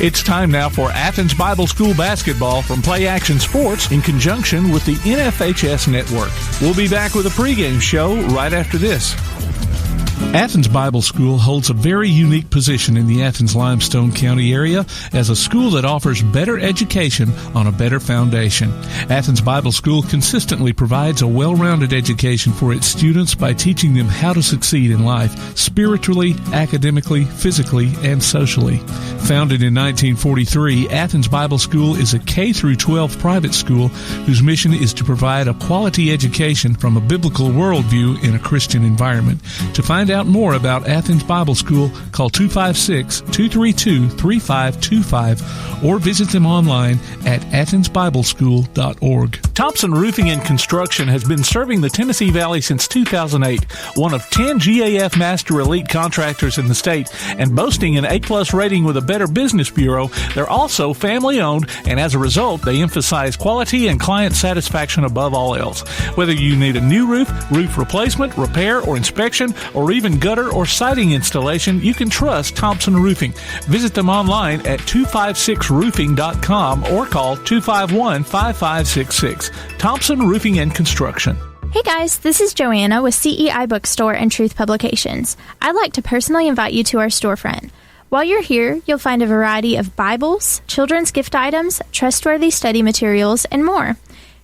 It's time now for Athens Bible School basketball from Play Action Sports in conjunction with the NFHS Network. We'll be back with a pregame show right after this. Athens Bible School holds a very unique position in the Athens-Limestone County area as a school that offers better education on a better foundation. Athens Bible School consistently provides a well-rounded education for its students by teaching them how to succeed in life, spiritually, academically, physically, and socially. Founded in 1943, Athens Bible School is a K-12 private school whose mission is to provide a quality education from a biblical worldview in a Christian environment. To find out more about Athens Bible School, call 256-232-3525 or visit them online at athensbibleschool.org. Thompson Roofing and Construction has been serving the Tennessee Valley since 2008, one of 10 GAF Master Elite contractors in the state, and boasting an A-plus rating with a Better Business Bureau. They're also family-owned, and as a result, they emphasize quality and client satisfaction above all else. Whether you need a new roof, roof replacement, repair, or inspection, or even gutter or siding installation, you can trust Thompson Roofing. Visit them online at 256roofing.com or call 251-5566. Thompson Roofing and Construction. Hey guys, this is Joanna with CEI Bookstore and Truth Publications. I'd like to personally invite you to our storefront. While you're here, you'll find a variety of Bibles, children's gift items, trustworthy study materials, and more.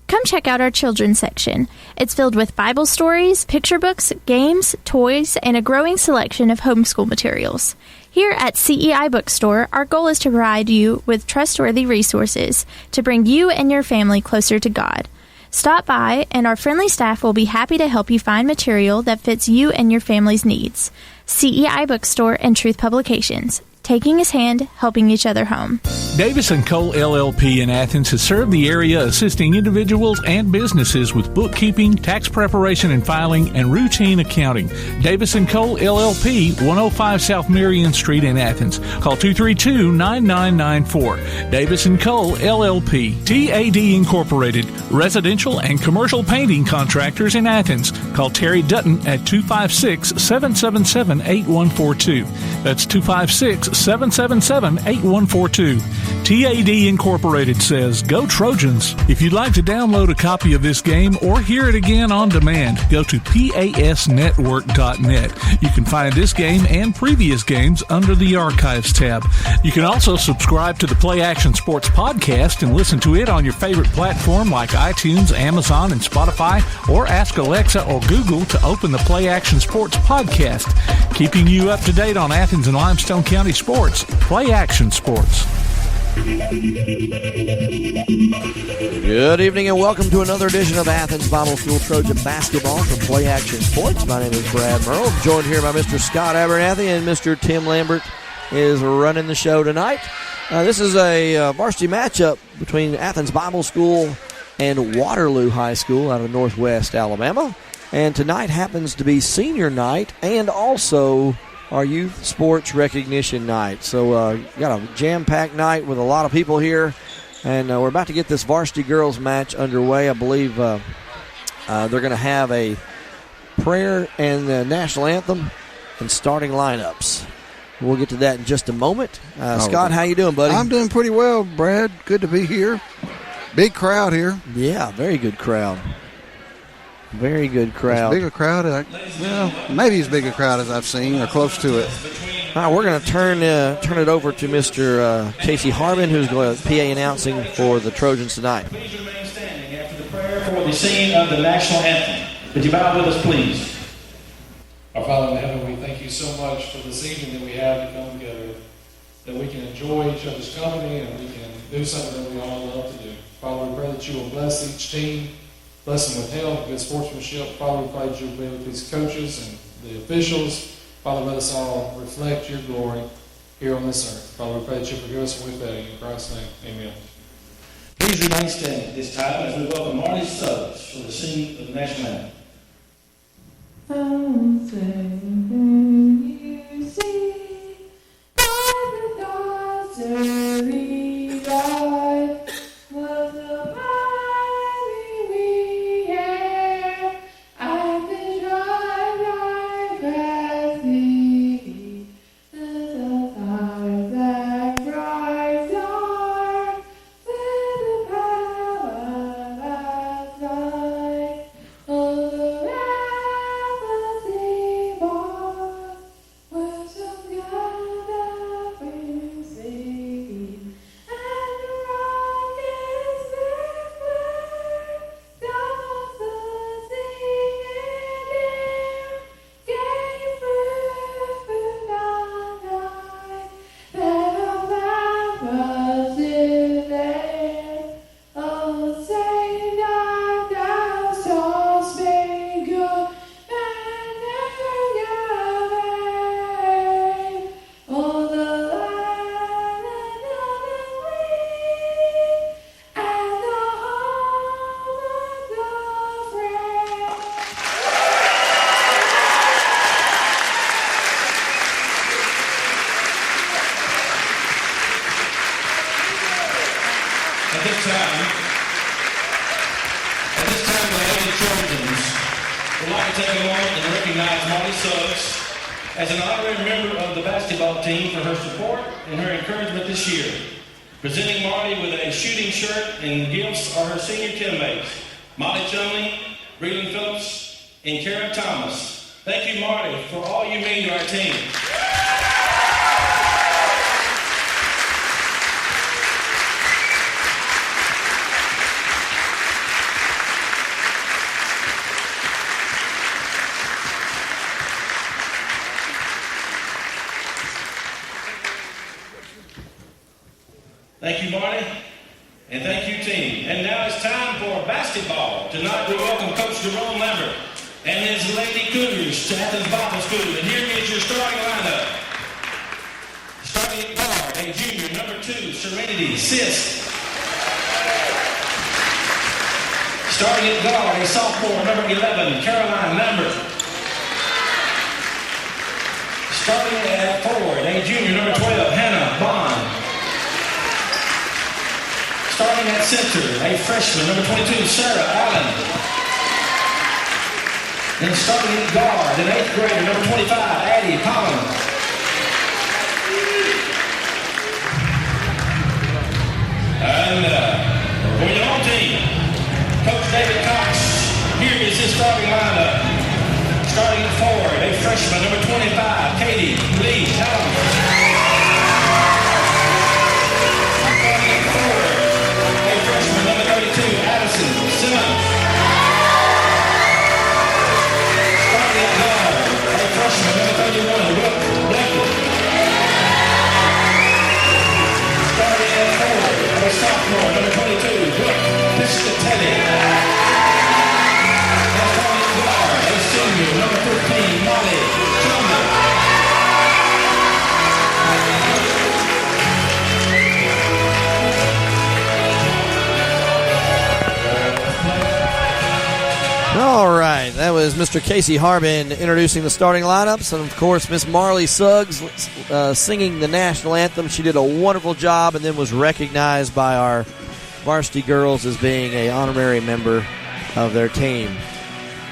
Come check out our children's section. It's filled with Bible stories, picture books, games, toys, and a growing selection of homeschool materials. Here at CEI Bookstore, our goal is to provide you with trustworthy resources to bring you and your family closer to God. Stop by, and our friendly staff will be happy to help you find material that fits you and your family's needs. CEI Bookstore and Truth Publications. Taking his hand, helping each other home. Davis & Cole LLP in Athens has served the area assisting individuals and businesses with bookkeeping, tax preparation and filing, and routine accounting. Davis & Cole LLP, 105 South Marion Street in Athens. Call 232-9994. Davis & Cole LLP. TAD Incorporated, residential and commercial painting contractors in Athens. Call Terry Dutton at 256-777-8142. That's 256-777-8142. TAD Incorporated says, go Trojans. If you'd like to download a copy of this game or hear it again on demand, go to pasnetwork.net. You can find this game and previous games under the Archives tab. You can also subscribe to the Play Action Sports podcast and listen to it on your favorite platform like iTunes, Amazon, and Spotify, or ask Alexa or Google to open the Play Action Sports podcast. Keeping you up to date on Athens and Limestone County sports, Play Action Sports. Good evening and welcome to another edition of Athens Bible School Trojan Basketball from Play Action Sports. My name is Brad Merle. I'm joined here by Mr. Scott Abernathy, and Mr. Tim Lambert is running the show tonight. This is a varsity matchup between Athens Bible School and Waterloo High School out of Northwest Alabama. And tonight happens to be senior night and also our youth sports recognition night. So got a jam-packed night with a lot of people here, and we're about to get this varsity girls match underway. I believe they're going to have a prayer and the national anthem and starting lineups. We'll get to that in just a moment. Scott, how you doing, buddy? I'm doing pretty well, Brad. Good to be here. Big crowd here. Yeah, very good crowd. Very good crowd. As big a crowd, maybe as big a crowd as I've seen, or close to it. All right, we're going to turn it over to Mr. Casey Harbin, who's going to PA announcing for the Trojans tonight. Please remain standing after the prayer for the singing of the national anthem. Would you bow with us, please? Our Father in heaven, we thank you so much for this evening that we have to come together, that we can enjoy each other's company and we can do something that we all love to do. Father, we pray that you will bless each team. Bless them with health, good sportsmanship. Father, we pray that you'll be with these coaches and the officials. Father, let us all reflect your glory here on this earth. Father, we pray that you forgive us when we fail you. In Christ's name, amen. Please remain standing at this time as we welcome Marty Suggs for the singing of the national anthem. Something you see by the God's early light was the bright recognize Marty Suggs as an honorary member of the basketball team for her support and her encouragement this year. Presenting Marty with a shooting shirt and gifts are her senior teammates, Molly Chumley, Breland Phillips, and Kara Thomas. Thank you, Marty, for all you mean to our team. Thank you, Marty, and thank you, team. And now it's time for basketball. Tonight we welcome Coach Jerome Lambert and his Lady Cougars to Athens Bible School. And here is your starting lineup. Starting at guard, a junior, number 2, Serenity Sisk. Starting at guard, a sophomore, number 11, Caroline Lambert. Starting at forward, a junior, number 12, Hannah Bond. Starting at center, a freshman, number 22, Sarah Allen. And starting at guard, an 8th grader, number 25, Addie Collins. And for your home team, Coach David Cox, here is his starting lineup. Starting at forward, a freshman, number 25, Katie Lee Allen. Number 32, Addison Simmons. Starting at guard, a freshman, number 31, Brooke Blakely. Starting at forward, a sophomore, number 22, Brooke Piscatelli. And starting at guard, a senior, number 15, Molly Chumley. All right, that was Mr. Casey Harbin introducing the starting lineups, and of course Miss Marley Suggs singing the national anthem. She did a wonderful job and then was recognized by our varsity girls as being an honorary member of their team.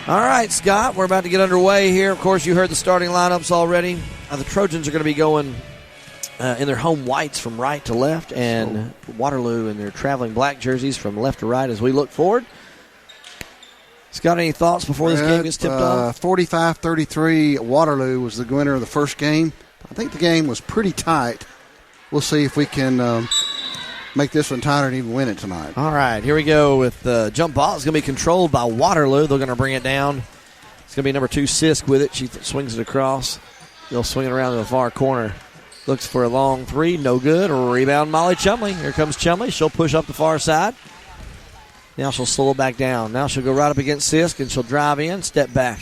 All right, Scott, we're about to get underway here. Of course, you heard the starting lineups already. The Trojans are going to be going in their home whites from right to left, and Waterloo in their traveling black jerseys from left to right as we look forward. Scott, any thoughts before this game gets tipped off? 45-33, Waterloo was the winner of the first game. I think the game was pretty tight. We'll see if we can make this one tighter and even win it tonight. All right, here we go with the jump ball. It's going to be controlled by Waterloo. They're going to bring it down. It's going to be number 2, Sisk, with it. She swings it across. They'll swing it around to the far corner. Looks for a long 3, no good. Rebound, Molly Chumley. Here comes Chumley. She'll push up the far side. Now she'll slow it back down. Now she'll go right up against Sisk, and she'll drive in, step back.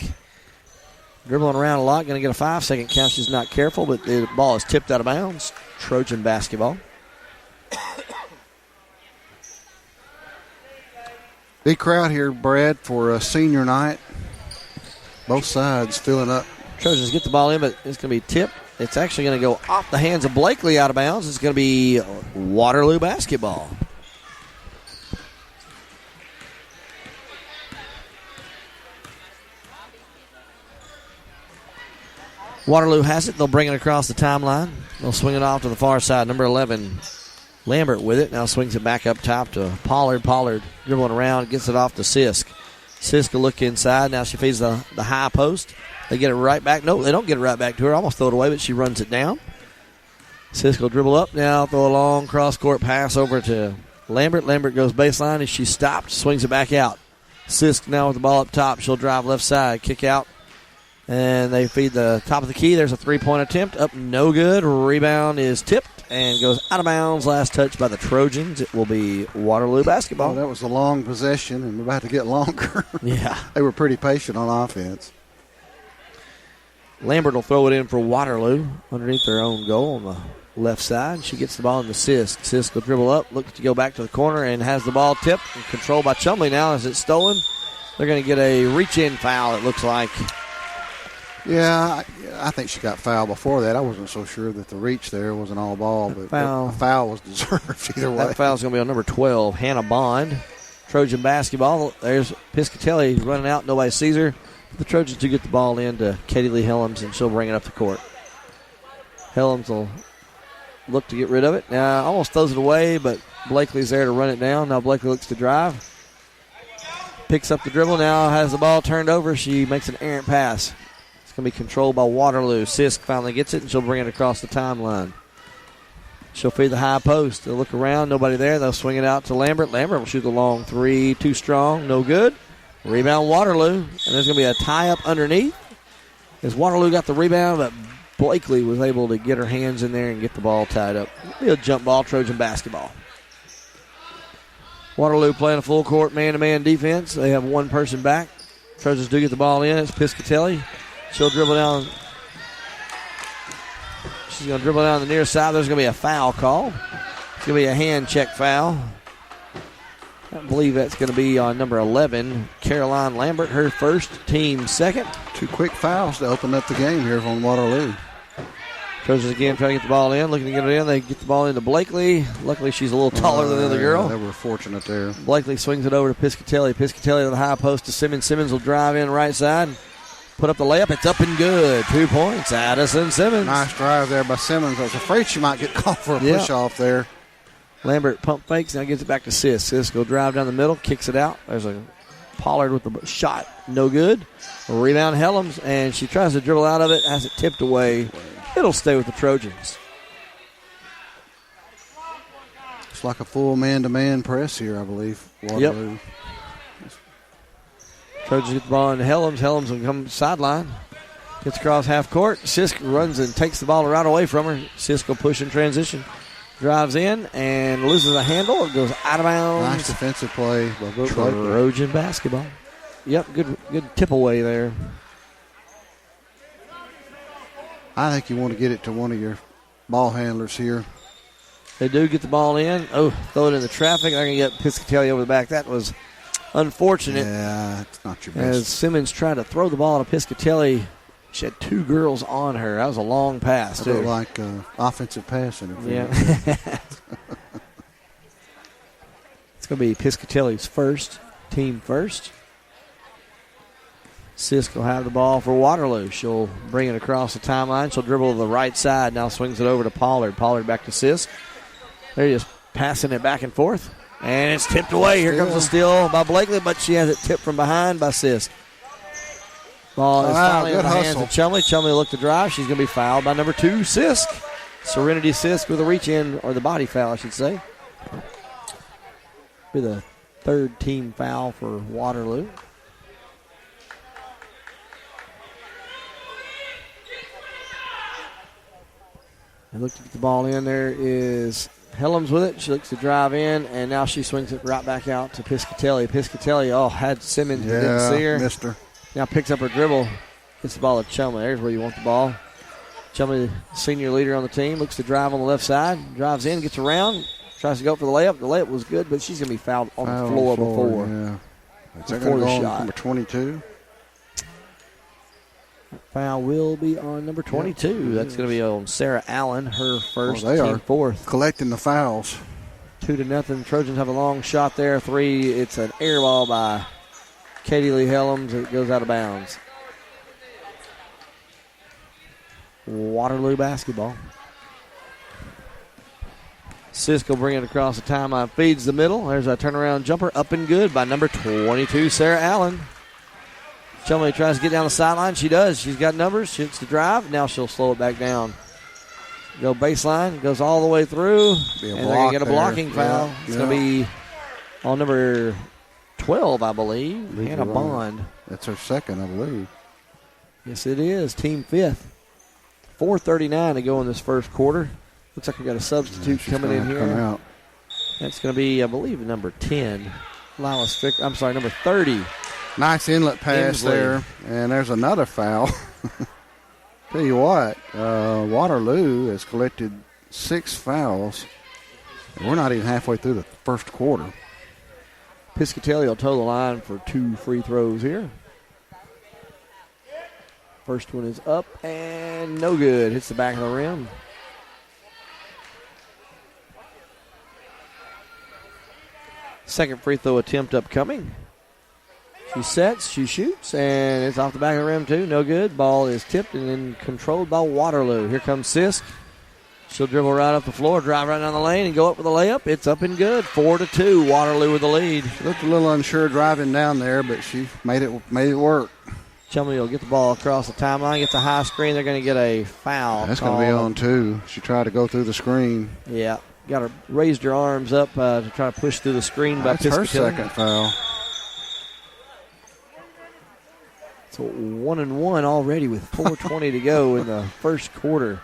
Dribbling around a lot, going to get a 5-second count. She's not careful, but the ball is tipped out of bounds. Trojan basketball. Big crowd here, Brad, for a senior night. Both sides filling up. Trojans get the ball in, but it's going to be tipped. It's actually going to go off the hands of Blakely out of bounds. It's going to be Waterloo basketball. Waterloo has it. They'll bring it across the timeline. They'll swing it off to the far side. Number 11, Lambert with it. Now swings it back up top to Pollard. Pollard dribbling around, gets it off to Sisk. Sisk will look inside. Now she feeds the high post. They get it right back. No, they don't get it right back to her. Almost throw it away, but she runs it down. Sisk will dribble up. Now throw a long cross-court pass over to Lambert. Lambert goes baseline as she stopped. Swings it back out. Sisk now with the ball up top. She'll drive left side. Kick out. And they feed the top of the key. There's a three-point attempt. Up, no good. Rebound is tipped and goes out of bounds. Last touch by the Trojans. It will be Waterloo basketball. Oh, that was a long possession and about to get longer. Yeah. They were pretty patient on offense. Lambert will throw it in for Waterloo underneath their own goal on the left side. She gets the ball into Sisk. Sisk will dribble up, looks to go back to the corner, and has the ball tipped and controlled by Chumley now as it's stolen. They're going to get a reach-in foul, it looks like. Yeah, I think she got fouled before that. I wasn't so sure that the reach there was an all ball, but a foul was deserved either way. That foul's going to be on number 12, Hannah Bond. Trojan basketball. There's Piscatelli running out. Nobody sees her. The Trojans do get the ball in to Katie Lee Helms, and she'll bring it up the court. Helms will look to get rid of it. Now, almost throws it away, but Blakely's there to run it down. Now Blakely looks to drive. Picks up the dribble. Now has the ball turned over. She makes an errant pass. It's going to be controlled by Waterloo. Sisk finally gets it, and she'll bring it across the timeline. She'll feed the high post. They'll look around. Nobody there. They'll swing it out to Lambert. Lambert will shoot the long three. Too strong. No good. Rebound Waterloo. And there's going to be a tie-up underneath. As Waterloo got the rebound, but Blakely was able to get her hands in there and get the ball tied up. It'll be a jump ball, Trojan basketball. Waterloo playing a full court man-to-man defense. They have one person back. Trojans do get the ball in. It's Piscatelli. She'll dribble down. She's going to dribble down the near side. There's going to be a foul call. It's going to be a hand check foul. I believe that's going to be on number 11, Caroline Lambert, her first, team second. 2 quick fouls to open up the game here on Waterloo. Trojans again trying to get the ball in, looking to get it in. They get the ball into Blakely. Luckily, she's a little taller than the other girl. They were fortunate there. Blakely swings it over to Piscatelli. Piscatelli to the high post to Simmons. Simmons will drive in right side. Put up the layup. It's up and good. 2 points. Addison Simmons. Nice drive there by Simmons. I was afraid she might get called for a push-off there. Lambert pump fakes. Now gets it back to Sisk. Sisk will drive down the middle. Kicks it out. There's a Pollard with the shot. No good. Rebound Helms, and she tries to dribble out of it. Has it tipped away. It'll stay with the Trojans. It's like a full man-to-man press here, I believe. Waterloo. Yep. Trojans get the ball into Helms. Helms will come sideline. Gets across half court. Sisk runs and takes the ball right away from her. Sisk will push in transition. Drives in and loses a handle. It goes out of bounds. Nice defensive play by both Trojan basketball. Yep, good tip away there. I think you want to get it to one of your ball handlers here. They do get the ball in. Oh, throw it in the traffic. They're going to get Piscatelli over the back. That was unfortunate. Yeah, it's not your best. As Simmons tried to throw the ball to Piscatelli, she had 2 girls on her. That was a long pass, It too. looked like offensive pass interference. Yeah. It's going to be Piscatelli's first, team first. Sisk will have the ball for Waterloo. She'll bring it across the timeline. She'll dribble to the right side. Now swings it over to Pollard. Pollard back to Sisk. They're just passing it back and forth. And it's tipped away. Here comes the steal by Blakely, but she has it tipped from behind by Sisk. Ball is finally in the hands of Chumley. Chumley will look to drive. She's going to be fouled by number 2, Sisk. Serenity Sisk with a reach-in, or the body foul, I should say. Be the 3rd team foul for Waterloo. They look to get the ball in. There is Helms with it. She looks to drive in, and now she swings it right back out to Piscatelli. Piscatelli, had Simmons. Didn't see her. Missed her. Now picks up her dribble. Gets the ball to Chumley. There's where you want the ball. Chumley, senior leader on the team, looks to drive on the left side. Drives in, gets around. Tries to go for the layup. The layup was good, but she's going to be fouled on the floor before. Yeah. Before the shot. Number 22. Foul will be on number 22. Yep. That's going to be on Sarah Allen, her first, they team are 4th. Collecting the fouls. 2-0. Trojans have a long shot there. 3. It's an air ball by Katie Lee Helms. It goes out of bounds. Waterloo basketball. Cisco bring it across the timeline. Feeds the middle. There's a turnaround jumper. Up and good by number 22, Sarah Allen. Chumley tries to get down the sideline. She does. She's got numbers. She hits the drive. Now she'll slow it back down. Go baseline. Goes all the way through. And they're going to get a blocking foul. Yeah. It's going to be on number 12, I believe. Hannah Bond. That's her second, I believe. Yes, it is. Team 5th. 4:39 to go in this first quarter. Looks like we got a substitute coming in here. Out. That's going to be, I believe, number 10. Lila Strick. I'm sorry, number 30. Nice inlet pass there. And there's another foul. Tell you what, Waterloo has collected 6 fouls. And we're not even halfway through the first quarter. Piscatelli will toe the line for 2 free throws here. First one is up and no good. Hits the back of the rim. Second free throw attempt upcoming. She sets, she shoots, and it's off the back of the rim, too. No good. Ball is tipped and then controlled by Waterloo. Here comes Sisk. She'll dribble right up the floor, drive right down the lane, and go up with a layup. It's up and good. 4-2. Waterloo with the lead. She looked a little unsure driving down there, but she made it work. Chumley will get the ball across the timeline, gets a high screen. They're going to get a foul. That's going to be on, too. She tried to go through the screen. Yeah. Got her raised her arms up to try to push through the screen by That's her Piscatella. second foul. So 1-1 already with 4:20 to go in the first quarter.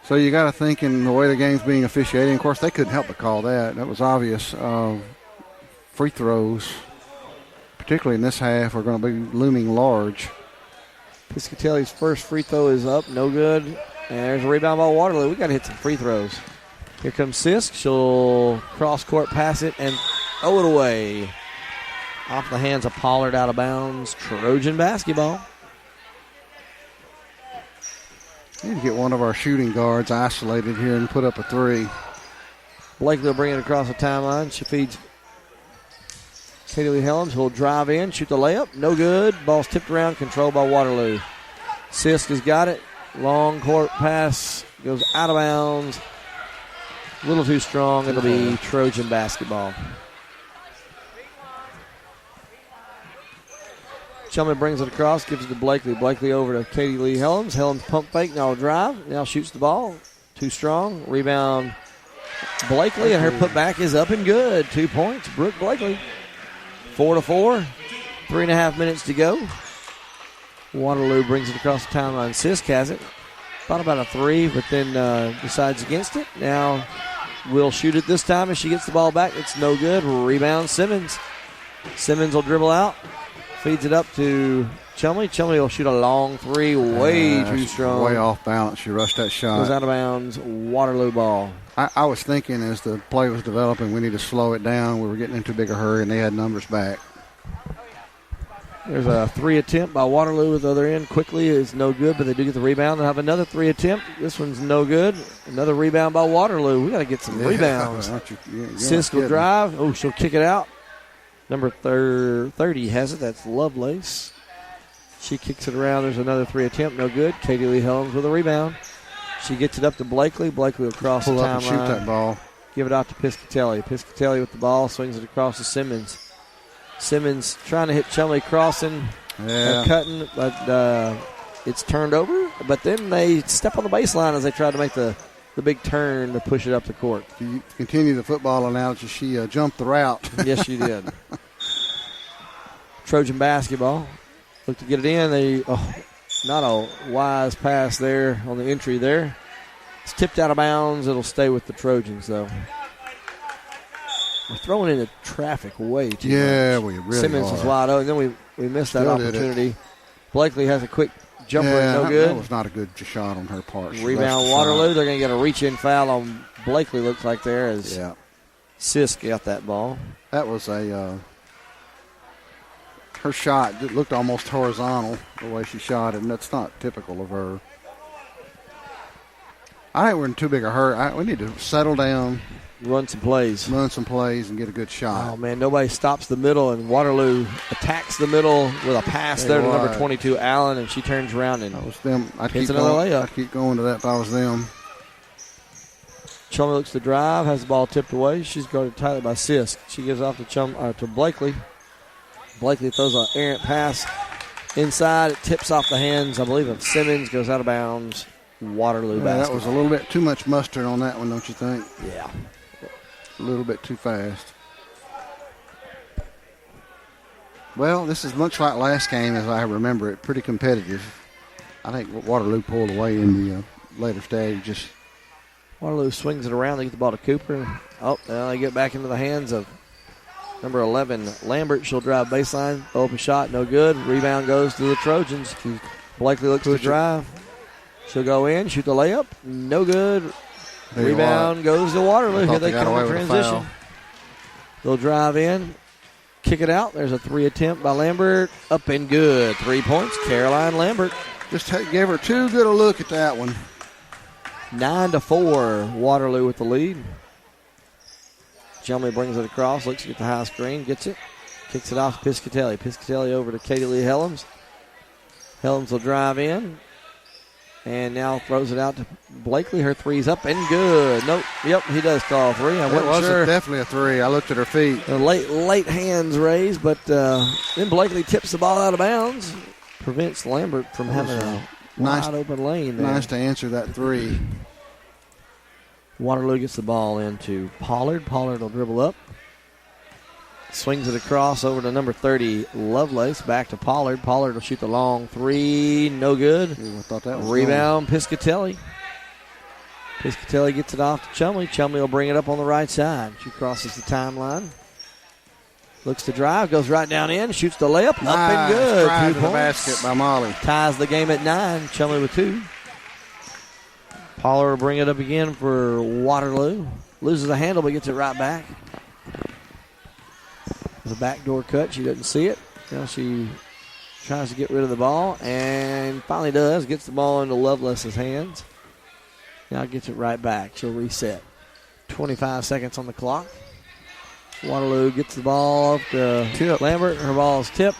So you got to think in the way the game's being officiated. Of course, they couldn't help but call that. That was obvious. Free throws, particularly in this half, are going to be looming large. Piscatelli's first free throw is up, no good. And there's a rebound by Waterloo. We got to hit some free throws. Here comes Sisk. She'll cross-court pass it and throw it away. Off the hands of Pollard, out of bounds. Trojan basketball. Need to get one of our shooting guards isolated here and put up a three. Blakely will bring it across the timeline. She feeds Katie Lee Helms, who'll drive in, shoot the layup. No good. Ball's tipped around, controlled by Waterloo. Sisk has got it. Long court pass goes out of bounds. A little too strong. It'll be Trojan basketball. Chumley brings it across, gives it to Blakely. Blakely over to Katie Lee Helms. Helms pump fake, now drive. Now shoots the ball. Too strong. Rebound Blakely, and her putback is up and good. 2 points. Brooke Blakely. 4-4. 3.5 minutes to go. Waterloo brings it across the timeline. Sisk has it. Thought about a three, but then decides against it. Now will shoot it this time as she gets the ball back. It's no good. Rebound Simmons. Simmons will dribble out. Feeds it up to Chumley. Chumley will shoot a long three. Way too strong. Way off balance. She rushed that shot. Goes out of bounds. Waterloo ball. I was thinking as the play was developing, we need to slow it down. We were getting in too big a hurry, and they had numbers back. There's a three attempt by Waterloo at the other end. Quickly is no good, but they do get the rebound. They'll have another three attempt. This one's no good. Another rebound by Waterloo. We got to get some rebounds. Sisk will drive. Oh, she'll kick it out. Number 30 has it. That's Lovelace. She kicks it around. There's another three attempt. No good. Katie Lee Helms with a rebound. She gets it up to Blakely. Blakely will cross the timeline. Pull up and shoot that ball. Give it out to Piscatelli. Piscatelli with the ball. Swings it across to Simmons. Simmons trying to hit Chumley crossing. Cutting. But it's turned over. But then they step on the baseline as they try to make the big turn to push it up the court. If you continue the football analogy, she jumped the route. Yes, she did. Trojan basketball. Look to get it in. Not a wise pass there on the entry there. It's tipped out of bounds. It'll stay with the Trojans, though. We're throwing into traffic way too much. Yeah, we really Simmons are. was wide open. Then we missed that opportunity. Blakely has a quick jumper, no good. That was not a good shot on her part. Rebound Waterloo. They're going to get a reach-in foul on Blakely, looks like there, as Sisk got that ball. That was her shot looked almost horizontal the way she shot it, and that's not typical of her. I think we're in too big a hurry. We need to settle down. Run some plays, and get a good shot. Oh, man, nobody stops the middle, and Waterloo attacks the middle with a pass there to number 22, Allen, and she turns around and that was them. hits another layup. I'd keep going to that if I was them. Chumley looks to drive, has the ball tipped away. She's guarded tightly by Sisk. She gives off to Blakely. Blakely throws an errant pass inside. It tips off the hands, I believe, of Simmons, goes out of bounds. Waterloo basketball. That was a little bit too much mustard on that one, don't you think? Yeah. A little bit too fast. Well, this is much like last game as I remember it. Pretty competitive. I think Waterloo pulled away in the later stage. Waterloo swings it around. They get the ball to Cooper. Oh, now they get back into the hands of number 11, Lambert. She'll drive baseline. Open shot, no good. Rebound goes to the Trojans. Blakely looks to drive. She'll go in, shoot the layup. No good. Rebound goes to Waterloo. Here they come in transition. They'll drive in, kick it out. There's a three attempt by Lambert. Up and good. 3 points, Caroline Lambert. Just gave her too good a look at that one. 9-4, Waterloo with the lead. Chumley brings it across, looks to get the high screen, gets it. Kicks it off to Piscatelli. Piscatelli over to Katie Lee Helms. Helms will drive in. And now throws it out to Blakely. Her three's up and good. Nope. Yep, he does call a three. I wasn't sure. Definitely a three. I looked at her feet. Late hands raised, but then Blakely tips the ball out of bounds. Prevents Lambert from having a wide open lane there. Nice to answer that three. Waterloo gets the ball into Pollard. Pollard will dribble up. Swings it across over to number 30, Lovelace. Back to Pollard. Pollard will shoot the long three. No good. Ooh, I thought that was Rebound, Piscatelli. Piscatelli gets it off to Chumley. Chumley will bring it up on the right side. She crosses the timeline. Looks to drive. Goes right down in. Shoots the layup. Up and good. 2 Drive to the points. basket by Molly. Ties the game at 9. Chumley with 2. Pollard will bring it up again for Waterloo. Loses the handle, but gets it right back. The backdoor cut. She doesn't see it. Now she tries to get rid of the ball and finally does. Gets the ball into Lovelace's hands. Now gets it right back. She'll reset. 25 seconds on the clock. Waterloo gets the ball up to Lambert. Her ball is tipped.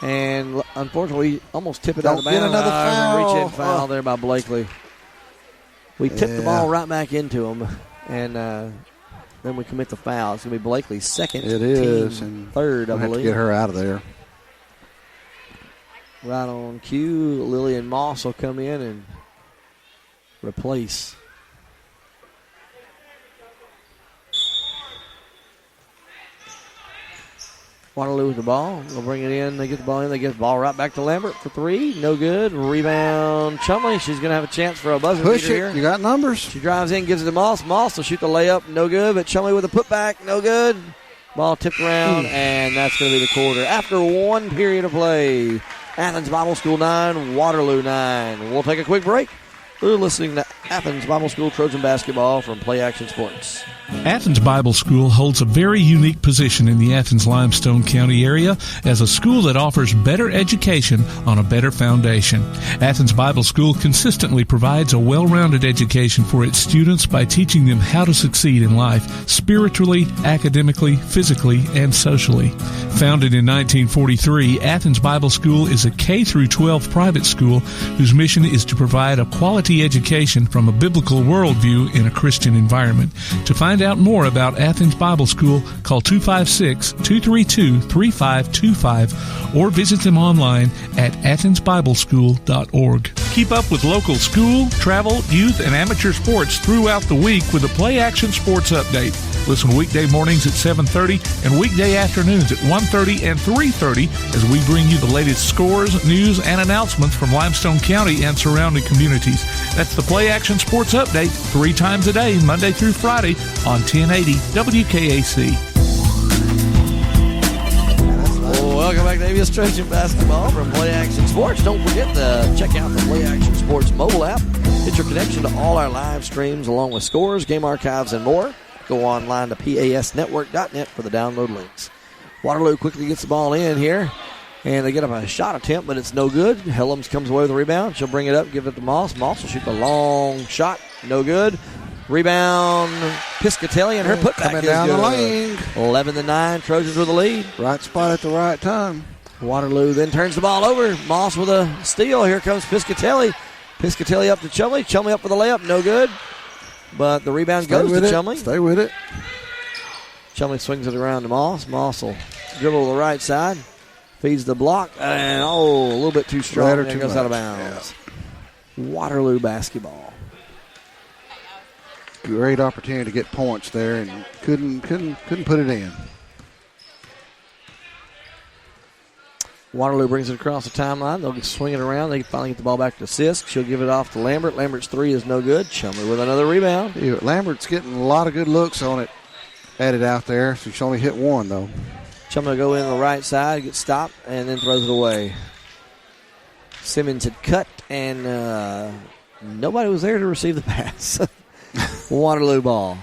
And unfortunately, almost tip it out of bounds. Get another foul. Reach-in foul there by Blakely. We tipped the ball right back into him. And then we commit the foul. It's going to be Blakely's second. It is. And third, I have believe. to get her out of there. Right on cue, Lillian Moss will come in and replace. Waterloo with the ball. They'll bring it in. They get the ball in. They get the ball right back to Lambert for three. No good. Rebound, Chumley. She's going to have a chance for a buzzer beater here. You got numbers. She drives in, gives it to Moss. Moss will shoot the layup. No good. But Chumley with a putback. No good. Ball tipped around, and that's going to be the quarter. After one period of play, Athens Bible School 9, Waterloo 9. We'll take a quick break. We're listening to Athens Bible School Trojan basketball from Play Action Sports. Athens Bible School holds a very unique position in the Athens-Limestone County area as a school that offers better education on a better foundation. Athens Bible School consistently provides a well-rounded education for its students by teaching them how to succeed in life, spiritually, academically, physically, and socially. Founded in 1943, Athens Bible School is a K-12 private school whose mission is to provide a quality education from a biblical worldview in a Christian environment. To find out more about Athens Bible School, call 256-232-3525 or visit them online at athensbibleschool.org. Keep up with local school, travel, youth, and amateur sports throughout the week with a Play Action Sports Update. Listen weekday mornings at 7:30 and weekday afternoons at 1:30 and 3:30 as we bring you the latest scores, news, and announcements from Limestone County and surrounding communities. That's the Play Action Sports Update 3 times a day, Monday through Friday on 1080 WKAC. Welcome back to ABS Trojan basketball from Play Action Sports. Don't forget to check out the Play Action Sports mobile app. Get your connection to all our live streams along with scores, game archives, and more. Go online to pasnetwork.net for the download links. Waterloo quickly gets the ball in here, and they get up a shot attempt, but it's no good. Helms comes away with the rebound. She'll bring it up, give it to Moss. Moss will shoot the long shot. No good. Rebound, Piscatelli, and her putback is down good. the lane. 11-9, Trojans with the lead. Right spot at the right time. Waterloo then turns the ball over. Moss with a steal. Here comes Piscatelli. Piscatelli up to Chumley. Chumley up for the layup. No good. But the rebound goes to Chumley. Stay with it. Chumley swings it around to Moss. Moss will dribble to the right side. Feeds the block. And, a little bit too strong. And it goes out of bounds. Yeah. Waterloo basketball. Great opportunity to get points there and couldn't put it in. Waterloo brings it across the timeline. They'll swing it around. They finally get the ball back to Sisk. She'll give it off to Lambert. Lambert's three is no good. Chumley with another rebound. Yeah, Lambert's getting a lot of good looks on it. At it out there. So she only hit one, though. Chumley will go in the right side, get stopped, and then throws it away. Simmons had cut, and nobody was there to receive the pass. Waterloo ball.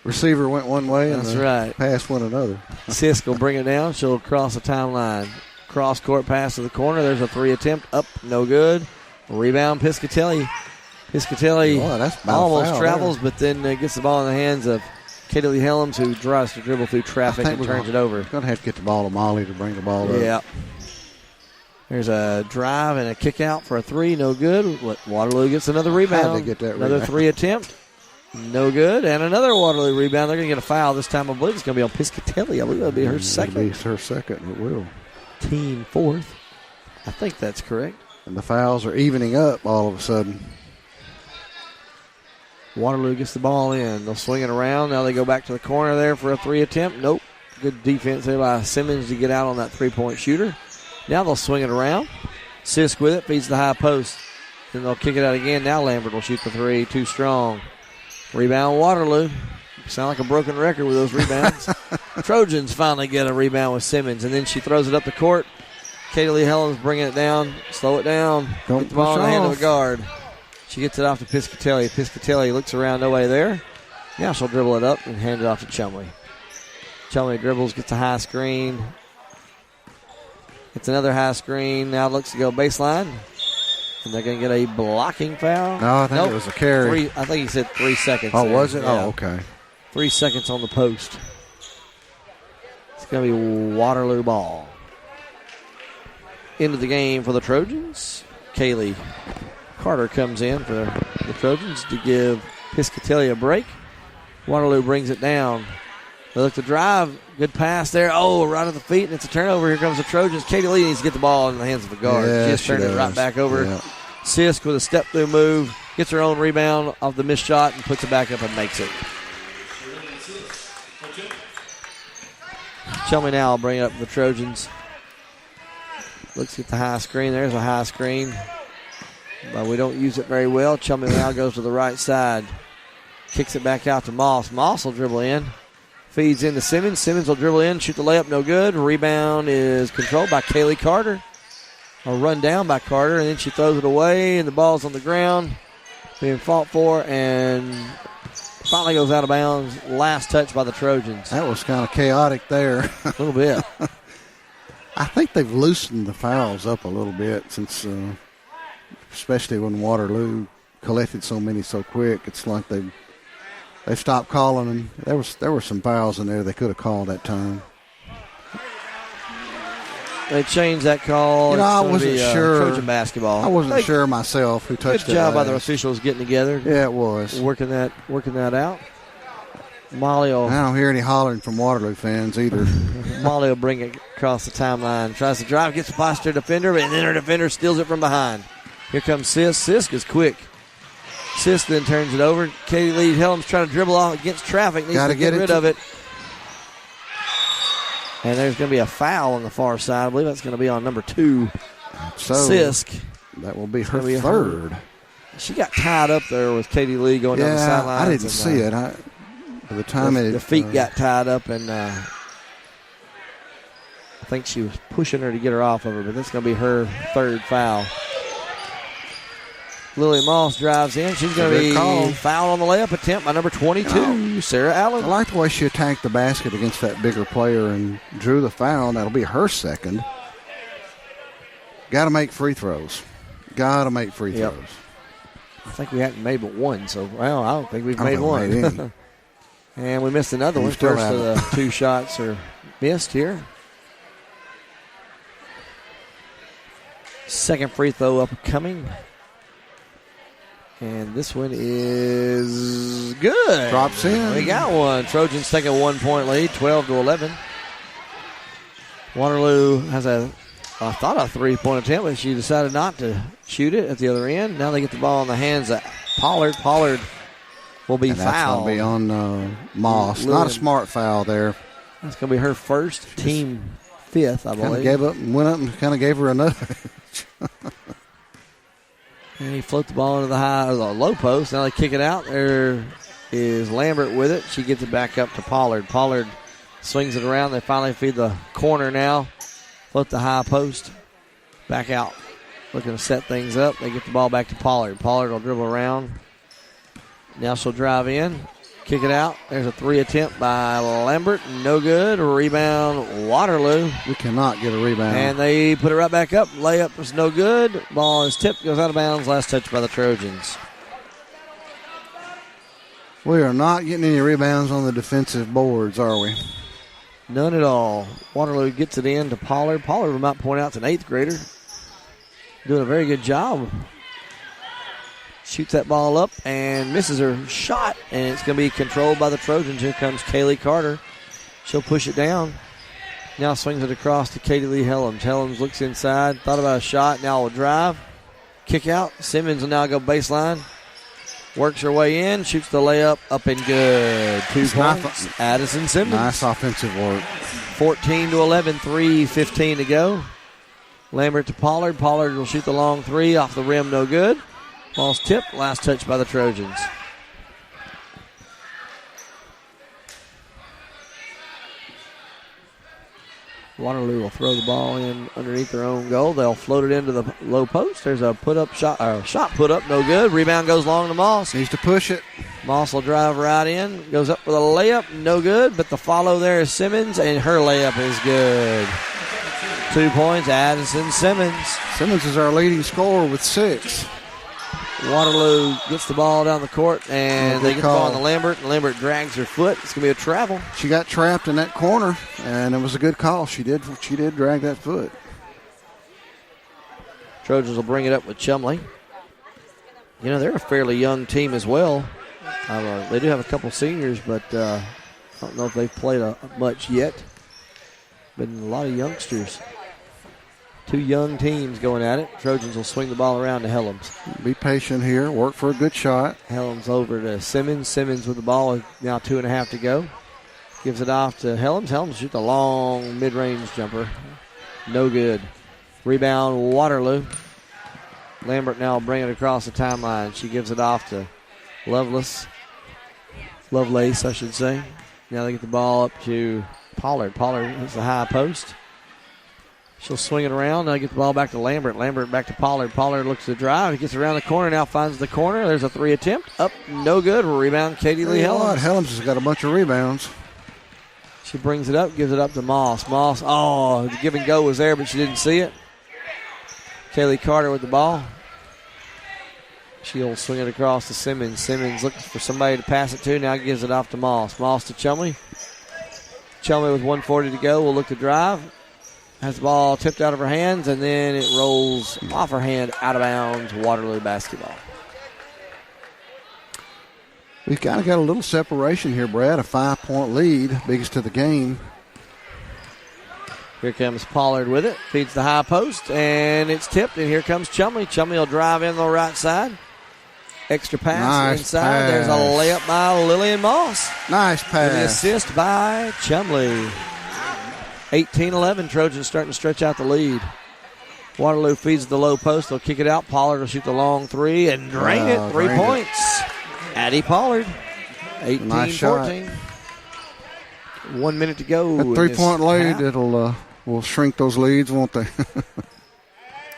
Receiver went one way, and that's right. Pass went another. Sisk will bring it down. She'll cross the timeline. Cross-court pass to the corner. There's a three attempt. Up, no good. Rebound, Piscatelli. Piscatelli that's almost travels, but then gets the ball in the hands of Katie Helms, who tries to dribble through traffic and turns it over. Going to have to get the ball to Molly to bring the ball up. Yeah. There's a drive and a kick out for a three. No good. Waterloo gets another rebound. How'd they get that another rebound? three attempt. No good. And another Waterloo rebound. They're going to get a foul. This time I believe it's going to be on Piscatelli. I believe that'll be her second. It'll be her second. It will. Team fourth. I think that's correct. And the fouls are evening up all of a sudden. Waterloo gets the ball in. They'll swing it around. Now they go back to the corner there for a three attempt. Nope. Good defense there by Simmons to get out on that three-point shooter. Now they'll swing it around. Sisk with it, feeds the high post. Then they'll kick it out again. Now Lambert will shoot the three. Too strong. Rebound Waterloo. Sound like a broken record with those rebounds. Trojans finally get a rebound with Simmons, and then she throws it up the court. Katie Lee Helms bringing it down. Slow it down. Don't Get the ball in the hand of off. a guard. She gets it off to Piscatelli. Piscatelli looks around, no way there. Now she'll dribble it up and hand it off to Chumley. Chumley dribbles, gets a high screen. Gets another high screen. Now looks to go baseline. And they're going to get a blocking foul. No, I think it was a carry. I think he said 3 seconds. Oh, there. was it? Yeah. Oh, okay. 3 seconds on the post. It's going to be Waterloo ball. Into the game for the Trojans. Kaylee Carter comes in for the Trojans to give Piscatelli a break. Waterloo brings it down. They look to drive. Good pass there. Oh, right at the feet, and it's a turnover. Here comes the Trojans. Katie Lee needs to get the ball in the hands of the guard. Yeah, she just turned it right back over. Yeah. Sisk with a step-through move. Gets her own rebound off the missed shot and puts it back up and makes it. Chumley now will bring it up to the Trojans. Looks at the high screen. There's a high screen. But we don't use it very well. Chumley now goes to the right side. Kicks it back out to Moss. Moss will dribble in. Feeds into Simmons. Simmons will dribble in. Shoot the layup. No good. Rebound is controlled by Kaylee Carter. A run down by Carter. And then she throws it away. And the ball's on the ground. Being fought for. And finally goes out of bounds. Last touch by the Trojans. That was kind of chaotic there. A little bit. I think they've loosened the fouls up a little bit since, especially when Waterloo collected so many so quick. It's like they've stopped calling them. There were some fouls in there they could have called that time. They changed that call. You know, I wasn't sure. Trojan basketball. I wasn't sure myself who touched it. Good job by the last. officials getting together. Yeah, it was. Working that out. Molly will, I don't hear any hollering from Waterloo fans either. Molly will bring it across the timeline. Tries to drive, gets past her defender, and then her defender steals it from behind. Here comes Sisk. Sisk is quick. Sisk then turns it over. Katie Lee Helms trying to dribble off against traffic. Needs to get rid of it. And there's going to be a foul on the far side. I believe that's going to be on number 2, So Sisk. that will be her be third. She got tied up there with Katie Lee going down the sideline. I didn't see it. By the time the feet got tied up, and I think she was pushing her to get her off of her, but that's going to be her third foul. Lily Moss drives in. She's going to be fouled on the layup attempt by number 22, Sarah Allen. I like the way she attacked the basket against that bigger player and drew the foul. That'll be her second. Got to make free throws. I think we hadn't made but one, so I don't think we've made one. Made any. And we missed another one. still First have of the 2 shots are missed here. Second free throw upcoming. And this one is good. Drops in. We got one. Trojans take a 1-point lead, 12-11. Waterloo has a 3-point attempt, but she decided not to shoot it at the other end. Now they get the ball in the hands of Pollard. Pollard will be and that's fouled. going to be on Moss. Not a smart foul there. That's going to be her first, team 5th, I believe. Went up and kind of gave her a nudge. And he floats the ball into the low post. Now they kick it out. There is Lambert with it. She gets it back up to Pollard. Pollard swings it around. They finally feed the corner now. Float the high post. Back out. Looking to set things up. They get the ball back to Pollard. Pollard will dribble around. Now she'll drive in. Kick it out. There's a 3 attempt by Lambert. No good. Rebound, Waterloo. We cannot get a rebound. And they put it right back up. Layup was no good. Ball is tipped. Goes out of bounds. Last touch by the Trojans. We are not getting any rebounds on the defensive boards, are we? None at all. Waterloo gets it in to Pollard. Pollard, we might point out, is an 8th grader. Doing a very good job. Shoots that ball up and misses her shot, and it's going to be controlled by the Trojans. Here comes Kaylee Carter. She'll push it down. Now swings it across to Katie Lee Helms. Helms looks inside, thought about a shot, now will drive. Kick out. Simmons will now go baseline. Works her way in, shoots the layup, up and good. 2 points. Addison Simmons. Nice offensive work. 14-11, 3:15 to go. Lambert to Pollard. Pollard will shoot the long 3 off the rim, no good. Ball's tipped. Last touch by the Trojans. Waterloo will throw the ball in underneath their own goal. They'll float it into the low post. There's a shot put up, no good. Rebound goes long to Moss. Needs to push it. Moss will drive right in. Goes up for the layup, no good. But the follow there is Simmons, and her layup is good. 2 points, Addison Simmons. Simmons is our leading scorer with 6. Waterloo gets the ball down the court, and they get the ball on the Lambert, and Lambert drags her foot. It's going to be a travel. She got trapped in that corner, and it was a good call. She did drag that foot. Trojans will bring it up with Chumley. You know, they're a fairly young team as well. They do have a couple seniors, but I don't know if they've played much yet. Been a lot of youngsters. 2 young teams going at it. Trojans will swing the ball around to Helms. Be patient here. Work for a good shot. Helms over to Simmons. Simmons with the ball with now 2.5 to go. Gives it off to Helms. Helms shoots a long mid-range jumper. No good. Rebound Waterloo. Lambert now bring it across the timeline. She gives it off to Lovelace, I should say. Now they get the ball up to Pollard. Pollard hits the high post. She'll swing it around. Now get the ball back to Lambert. Lambert back to Pollard. Pollard looks to drive. He gets around the corner. Now finds the corner. There's a 3 attempt. Up, no good. Rebound, Katie Lee Helms. Helms has got a bunch of rebounds. She brings it up, gives it up to Moss. Moss, the give and go was there, but she didn't see it. Kaylee Carter with the ball. She'll swing it across to Simmons. Simmons looks for somebody to pass it to. Now gives it off to Moss. Moss to Chumley. Chumley with 1:40 to go will look to drive. Has the ball tipped out of her hands, and then it rolls off her hand, out of bounds. Waterloo basketball. We've kind of got a little separation here, Brad. A 5-point lead, biggest of the game. Here comes Pollard with it. Feeds the high post, and it's tipped, and here comes Chumley. Chumley will drive in the right side. Extra pass nice inside. Pass. There's a layup by Lillian Moss. Nice pass. And the assist by Chumley. 18-11, Trojans starting to stretch out the lead. Waterloo feeds the low post. They'll kick it out. Pollard will shoot the long 3 and drain it. 3 points. Addie Pollard. 18-14. Nice 1 minute to go. That 3-point lead, it'll will shrink those leads, won't they?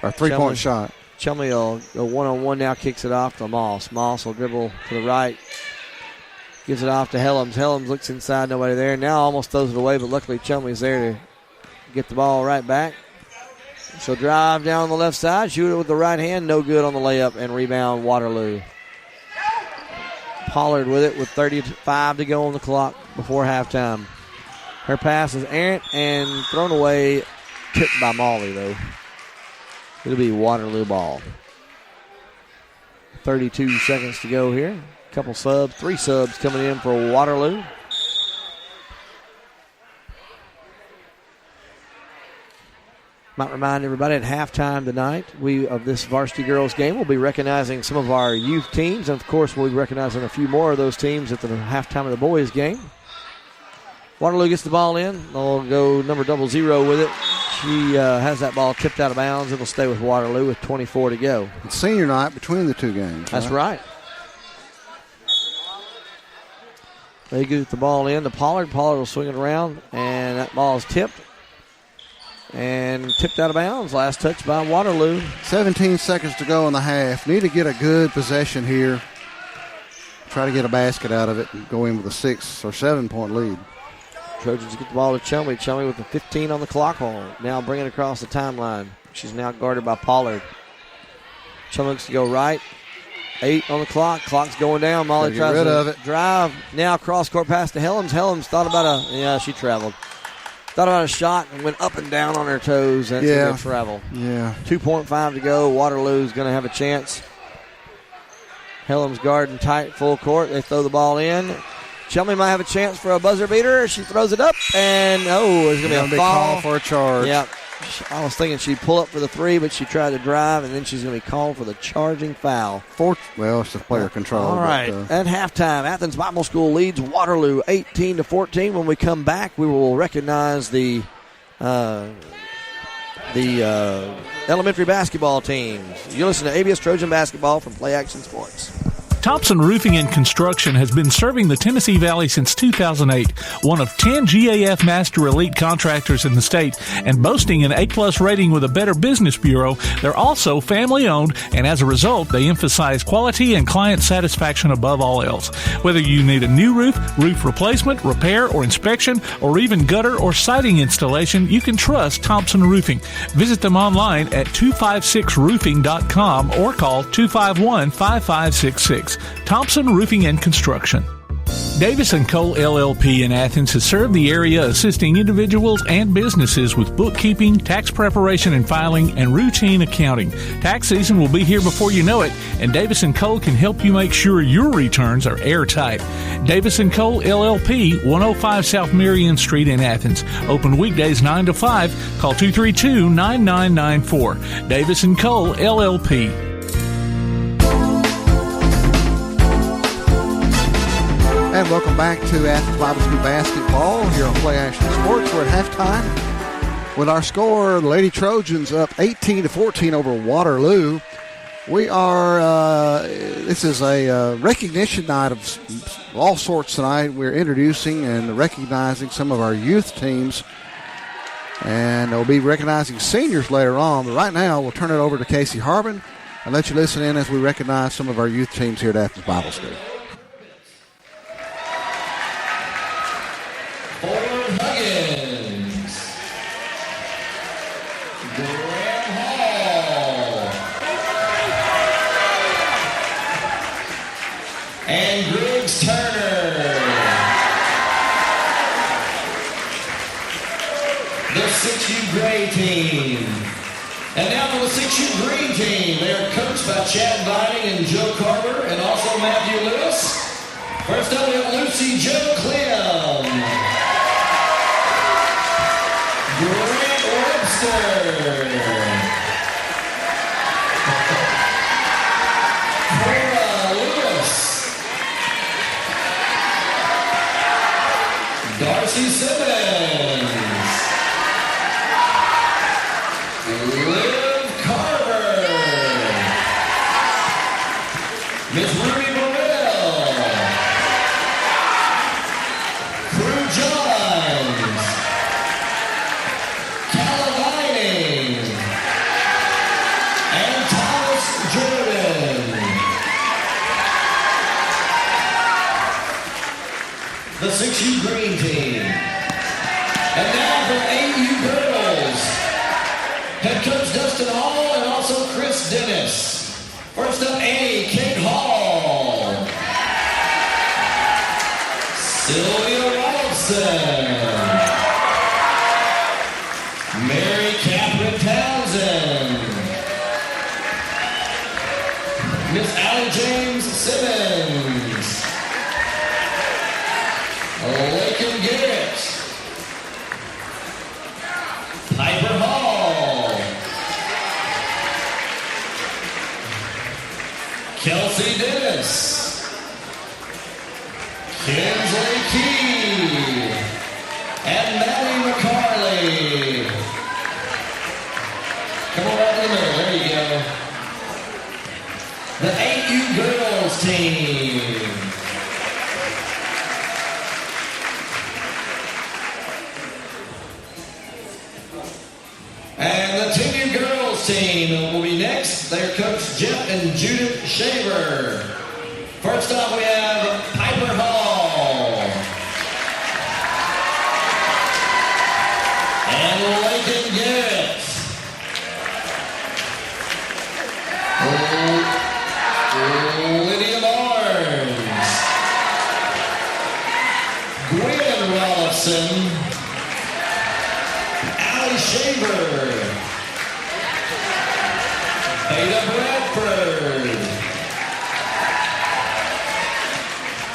Or 3-point shot. Chumley will go one-on-one now, kicks it off to Moss. Moss will dribble to the right. Gives it off to Helms. Helms looks inside, nobody there. Now almost throws it away, but luckily Chumley's there to get the ball right back. She'll drive down the left side, shoot it with the right hand, no good on the layup, and rebound Waterloo. Pollard with it with 35 to go on the clock before halftime. Her pass is errant and thrown away, tipped by Molly, though. It'll be Waterloo ball. 32 seconds to go here. Couple subs, 3 subs coming in for Waterloo. Might remind everybody at halftime tonight, of this varsity girls game, we'll be recognizing some of our youth teams. And, of course, we'll be recognizing a few more of those teams at the halftime of the boys game. Waterloo gets the ball in. They'll go number 00 with it. She has that ball tipped out of bounds. It'll stay with Waterloo with 24 to go. It's senior night between the 2 games. That's right. They get the ball in to Pollard. Pollard will swing it around, and that ball is tipped. And tipped out of bounds. Last touch by Waterloo. 17 seconds to go in the half. Need to get a good possession here. Try to get a basket out of it and go in with a 6 or 7-point lead. Trojans get the ball to Chumley. Chumley with the 15 on the clock. Now bringing it across the timeline. She's now guarded by Pollard. Chumley looks to go right. 8 on the clock. Clock's going down. Molly tries to drive. Now cross-court pass to Helms. Helms thought about she traveled. Thought about a shot and went up and down on her toes. That's a good travel. Yeah. 2.5 to go. Waterloo's going to have a chance. Helms guarding tight, full court. They throw the ball in. Chelmy might have a chance for a buzzer beater. She throws it up, and there's going to be a foul. Call for a charge. Yeah. I was thinking she'd pull up for the 3, but she tried to drive, and then she's going to be called for the charging foul. It's the player control. All right. At halftime, Athens Bible School leads Waterloo 18-14. When we come back, we will recognize the elementary basketball teams. You listen to ABS Trojan Basketball from Play Action Sports. Thompson Roofing and Construction has been serving the Tennessee Valley since 2008, one of 10 GAF Master Elite contractors in the state, and boasting an A-plus rating with a Better Business Bureau. They're also family-owned, and as a result, they emphasize quality and client satisfaction above all else. Whether you need a new roof, roof replacement, repair, or inspection, or even gutter or siding installation, you can trust Thompson Roofing. Visit them online at 256roofing.com or call 251-5566. Thompson Roofing and Construction. Davis & Cole LLP in Athens has served the area assisting individuals and businesses with bookkeeping, tax preparation and filing, and routine accounting. Tax season will be here before you know it, and Davis & Cole can help you make sure your returns are airtight. Davis & Cole LLP, 105 South Marion Street in Athens. Open weekdays 9 to 5. Call 232-9994. Davis & Cole LLP. And welcome back to Athens Bible School Basketball here on Play Action Sports. We're at halftime with our score, the Lady Trojans up 18-14 over Waterloo. We are, this is a recognition night of all sorts tonight. We're introducing and recognizing some of our youth teams. And we'll be recognizing seniors later on. But right now, we'll turn it over to Casey Harbin and let you listen in as we recognize some of our youth teams here at Athens Bible School. Huggins, Graham Hall, and Griggs Turner. The 6U gray team. And now for the 6U green team. They are coached by Chad Vining and Joe Carter and also Matthew Lewis. First up, we have Lucy Joe Clem. Grant Webster. Cora Lewis. Darcy Simmons. Liv Carver. Miss Ruby Burrell. Crew Johns. And Thomas Jordan. The 6U green team. And now for 8U girls. Head coach Dustin Hall and also Chris Dennis. First up, Kate Hall. Sylvia Robinson. Mary Catherine Townsend. Miss Allie James Simmons. Lakin Garrett. Piper Hall. Kelsey Dennis. Kinsley Key. And Maddie McCarley. Come on right in the middle. There you go. The 8U girls team. And the 10U girls team will be next. Their coach Jeff and Judith Shaver. First off, we have Piper Hall. And Lakin Garrett. Robinson. Allie Shaver. Ada Bradford.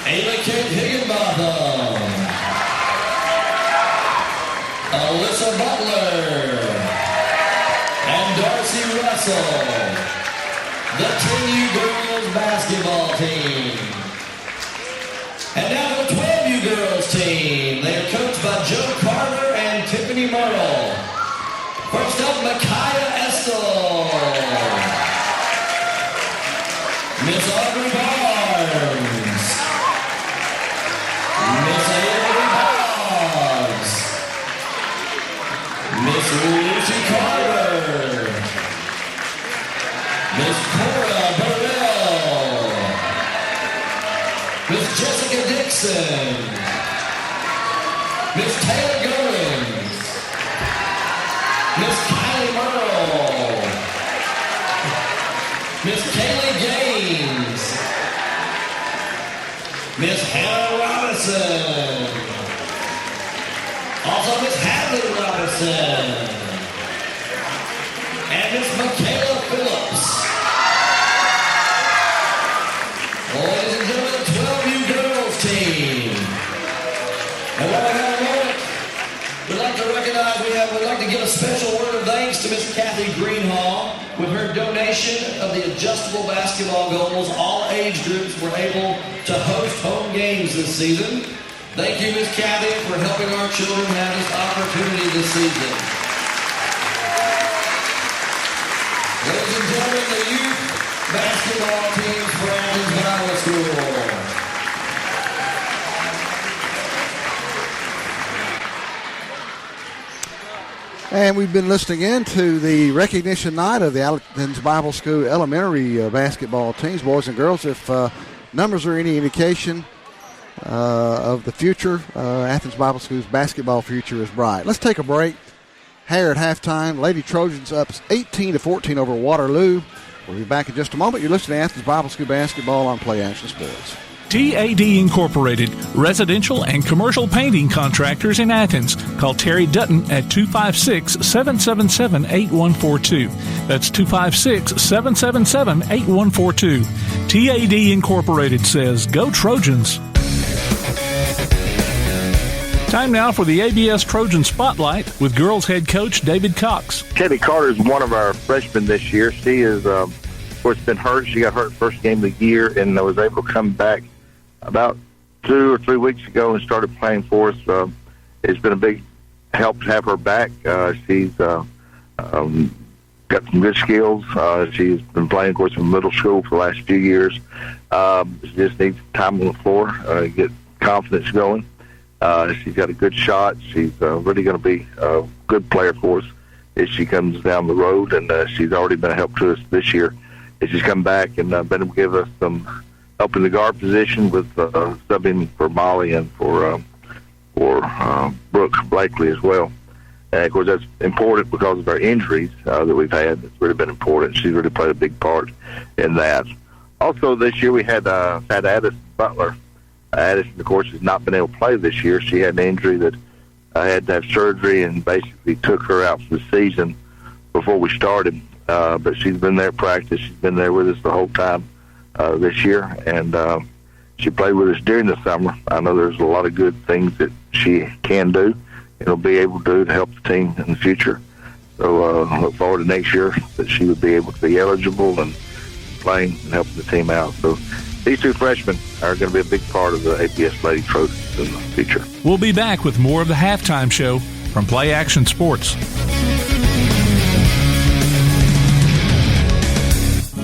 Ayla Kate Higginbotham. Alyssa Butler. And Darcy Russell. The 10U girls basketball team. And now the 12U girls team. They are coached by Joe Carter and Tiffany Merle. First up, Micaiah Estel. Miss Audrey Barnes. Miss Avery Boggs. Miss Lucy Carter. Miss Cora Burrell. Miss Jessica Dixon. Miss Taylor Goins. Miss Kylie Merle. Miss Kaylee Gaines. Miss Hannah Robinson. Also Miss Hadley Robinson. And Miss Michaela Phillips. Ladies and gentlemen, the 12U girls team. And while we have a moment, we'd like to recognize, we'd like to give a special word of thanks to Miss Kathy Greenhall. With her donation of the adjustable basketball goals, all age groups were able to host home games this season. Thank you, Miss Kathy, for helping our children have this opportunity this season. Ladies and gentlemen, the youth basketball teams for Athens Bible School. And we've been listening in to the recognition night of the Athens Bible School elementary basketball teams, boys and girls. If numbers are any indication of the future, Athens Bible School's basketball future is bright. Let's take a break. Here at halftime, Lady Trojans up 18-14 over Waterloo. We'll be back in just a moment. You're listening to Athens Bible School basketball on Play Action Sports. TAD Incorporated, residential and commercial painting contractors in Athens. Call Terry Dutton at 256-777-8142. That's 256-777-8142. TAD Incorporated says, go Trojans. Time now for the ABS Trojan Spotlight with girls head coach David Cox. Katie Carter is one of our freshmen this year. She is, of course, been hurt. She got hurt first game of the year and was able to come back about 2 or 3 weeks ago and started playing for us. It's been a big help to have her back. She's got some good skills. She's been playing, of course, in middle school for the last few years. She just needs time on the floor, get confidence going. She's got a good shot. She's really going to be a good player for us as she comes down the road, and she's already been a help to us this year. As she's come back and been able to give us some help in the guard position with subbing for Molly and for Brooke Blakely as well. And, of course, that's important because of our injuries that we've had. It's really been important. She's really played a big part in that. Also, this year we had Addison Butler. Addison, of course, has not been able to play this year. She had an injury that had to have surgery and basically took her out for the season before we started. But she's been there at practice. She's been there with us the whole time this year, and she played with us during the summer. I know there's a lot of good things that she can do and will be able to do to help the team in the future. So I look forward to next year that she would be able to be eligible and playing and helping the team out. So these two freshmen are going to be a big part of the APS Lady Trojans in the future. We'll be back with more of the halftime show from Play Action Sports.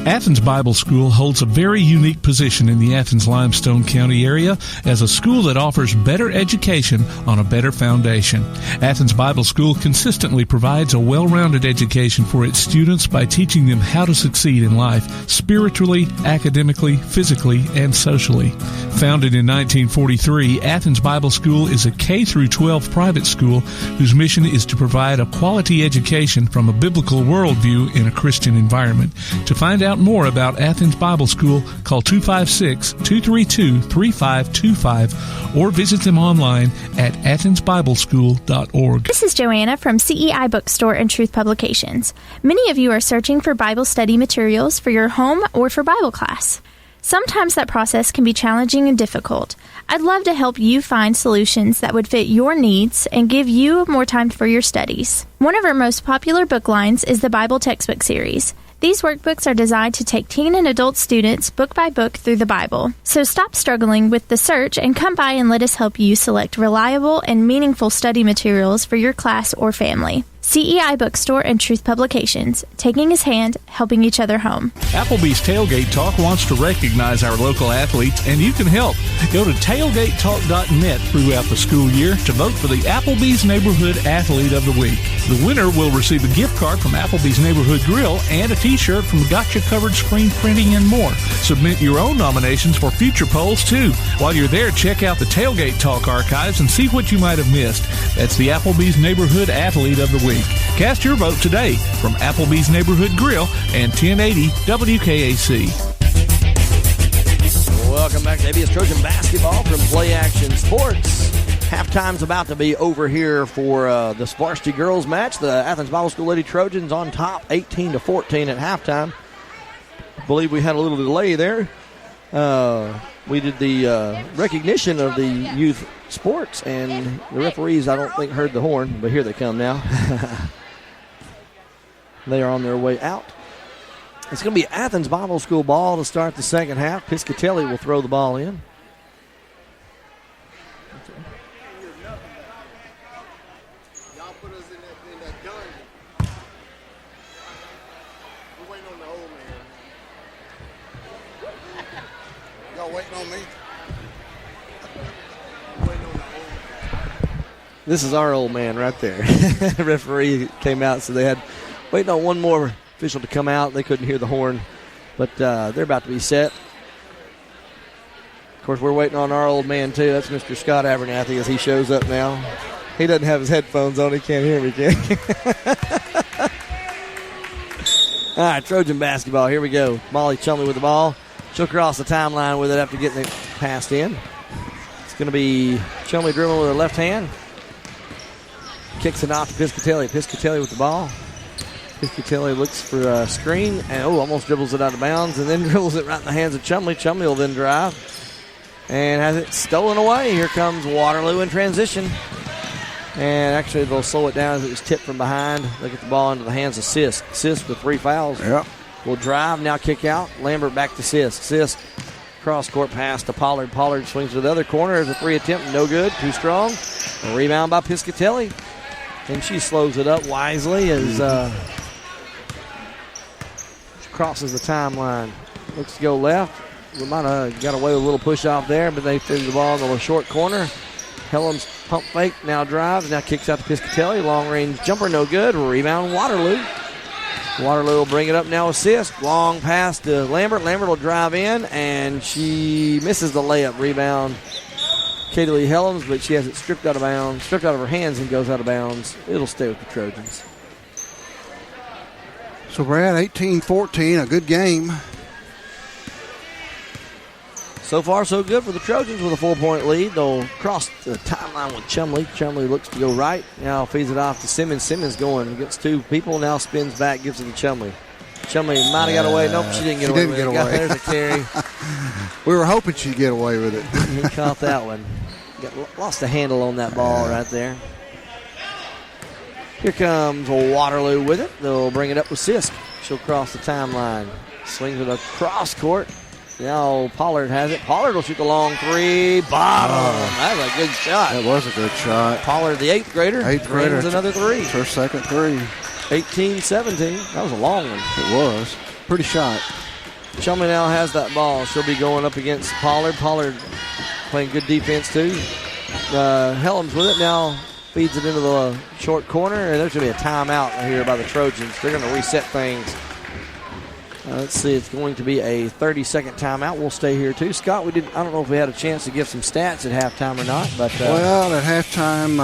Athens Bible School holds a very unique position in the Athens-Limestone County area as a school that offers better education on a better foundation. Athens Bible School consistently provides a well-rounded education for its students by teaching them how to succeed in life, spiritually, academically, physically, and socially. Founded in 1943, Athens Bible School is a K-12 private school whose mission is to provide a quality education from a biblical worldview in a Christian environment. To find out out more about Athens Bible School, call 256-232-3525 or visit them online at athensbibleschool.org. This is Joanna from CEI Bookstore and Truth Publications. Many of you are searching for Bible study materials for your home or for Bible class. Sometimes that process can be challenging and difficult. I'd love to help you find solutions that would fit your needs and give you more time for your studies. One of our most popular book lines is the Bible Textbook Series. These workbooks are designed to take teen and adult students book by book through the Bible. So stop struggling with the search and come by and let us help you select reliable and meaningful study materials for your class or family. CEI Bookstore and Truth Publications, taking his hand, helping each other home. Applebee's Tailgate Talk wants to recognize our local athletes, and you can help. Go to tailgatetalk.net throughout the school year to vote for the Applebee's Neighborhood Athlete of the Week. The winner will receive a gift card from Applebee's Neighborhood Grill and a t-shirt from Gotcha Covered Screen Printing and more. Submit your own nominations for future polls, too. While you're there, check out the Tailgate Talk archives and see what you might have missed. That's the Applebee's Neighborhood Athlete of the Week. Cast your vote today from Applebee's Neighborhood Grill and 1080 WKAC. Welcome back to ABS Trojan Basketball from Play Action Sports. Halftime's about to be over here for the varsity girls match. The Athens Bible School Lady Trojans on top, 18-14 at halftime. I believe we had a little delay there. We did the recognition of the youth sports, and the referees, I don't think, heard the horn, but here they come now. They are on their way out. It's going to be Athens Bible School ball to start the second half. Piscatelli will throw the ball in. Y'all put us in that gun. We're waiting on the old man. Y'all waiting on me? This is our old man right there. The referee came out, so they had waiting on one more official to come out. They couldn't hear the horn, but they're about to be set. Of course, we're waiting on our old man, too. That's Mr. Scott Abernathy as he shows up now. He doesn't have his headphones on. He can't hear me, can he? All right, Trojan basketball. Here we go. Molly Chumley with the ball. She'll cross the timeline with it after getting it passed in. It's going to be Chumley dribbling with her left hand. Kicks it off to Piscatelli. Piscatelli with the ball. Piscatelli looks for a screen and almost dribbles it out of bounds and then dribbles it right in the hands of Chumley. Chumley will then drive and has it stolen away. Here comes Waterloo in transition. And actually they'll slow it down as it was tipped from behind. They get the ball into the hands of Sisk. Sisk with 3 fouls. Yep. Will drive, now kick out. Lambert back to Sisk. Sisk cross-court pass to Pollard. Pollard swings to the other corner. There's a 3 attempt. No good. Too strong. A rebound by Piscatelli. And she slows it up wisely as she crosses the timeline. Looks to go left. We might have got away with a little push off there, but they threw the ball in the short corner. Helms pump fake, now drives, now kicks out to Piscatelli. Long range jumper, no good. Rebound Waterloo. Waterloo will bring it up now, assist. Long pass to Lambert. Lambert will drive in, and she misses the layup. Rebound Katie Lee Helms, but she has it stripped out of her hands and goes out of bounds. It'll stay with the Trojans. So, Brad, 18-14, a good game. So far, so good for the Trojans with a 4-point lead. They'll cross the timeline with Chumley. Chumley looks to go right. Now feeds it off to Simmons. Simmons going against 2 people. Now spins back, gives it to Chumley. Chumley might have got away. Nope, she didn't get away with it. There's a carry. We were hoping she'd get away with it. He caught that one. Lost the handle on that ball right there. Here comes Waterloo with it. They'll bring it up with Sisk. She'll cross the timeline. Swings it across court. Now Pollard has it. Pollard will shoot the long 3. Bottom. That was a good shot. That was a good shot. Pollard, the 8th grader. 8th grader. Brings another 3. It's her second 3. 18-17. That was a long one. It was. Pretty shot. Chumley now has that ball. She'll be going up against Pollard. Pollard playing good defense too. Helms with it now. Feeds it into the short corner. And there's going to be a timeout here by the Trojans. They're going to reset things. Let's see. It's going to be a 30-second timeout. We'll stay here too. Scott, I don't know if we had a chance to give some stats at halftime or not. But well, at halftime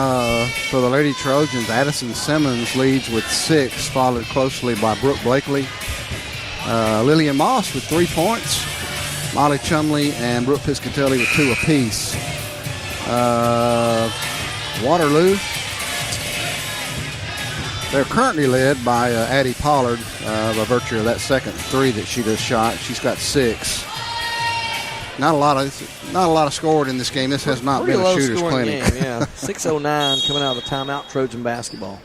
for the Lady Trojans, Addison Simmons leads with 6, followed closely by Brooke Blakely. Lillian Moss with 3 points. Molly Chumley and Brooke Piscatelli with 2 apiece. Waterloo, they're currently led by Addie Pollard by virtue of that second 3 that she just shot. She's got 6. Not a lot of scored in this game. This has not been a shooter's clinic. Game, yeah. 6:09 coming out of the timeout. Trojan basketball.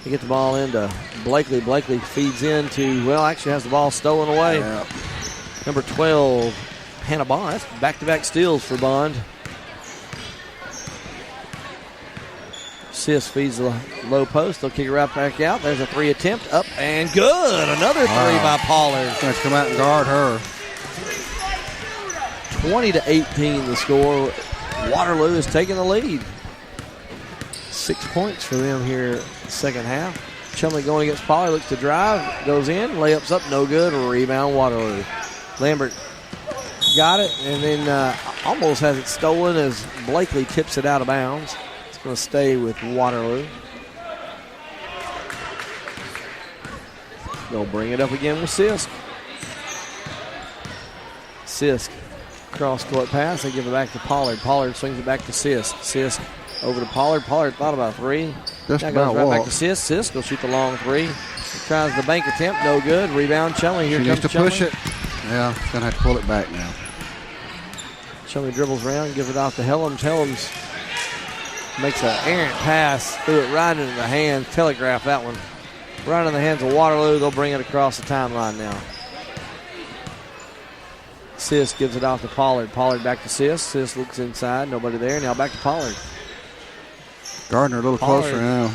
They get the ball into Blakely. Blakely feeds into, well, actually has the ball stolen away. Yeah. Number 12, Hannah Bond. That's back-to-back steals for Bond. Sis feeds the low post. They'll kick it right back out. There's a 3 attempt. Up and good. Another 3 by Pollard. Going to come out and guard her. 20-18 the score. Waterloo is taking the lead. 6 points for them here second half. Chumley going against Pollard. Looks to drive. Goes in. Layups up. No good. Rebound Waterloo. Lambert got it and then almost has it stolen as Blakely tips it out of bounds. It's going to stay with Waterloo. They'll bring it up again with Sisk. Sisk. Cross-court pass. They give it back to Pollard. Pollard swings it back to Sisk. Sisk over to Pollard. Pollard thought about 3. Just now about goes right walk. back to Sisk. Sisk will shoot the long 3. Tries the bank attempt. No good. Rebound Chumley. Here She comes needs to Chumley. push it. Yeah, going to have to pull it back now. Chumley dribbles around. Gives it off to Helms. Helms makes an errant pass. Threw it right into the hands. Telegraph that one. Right in the hands of Waterloo. They'll bring it across the timeline now. Sis gives it off to Pollard. Pollard back to Sis. Sis looks inside. Nobody there. Now back to Pollard. Gardner a little Pollard closer now.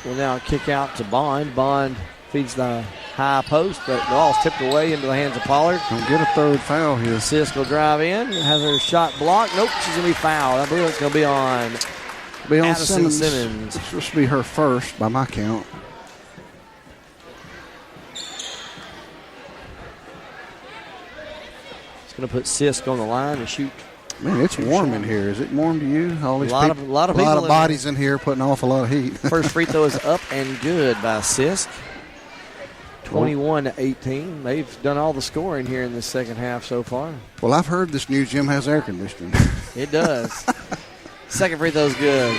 will now kick out to Bond. Bond feeds the high post, but the ball's tipped away into the hands of Pollard. Don't get a third foul here. Sis will drive in. Has her shot blocked. Nope, she's going to be fouled. I believe it's going to be on Addison Simmons. It's supposed to be her first by my count. It's going to put Sisk on the line and shoot. Man, it's warm in here. Is it warm to you? All these A lot people, of people in bodies in here putting off a lot of heat. First free throw is up and good by Sisk. 21-18. They've done all the scoring here in this second half so far. Well, I've heard this new gym has air conditioning. It does. Second free throw's good.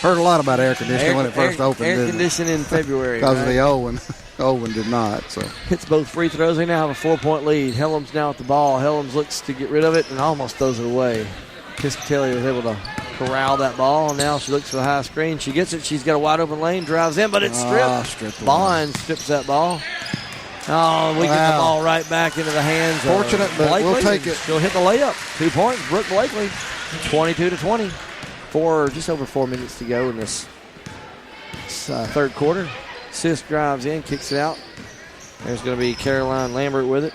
Heard a lot about air conditioning when it first opened. Air conditioning in February. Because of right? the old one. Old one did not. So Hits both free throws. They now have a 4-point lead. Helms now with the ball. Helms looks to get rid of it and almost throws it away. Piscatelli was able to corral that ball. Now she looks for the high screen. She gets it. She's got a wide open lane. Drives in, but it's stripped. Bond strips that ball. Oh, we get the ball right back into the hands of Fortunate, but Blakely. we'll take it. She'll hit the layup. 2 points. Brooke Blakely. 22-20. Just over 4 minutes to go in this third quarter. Sis drives in, kicks it out. There's going to be Caroline Lambert with it.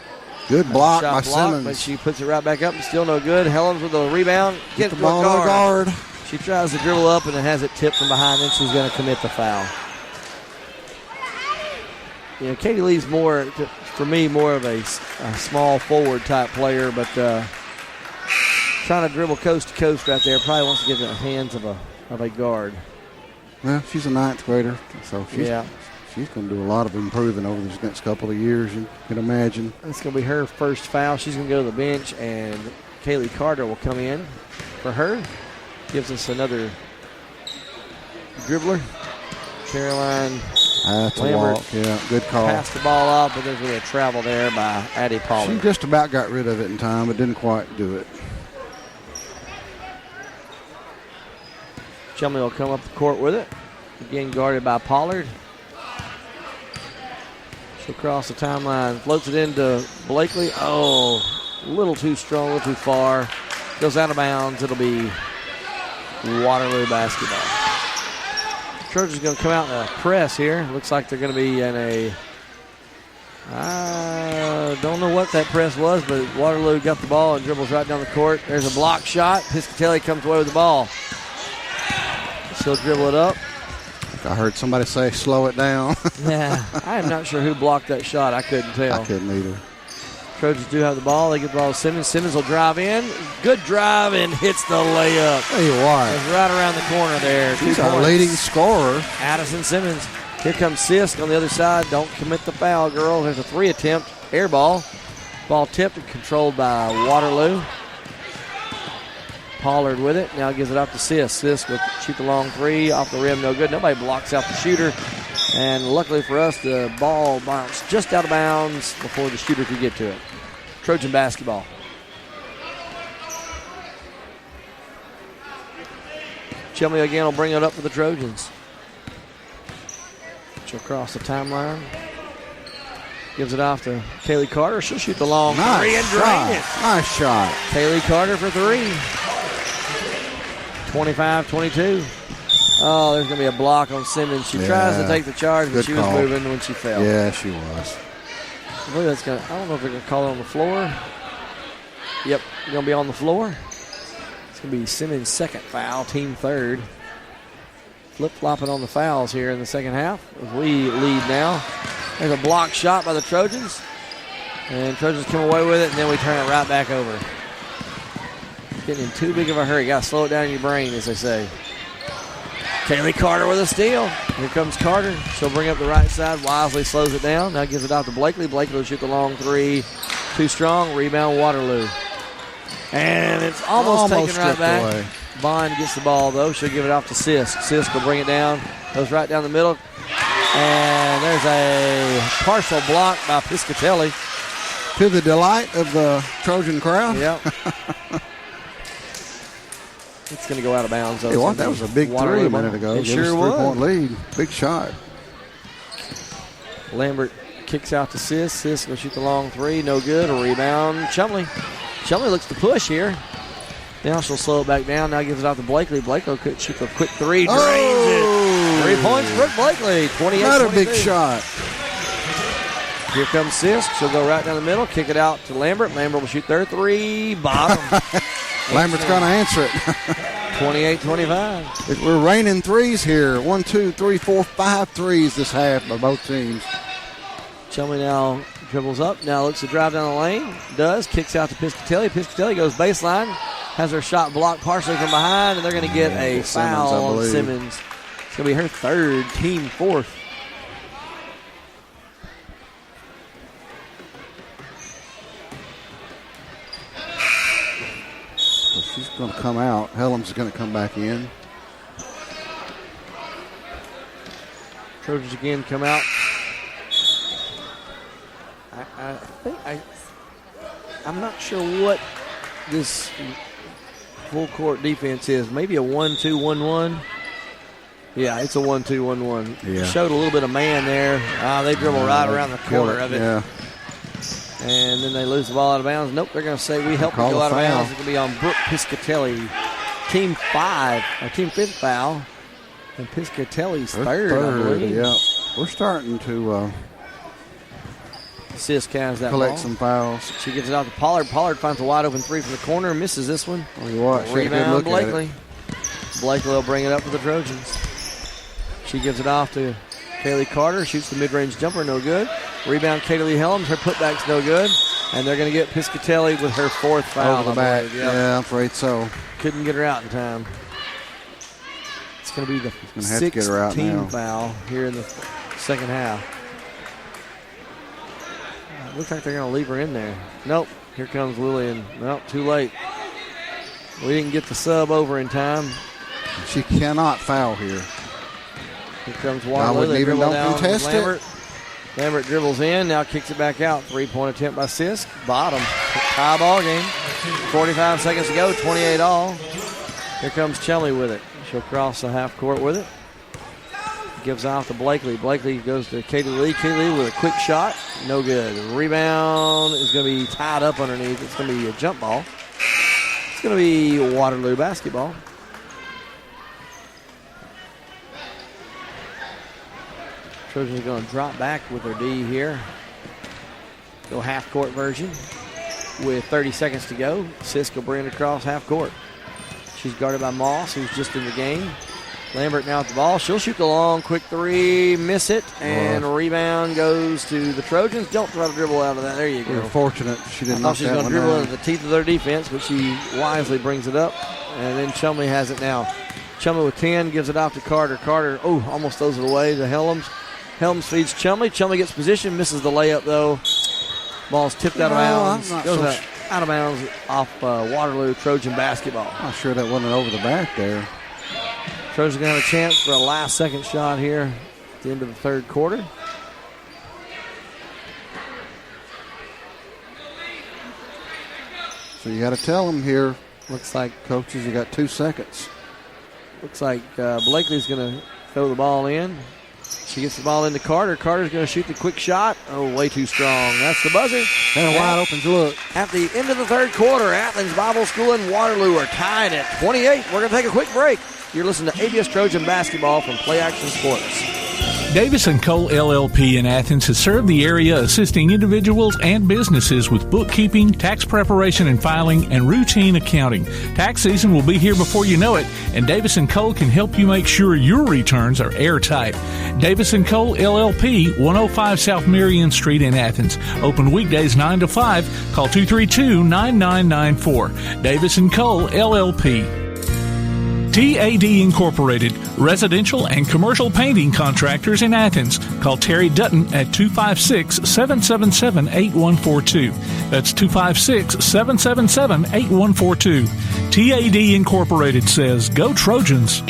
good block Shot by blocked, Simmons. but she puts it right back up. Still no good. Helms with the rebound. Get Gets the ball on the guard. She tries to dribble up and it has it tipped from behind. Then she's going to commit the foul. You know, Katie Lee's more, for me, more of a small forward type player, but trying to dribble coast to coast right there. Probably wants to get in the hands of a guard. Well, she's a ninth grader, so she's going to do a lot of improving over these next couple of years, you can imagine. It's going to be her first foul. She's going to go to the bench, and Kaylee Carter will come in for her. Gives us another dribbler. Caroline That's a Lambert walk. Yeah, good call. passed the ball off, but there's really a travel there by Addie Pollard. She just about got rid of it in time, but didn't quite do it. Chumley will come up the court with it. Again guarded by Pollard. She'll cross the timeline. Floats it into Blakely. Oh, a little too strong, a little too far. Goes out of bounds. It'll be Waterloo basketball. Trojans going to come out in a press here. Looks like they're going to be in a... I don't know what that press was, but Waterloo got the ball and dribbles right down the court. There's a block shot. Piscatelli comes away with the ball. She'll dribble it up. I heard somebody say, slow it down. Yeah, I am not sure who blocked that shot. I couldn't tell. I couldn't either. Trojans do have the ball. They get the ball to Simmons. Simmons will drive in. Good drive and hits the layup. Tell you what. It's right around the corner there. She's 2 our points. leading scorer. Addison Simmons. Here comes Sisk on the other side. Don't commit the foul, girl. There's a 3 attempt. air ball. Ball tipped and controlled by Waterloo. Pollard with it. Now gives it up to Sisk. Sisk will shoot the long three. Off the rim, no good. Nobody blocks out the shooter. And luckily for us, the ball bounced just out of bounds before the shooter could get to it. Trojan basketball. Chumley again will bring it up for the Trojans. She'll cross the timeline. Gives it off to Kaylee Carter. She'll shoot the long three and drain it. Nice shot. Kaylee Carter for three. 25-22. Oh, there's going to be a block on Simmons. She tries to take the charge, but she was moving when she fell. Yeah, she was. I don't know if they're going to call it on the floor. Yep, going to be on the floor. It's going to be Simmons' second foul, team third. Flip-flopping on the fouls here in the second half. We lead now. There's a block shot by the Trojans. And Trojans come away with it, and then we turn it right back over. Getting in too big of a hurry. Got to slow it down in your brain, as they say. Kaylee Carter with a steal. Here comes Carter. She'll bring up the right side. Wisely slows it down. Now gives it out to Blakely. Blakely will shoot the long three. Too strong. Rebound Waterloo. And it's almost taken right back. Away. Bond gets the ball, though. She'll give it off to Sisk. Sisk will bring it down. Goes right down the middle. And there's a partial block by Piscatelli. To the delight of the Trojan crowd. Yep. It's going to go out of bounds. Hey, that was a big three a minute ago. It sure was. 3-point lead. Big shot. Lambert kicks out to Sisk. Sisk will shoot the long three. No good. A rebound. Chumley. Chumley looks to push here. Now she'll slow it back down. Now gives it out to Blakely. Blakely could shoot the quick three. Drains it. 3 points for Blakely. 28-22. Another big shot. Here comes Sisk. She'll go right down the middle. Kick it out to Lambert. Lambert will shoot their three. Bottom. Lambert's going to answer it. 28-25. We're raining threes here. 1, 2, 3, 4, 5 threes this half by both teams. Chumley now dribbles up. Now looks to drive down the lane. Does. Kicks out to Piscatelli. Piscatelli goes baseline. Has her shot blocked partially from behind, and they're going to get a foul on Simmons. It's going to be her third, team fourth. So she's going to come out. Helms is going to come back in. Trojans again come out. I'm not sure what this full court defense is. Maybe a 1-2-1-1. Yeah, it's a 1-2-1-1. Yeah. Showed a little bit of man there. They dribble right around the corner of it. Yeah. And then they lose the ball out of bounds. Nope, they're going to say we helped them go out of bounds. It's going to be on Brooke Piscatelli. Team fifth foul. And Piscatelli's third, I believe. Yeah. We're starting to Sisk has that collect ball. some fouls. She gives it out to Pollard. Pollard finds a wide open three from the corner. Misses this one. Rebound Blakely. Blakely will bring it up for the Trojans. She gives it off to Kaylee Carter. Shoots the mid-range jumper. No good. Rebound Kaylee Helms. Her putback's no good. And they're going to get Piscatelli with her fourth foul. Over the back. Yep. Yeah, I'm afraid so. Couldn't get her out in time. It's going to be the sixth team foul here in the second half. Looks like they're going to leave her in there. Nope. Here comes Lillian. Nope, too late. We didn't get the sub over in time. She cannot foul here. Here comes Waterloo. They dribble down Lambert. Lambert dribbles in. Now kicks it back out. 3-point attempt by Sisk. Bottom. Tie ball game. 45 seconds to go. 28 all. Here comes Chumley with it. She'll cross the half court with it. Gives off to Blakely. Blakely goes to Katie Lee. Katie Lee with a quick shot. No good. Rebound is going to be tied up underneath. It's going to be a jump ball. It's going to be Waterloo basketball. Trojans are going to drop back with their D here. Go half court version with 30 seconds to go. Sisk will bring it across half court. She's guarded by Moss, who's just in the game. Lambert now at the ball. She'll shoot the long, quick three, miss it, and rebound goes to the Trojans. Don't try to dribble out of that. There you go. We're fortunate she didn't knock that one down. I thought she was going to dribble into the teeth of their defense, but she wisely brings it up. And then Chumley has it now. Chumley with 10, gives it off to Carter. Carter, almost throws it away to Helms. Helms feeds Chumley. Chumley gets position, misses the layup, though. Ball's tipped out of bounds. I'm not Goes so out of bounds off Waterloo Trojan basketball. Not sure that wasn't over the back there. Trojans going to have a chance for a last-second shot here at the end of the third quarter. So you got to tell them here, Looks like coaches, you got 2 seconds. Blakely's going to throw the ball in. She gets the ball into Carter. Carter's going to shoot the quick shot. Oh, way too strong. That's the buzzer. And a wide open look. At the end of the third quarter, Athens Bible School and Waterloo are tied at 28. We're going to take a quick break. You're listening to ABS Trojan basketball from Play Action Sports. Davis & Cole LLP in Athens has served the area assisting individuals and businesses with bookkeeping, tax preparation and filing, and routine accounting. Tax season will be here before you know it, and Davis & Cole can help you make sure your returns are airtight. Davis & Cole LLP, 105 South Marion Street in Athens. Open weekdays 9 to 5. Call 232-9994. Davis & Cole LLP. TAD Incorporated, residential and commercial painting contractors in Athens. Call Terry Dutton at 256-777-8142. That's 256-777-8142. TAD Incorporated says, go Trojans.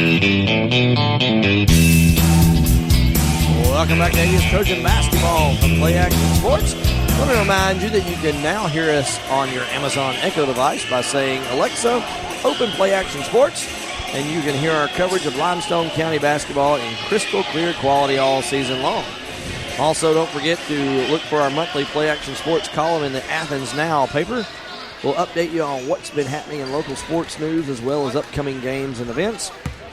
Welcome back to ABS Trojan basketball from Play Action Sports. Let me remind you that you can now hear us on your Amazon Echo device by saying, Alexa, open Play Action Sports. And you can hear our coverage of Limestone County basketball in crystal clear quality all season long. Also, don't forget to look for our monthly Play Action Sports column in the Athens Now paper. We'll update you on what's been happening in local sports news as well as upcoming games and events.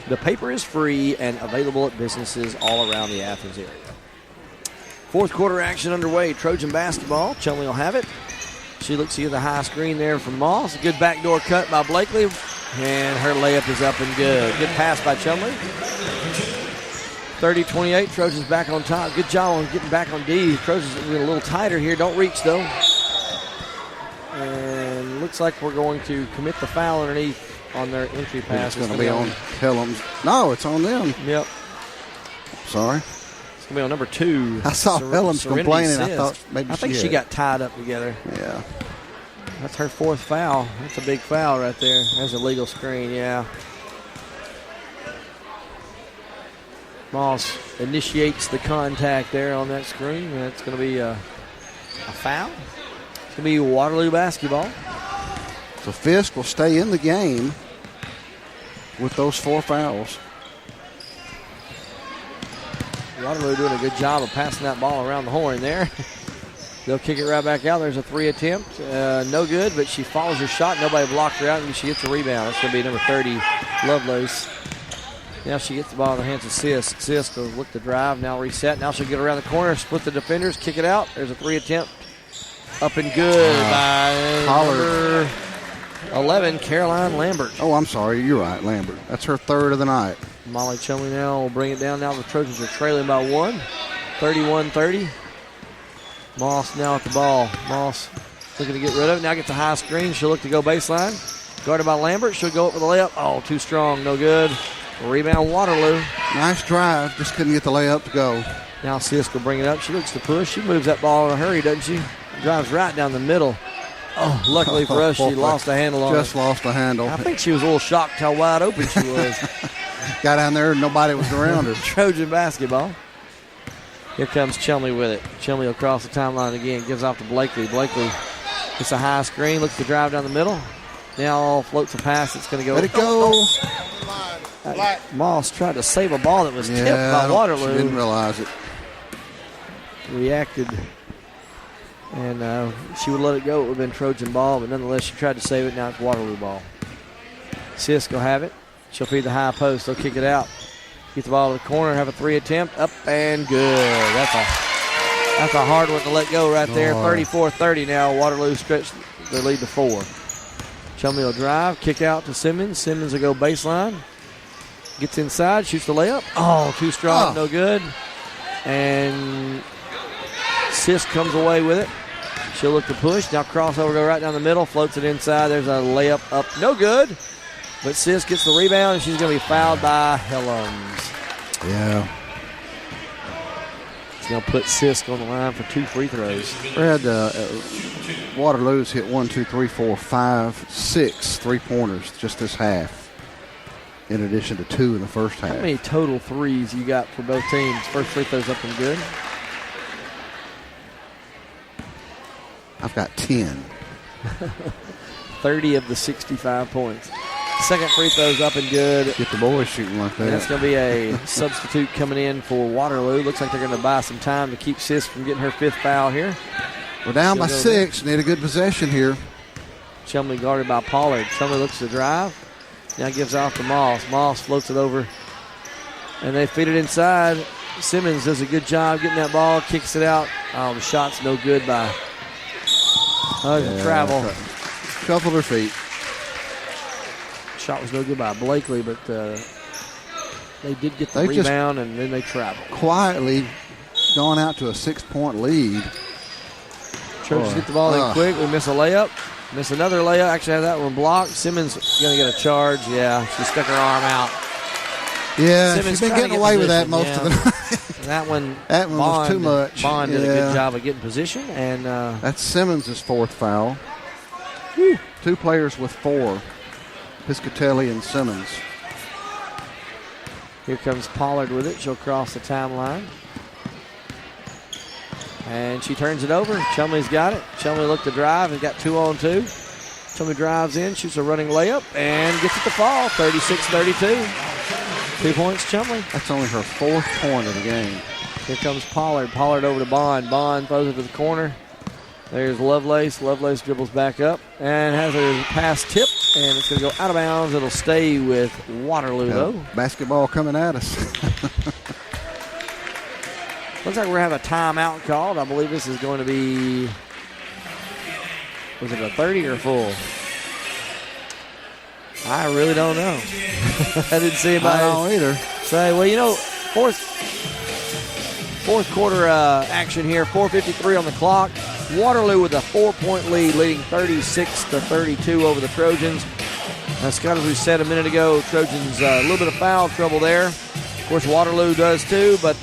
The paper is free and available at businesses all around the Athens area. Fourth quarter action underway. Trojan basketball. Chumley will have it. She looks to get the high screen there from Moss. A good backdoor cut by Blakely. And her layup is up and good. Good pass by Chumley. 30-28. Trojans back on top. Good job on getting back on D. Trojans getting a little tighter here. Don't reach, though. And looks like we're going to commit the foul underneath on their entry pass. It's going to be on Pelham's. No, it's on them. Yep. Sorry. It's going to be on number 2. I saw Pelham's complaining. Sist. I thought maybe I think she got tied up together. Yeah. That's her fourth foul. That's a big foul right there. That's a legal screen, yeah. Moss initiates the contact there on that screen. That's going to be a foul. It's going to be Waterloo basketball. So Fisk will stay in the game with those 4 fouls. Waterloo doing a good job of passing that ball around the horn there. They'll kick it right back out. There's a 3 attempt. No good, but she follows her shot. Nobody blocked her out, and she gets a rebound. That's going to be number 30, Lovelace. Now she gets the ball in the hands of Sisk. Sisk will look to drive, now reset. Now she'll get around the corner, split the defenders, kick it out. There's a 3 attempt. Up and good by number 11, Caroline Lambert. Oh, I'm sorry. You're right, Lambert. That's her 3rd of the night. Molly Chumley now will bring it down. Now the Trojans are trailing by 1, 31-30. Moss now at the ball. Moss looking to get rid of it. Now gets a high screen. She'll look to go baseline. Guarded by Lambert. She'll go up with a layup. Oh, too strong. No good. Rebound Waterloo. Nice drive. Just couldn't get the layup to go. Now Sisk will bring it up. She looks to push. She moves that ball in a hurry, doesn't she? Drives right down the middle. Oh, luckily for us, she lost the handle on it. Just lost the handle. I think she was a little shocked how wide open she was. Got down there and nobody was around her. Trojan basketball. Here comes Chumley with it. Chumley will cross the timeline again. Gives off to Blakely. Blakely gets a high screen. Looks to drive down the middle. Now floats a pass. It's going to go. Let it go. Moss tried to save a ball that was tipped by Waterloo. She didn't realize it. Reacted. And she would let it go. It would have been Trojan ball. But nonetheless, she tried to save it. Now it's Waterloo ball. Sisk will have it. She'll feed the high post. They'll kick it out. Get the ball to the corner, have a 3 attempt, up and good. That's a hard one to let go right there. 34-30 now. Waterloo stretched their lead to 4. Chumley will drive, kick out to Simmons. Simmons will go baseline. Gets inside, shoots the layup. Oh, too strong, no good. And Sisk comes away with it. She'll look to push. Now crossover, go right down the middle, floats it inside. There's a layup up, no good. But Sisk gets the rebound, and she's going to be fouled by Helms. Yeah. It's going to put Sisk on the line for 2 free throws. Brad, Waterloo's hit 1, 2, 3, 4, 5, 6 3-pointers just this half, in addition to 2 in the first half. How many total threes you got for both teams? First free throw's up and good. I've got 10. 30 of the 65 points. Second free throw's up and good. Get the boys shooting like that. And that's going to be a substitute coming in for Waterloo. Looks like they're going to buy some time to keep Sisk from getting her 5th foul here. We're down by 6. Need a good possession here. Chumley guarded by Pollard. Chumley looks to drive. Now gives off to Moss. Moss floats it over. And they feed it inside. Simmons does a good job getting that ball. Kicks it out. Oh, the shot's no good by travel. Shuffled her feet. Shot was no good by Blakely, but they did get the rebound, and then they traveled. Quietly gone out to a 6-point lead. Trojans get the ball in quick. We miss a layup. Miss another layup. Actually have that one blocked. Simmons going to get a charge. Yeah, she stuck her arm out. Yeah, Simmons she's been getting away with that most of the night. That one was too much. Bond did a good job of getting position. And that's Simmons' 4th foul. Whew. 2 players with 4. Piscatelli and Simmons. Here comes Pollard with it. She'll cross the timeline. And she turns it over. Chumley's got it. Chumley looked to drive and got 2-on-2. Chumley drives in, shoots a running layup, and gets it to fall. 36-32. 2 points, Chumley. That's only her 4th point of the game. Here comes Pollard. Pollard over to Bond. Bond throws it to the corner. There's Lovelace. Lovelace dribbles back up and has a pass tip, and it's going to go out of bounds. It'll stay with Waterloo, though. Basketball coming at us. Looks like we're having a timeout called. I believe this is going to be, was it a 30 or full? I really don't know. I didn't see anybody. I don't either. Say, well, you know, fourth quarter action here. 4:53 on the clock. Waterloo with a 4-point lead, leading 36-32 over the Trojans. Scott, as we said a minute ago, Trojans a little bit of foul trouble there. Of course, Waterloo does too, but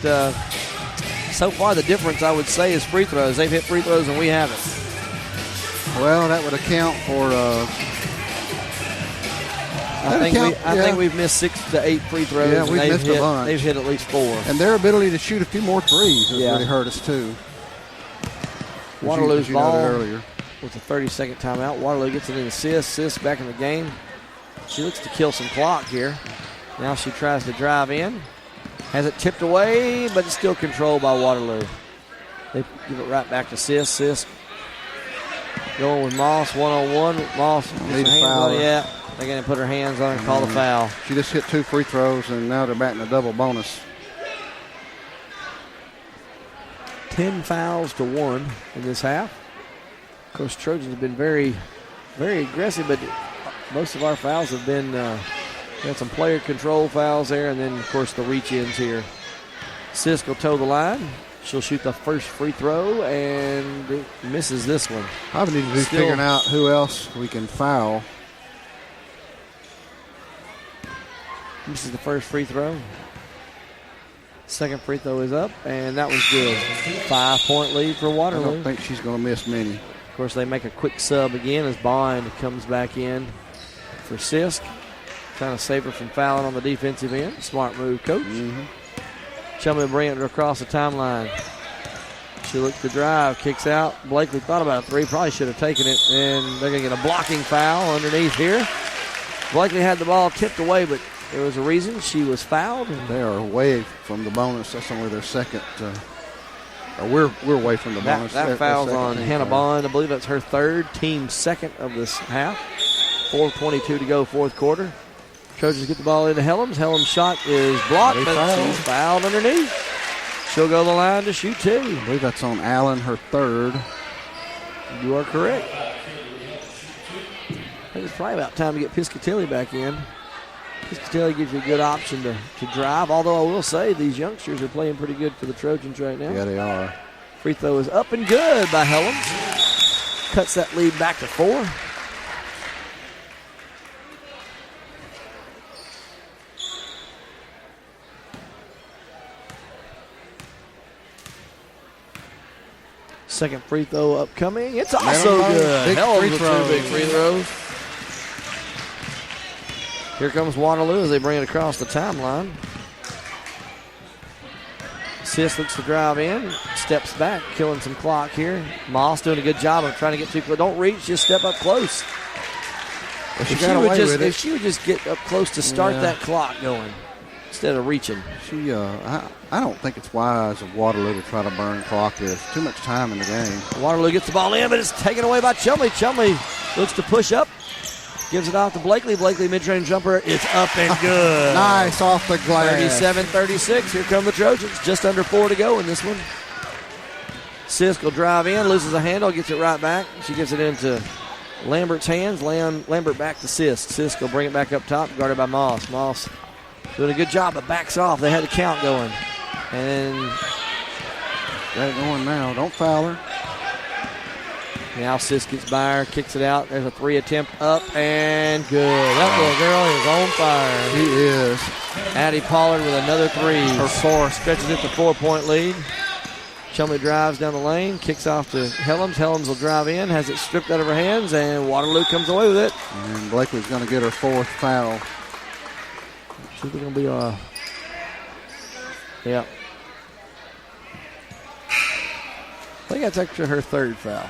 so far the difference, I would say, is free throws. They've hit free throws and we haven't. Well, that would account for... I think we've missed 6 to 8 free throws. Yeah, we've missed a bunch. They've hit at least 4. And their ability to shoot a few more threes has really hurt us too. Waterloo's ball earlier with a 30-second timeout. Waterloo gets an assist. Sisk back in the game. She looks to kill some clock here. Now she tries to drive in. Has it tipped away, but it's still controlled by Waterloo. They give it right back to Sisk. Sisk going with Moss one-on-one. Moss needs a foul. Yeah, they're going to put her hands on her and call the foul. She just hit 2 free throws, and now they're batting a double bonus. 10 fouls to 1 in this half. Of course, Trojans have been very, very aggressive, but most of our fouls have been, we had some player control fouls there, and then, of course, the reach-ins here. Sisk will toe the line. She'll shoot the first free throw and misses this one. I need to be figuring out who else we can foul. This is the first free throw. Second free throw is up, and that one's good. 5-point lead for Waterloo. I don't think she's going to miss many. Of course, they make a quick sub again as Bond comes back in for Sisk. Trying to save her from fouling on the defensive end. Smart move, coach. Chumley bringing it across the timeline. She looks to drive, kicks out. Blakely thought about a 3, probably should have taken it, and they're going to get a blocking foul underneath here. Blakely had the ball tipped away, but there was a reason she was fouled. They are away from the bonus. That's only their second. We're away from the bonus. That foul's on Hannah Bond. I believe that's her 3rd, team 2nd of this half. 4:22 to go, 4th quarter. Trojans get the ball into Helms. Helms' shot is blocked, but she's fouled underneath. She'll go to the line to shoot 2. I believe that's on Allen, her 3rd. You are correct. I think it's probably about time to get Piscatelli back in. Piscatelli gives you a good option to drive, although I will say these youngsters are playing pretty good for the Trojans right now. Yeah, they are. Free throw is up and good by Helms. Cuts that lead back to 4. Second free throw upcoming. It's also good. Big Helms free with throws. 2 big free throws. Here comes Waterloo as they bring it across the timeline. Sis looks to drive in, steps back, killing some clock here. Moss doing a good job of trying to get too close. Don't reach, just step up close. Well, If she would just get up close to start that clock going instead of reaching. I don't think it's wise of Waterloo to try to burn clock. There's too much time in the game. Waterloo gets the ball in, but it's taken away by Chumley. Chumley looks to push up. Gives it off to Blakely. Blakely mid-range jumper. It's up and good. Nice off the glass. 37-36. Here come the Trojans. Just under 4 to go in this one. Sisk will drive in, loses a handle, gets it right back. She gives it into Lambert's hands. Lambert back to Sisk. Sisk will bring it back up top, guarded by Moss. Moss doing a good job, but backs off. They had the count going. And got it going now. Don't foul her. now Sisk gets by her, kicks it out. There's a 3 attempt up and good. That little girl is on fire. She is. Addie Pollard with another 3. Her 4 stretches it to 4-point lead. Chumley drives down the lane, kicks off to Helms. Helms will drive in, has it stripped out of her hands, and Waterloo comes away with it. And Blakely's going to get her 4th foul. She's going to be yeah. I think that's actually her 3rd foul.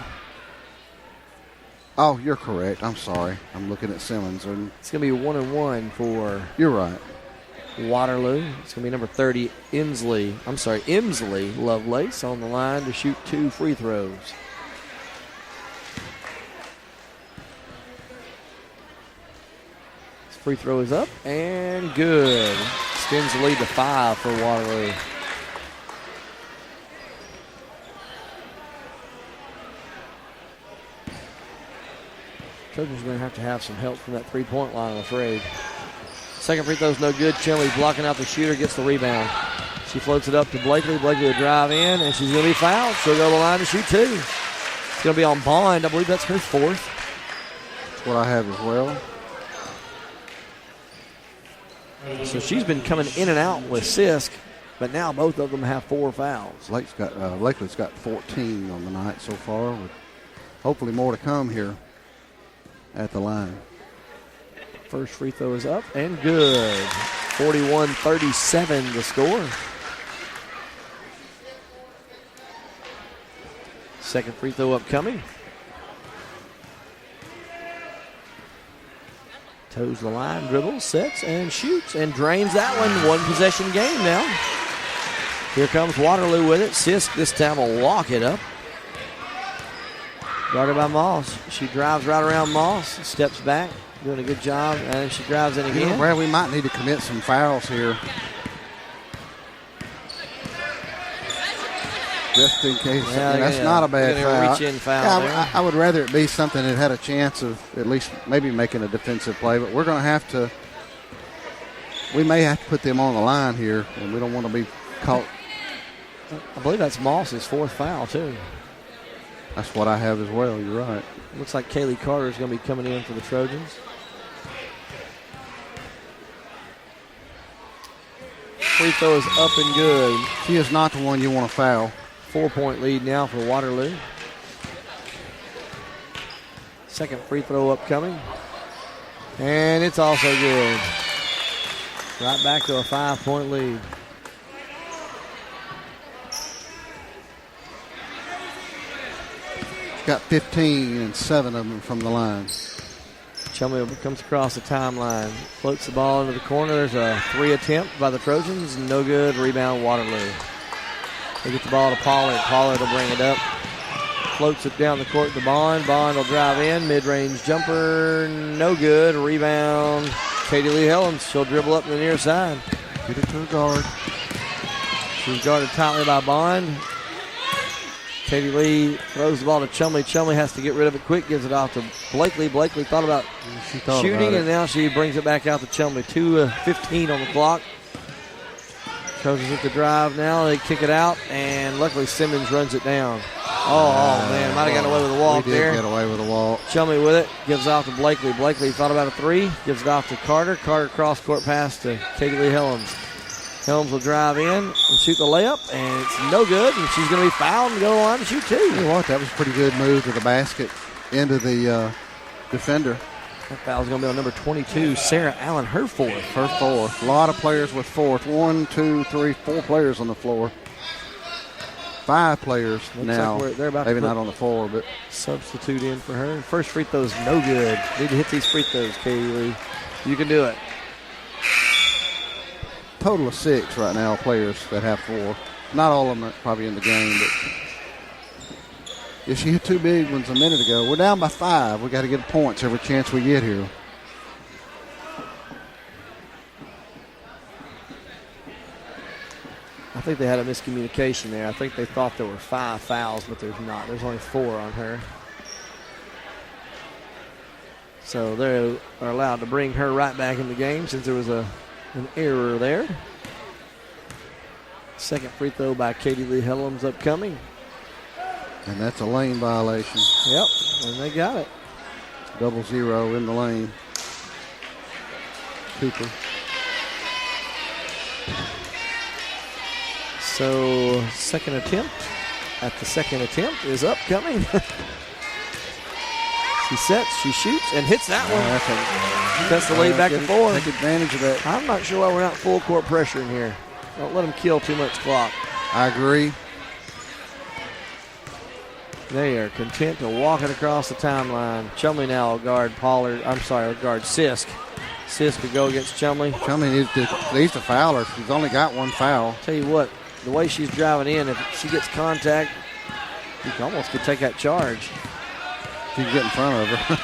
Oh, you're correct. I'm sorry. I'm looking at Simmons. And It's going to be 1-1 for you're right. Waterloo. It's going to be number 30, Emsley Lovelace on the line to shoot 2 free throws. This free throw is up and good. Extends the lead to 5 for Waterloo. Trojans are going to have some help from that 3-point line, I'm afraid. Second free throw's no good. Chumley blocking out the shooter, gets the rebound. She floats it up to Blakely. Blakely will drive in, and she's going to be fouled. She'll go to the line to shoot 2. It's going to be on Bond. I believe that's her 4th. That's what I have as well. So she's been coming in and out with Sisk, but now both of them have 4 fouls. Blakely's got 14 on the night so far, with hopefully more to come here at the line. First free throw is up and good. 41-37 the score. Second free throw upcoming. Toes the line, dribbles, sets, and shoots, and drains that one. 1 possession game now. Here comes Waterloo with it. Sisk this time will lock it up. Guarded by Moss. She drives right around Moss, steps back, doing a good job, and she drives in again. Brad, we might need to commit some fouls here. Just in case. That's not a bad foul. Reach in foul I would rather it be something that had a chance of at least maybe making a defensive play, but we're going to have to. We may have to put them on the line here, and we don't want to be caught. I believe that's Moss's 4th foul, too. That's what I have as well. You're right. Looks like Kaylee Carter is going to be coming in for the Trojans. Free throw is up and good. She is not the one you want to foul. 4-point lead now for Waterloo. Second free throw upcoming. And it's also good. Right back to a 5-point lead. Got 15 and 7 of them from the line. Chumley comes across the timeline, floats the ball into the corner. There's a 3 attempt by the Trojans. No good. Rebound Waterloo. They get the ball to Pollard. Pollard will bring it up. Floats it down the court to Bond. Bond will drive in. Mid-range jumper. No good. Rebound. Katie Lee Helms. She'll dribble up to the near side. Get it to a guard. She's guarded tightly by Bond. Katie Lee throws the ball to Chumley. Chumley has to get rid of it quick. Gives it off to Blakely. Blakely thought about shooting, and now she brings it back out to Chumley. 2:15 on the clock. Trojans at the drive now. They kick it out, and luckily Simmons runs it down. Oh man, might have gotten away with a walk there. Get away with a walk. Chumley with it. Gives it off to Blakely. Blakely thought about a 3. Gives it off to Carter. Carter cross-court pass to Katie Lee Helms. Helms will drive in and shoot the layup, and it's no good, and she's going to be fouled and go on to shoot 2. You know what? That was a pretty good move to the basket into the defender. That foul's going to be on number 22, Sarah Allen, her 4th. Her 4th. A lot of players with 4th. 1, 2, 3, 4 players on the floor. 5 players now. Like they're about maybe to not on the floor, but substitute in for her. First free throw's no good. Need to hit these free throws, Katie Lee. You can do it. total of 6 right now, players that have 4. Not all of them are probably in the game, but if she hit 2 big ones a minute ago, we're down by 5. We got to get points every chance we get here. I think they had a miscommunication there. I think they thought there were 5 fouls, but there's not. There's only 4 on her. So they are allowed to bring her right back in the game since there was an error there. Second free throw by Katie Lee Helms upcoming. And that's a lane violation. Yep, and they got it. 0-0 in the lane. Cooper. So second attempt at the second attempt is upcoming. She sets, she shoots, and hits that one. That's the lead back and forth. Take advantage of that. I'm not sure why we're not full court pressure in here. Don't let them kill too much clock. I agree. They are content to walk it across the timeline. Chumley now will guard guard Sisk. Sisk could go against Chumley. Chumley needs to foul her. She's only got 1 foul. Tell you what, the way she's driving in, if she gets contact, you almost could take that charge. She can get in front of her.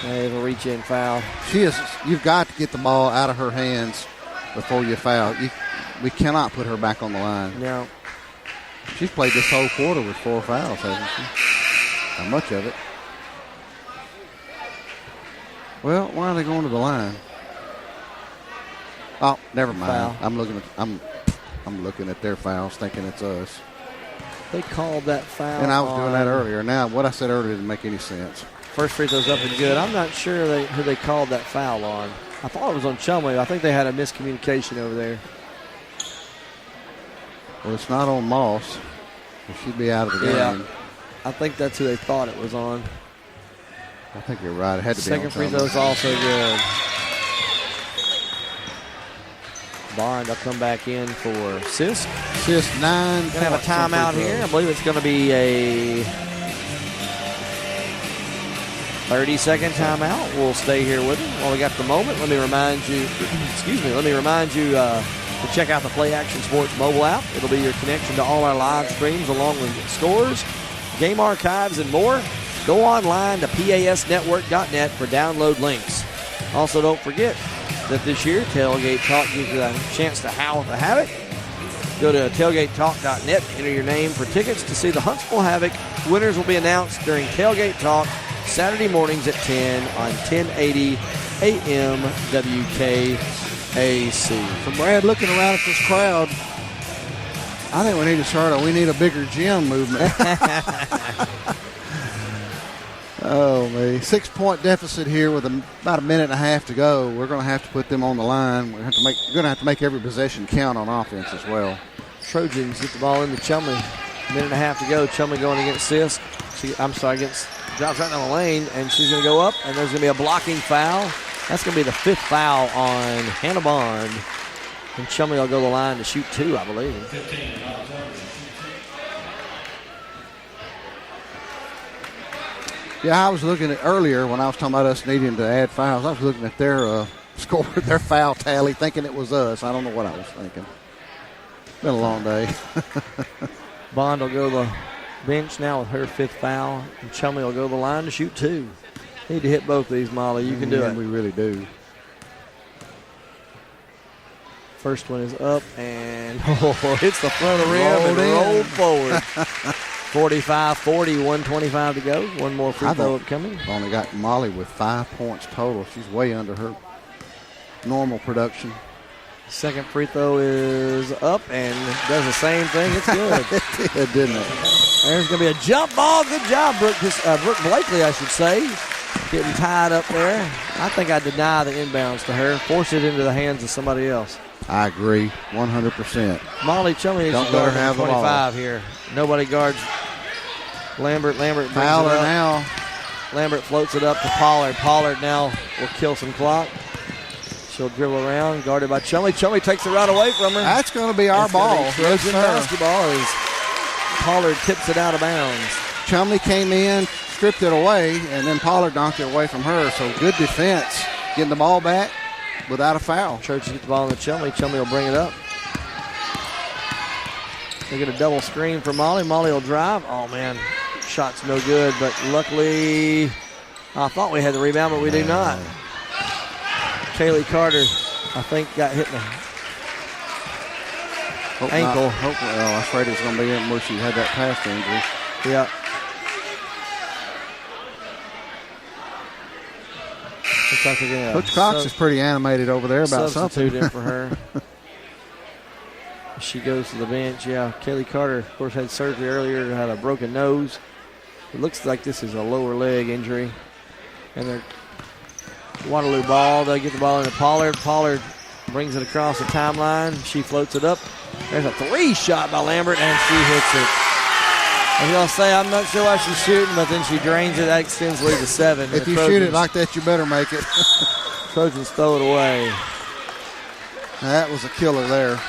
There's a reach-in foul. You've got to get the ball out of her hands before you foul. We cannot put her back on the line. No. She's played this whole quarter with 4 fouls, hasn't she? Not much of it. Well, why are they going to the line? Oh, never mind. Foul. I'm looking at their fouls, thinking it's us. They called that foul. And I was doing that earlier. Now, what I said earlier didn't make any sense. First free throw's up and good. I'm not sure who they called that foul on. I thought it was on Chumley. I think they had a miscommunication over there. Well, it's not on Moss. She'd be out of the game. Yeah, I think that's who they thought it was on. I think you're right. It had to be on Second free throw's also good. Bond will come back in for Sisk. Sisk 9. Going to have a timeout here. I believe it's going to be a 30-second timeout. We'll stay here with them while we got the moment. Let me remind you, to check out the Play Action Sports mobile app. It'll be your connection to all our live streams along with scores, game archives, and more. Go online to pasnetwork.net for download links. Also, don't forget that this year, Tailgate Talk gives you a chance to howl at the Havoc. Go to tailgatetalk.net, enter your name for tickets to see the Huntsville Havoc. Winners will be announced during Tailgate Talk Saturday mornings at 10 on 1080 AM WKAC. So, Brad, looking around at this crowd, I think we need a bigger gym movement. Oh, me. 6-point deficit here with about a minute and a half to go. We're going to have to put them on the line. We're going to have to make every possession count on offense as well. Trojans get the ball into Chumley. Minute and a half to go. Chumley going against Sisk. Drops right down the lane, and she's going to go up, and there's going to be a blocking foul. That's going to be the 5th foul on Hannah Bond. And Chumley will go to the line to shoot 2, I believe. 15. Yeah, I was looking at earlier when I was talking about us needing to add fouls. I was looking at their score, their foul tally, thinking it was us. I don't know what I was thinking. Been a long day. Bond will go to the bench now with her 5th foul, and Chumley will go to the line to shoot 2. Need to hit both these, Molly. You can do it. We really do. First one is up, and hits the front of the rim and rolled forward. 45-40, 1:25 to go. One more free throw upcoming. Only got Molly with 5 points total. She's way under her normal production. Second free throw is up and does the same thing. It's good. It did, didn't it? There's going to be a jump ball. Good job, Brooke Blakely, I should say. Getting tied up there. I think I deny the inbounds to her. Force it into the hands of somebody else. I agree, 100%. Molly Chumley Don't is let her guarding have the ball. 25 here. Nobody guards Lambert. Lambert brings Fowler it up. now. Lambert floats it up to Pollard. Pollard now will kill some clock. She'll dribble around, guarded by Chumley. Chumley takes it right away from her. That's going to be our It's gonna ball. be Trojan basketball as Pollard tips it out of bounds. Chumley came in, stripped it away, and then Pollard knocked it away from her. So good defense, getting the ball back without a foul. Church gets the ball in the Chumley. Chumley will bring it up. They get a double screen for Molly. Molly will drive. Oh, man. Shot's no good, but luckily I thought we had the rebound, but we do not. Kaylee Carter, I think, got hit in the ankle. I was afraid it was going to be in where she had that past injury. Yeah. Looks like they're gonna Coach Cox is pretty animated over there about substitute something. in for her. She goes to the bench. Yeah, Kaylee Carter, of course, had surgery earlier, had a broken nose. It looks like this is a lower leg injury. And they're Waterloo ball. They get the ball into Pollard. Pollard brings it across the timeline. She floats it up. There's a three shot by Lambert, and she hits it. I was going to say, I'm not sure why she's shooting, but then she drains it. That extends the lead to 7. If you shoot it like that, you better make it. Trojans throw it away. That was a killer there.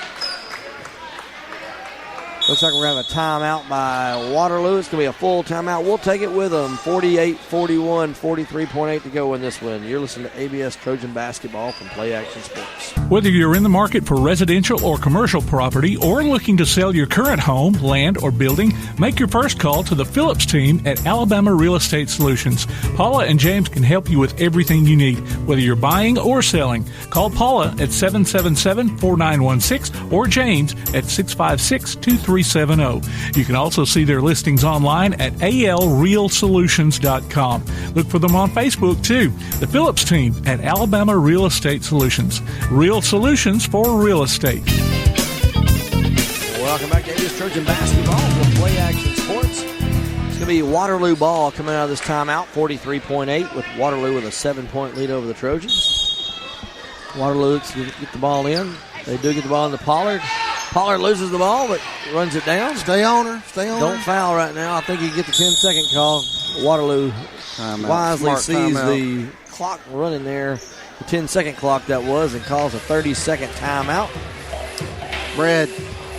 Looks like we're going to have a timeout by Waterloo. It's going to be a full timeout. We'll take it with them. 48-41, 43.8 to go in this one. You're listening to ABS Trojan Basketball from Play Action Sports. Whether you're in the market for residential or commercial property or looking to sell your current home, land, or building, make your first call to the Phillips team at Alabama Real Estate Solutions. Paula and James can help you with everything you need, whether you're buying or selling. Call Paula at 777-4916 or James at 656-2370. You can also see their listings online at alrealsolutions.com. Look for them on Facebook, too. The Phillips team at Alabama Real Estate Solutions. Real solutions for real estate. Welcome back to ABS Trojan Basketball from Play Action Sports. It's going to be Waterloo ball coming out of this timeout, 43.8, with Waterloo with a 7-point lead over the Trojans. Waterloo gets the ball in. They do get the ball into Pollard. Pollard loses the ball, but runs it down. Stay on her. Stay on her. Don't foul right now. I think you get the 10-second call. Waterloo wisely sees the clock running there, the 10-second clock that was, and calls a 30-second timeout. Brad,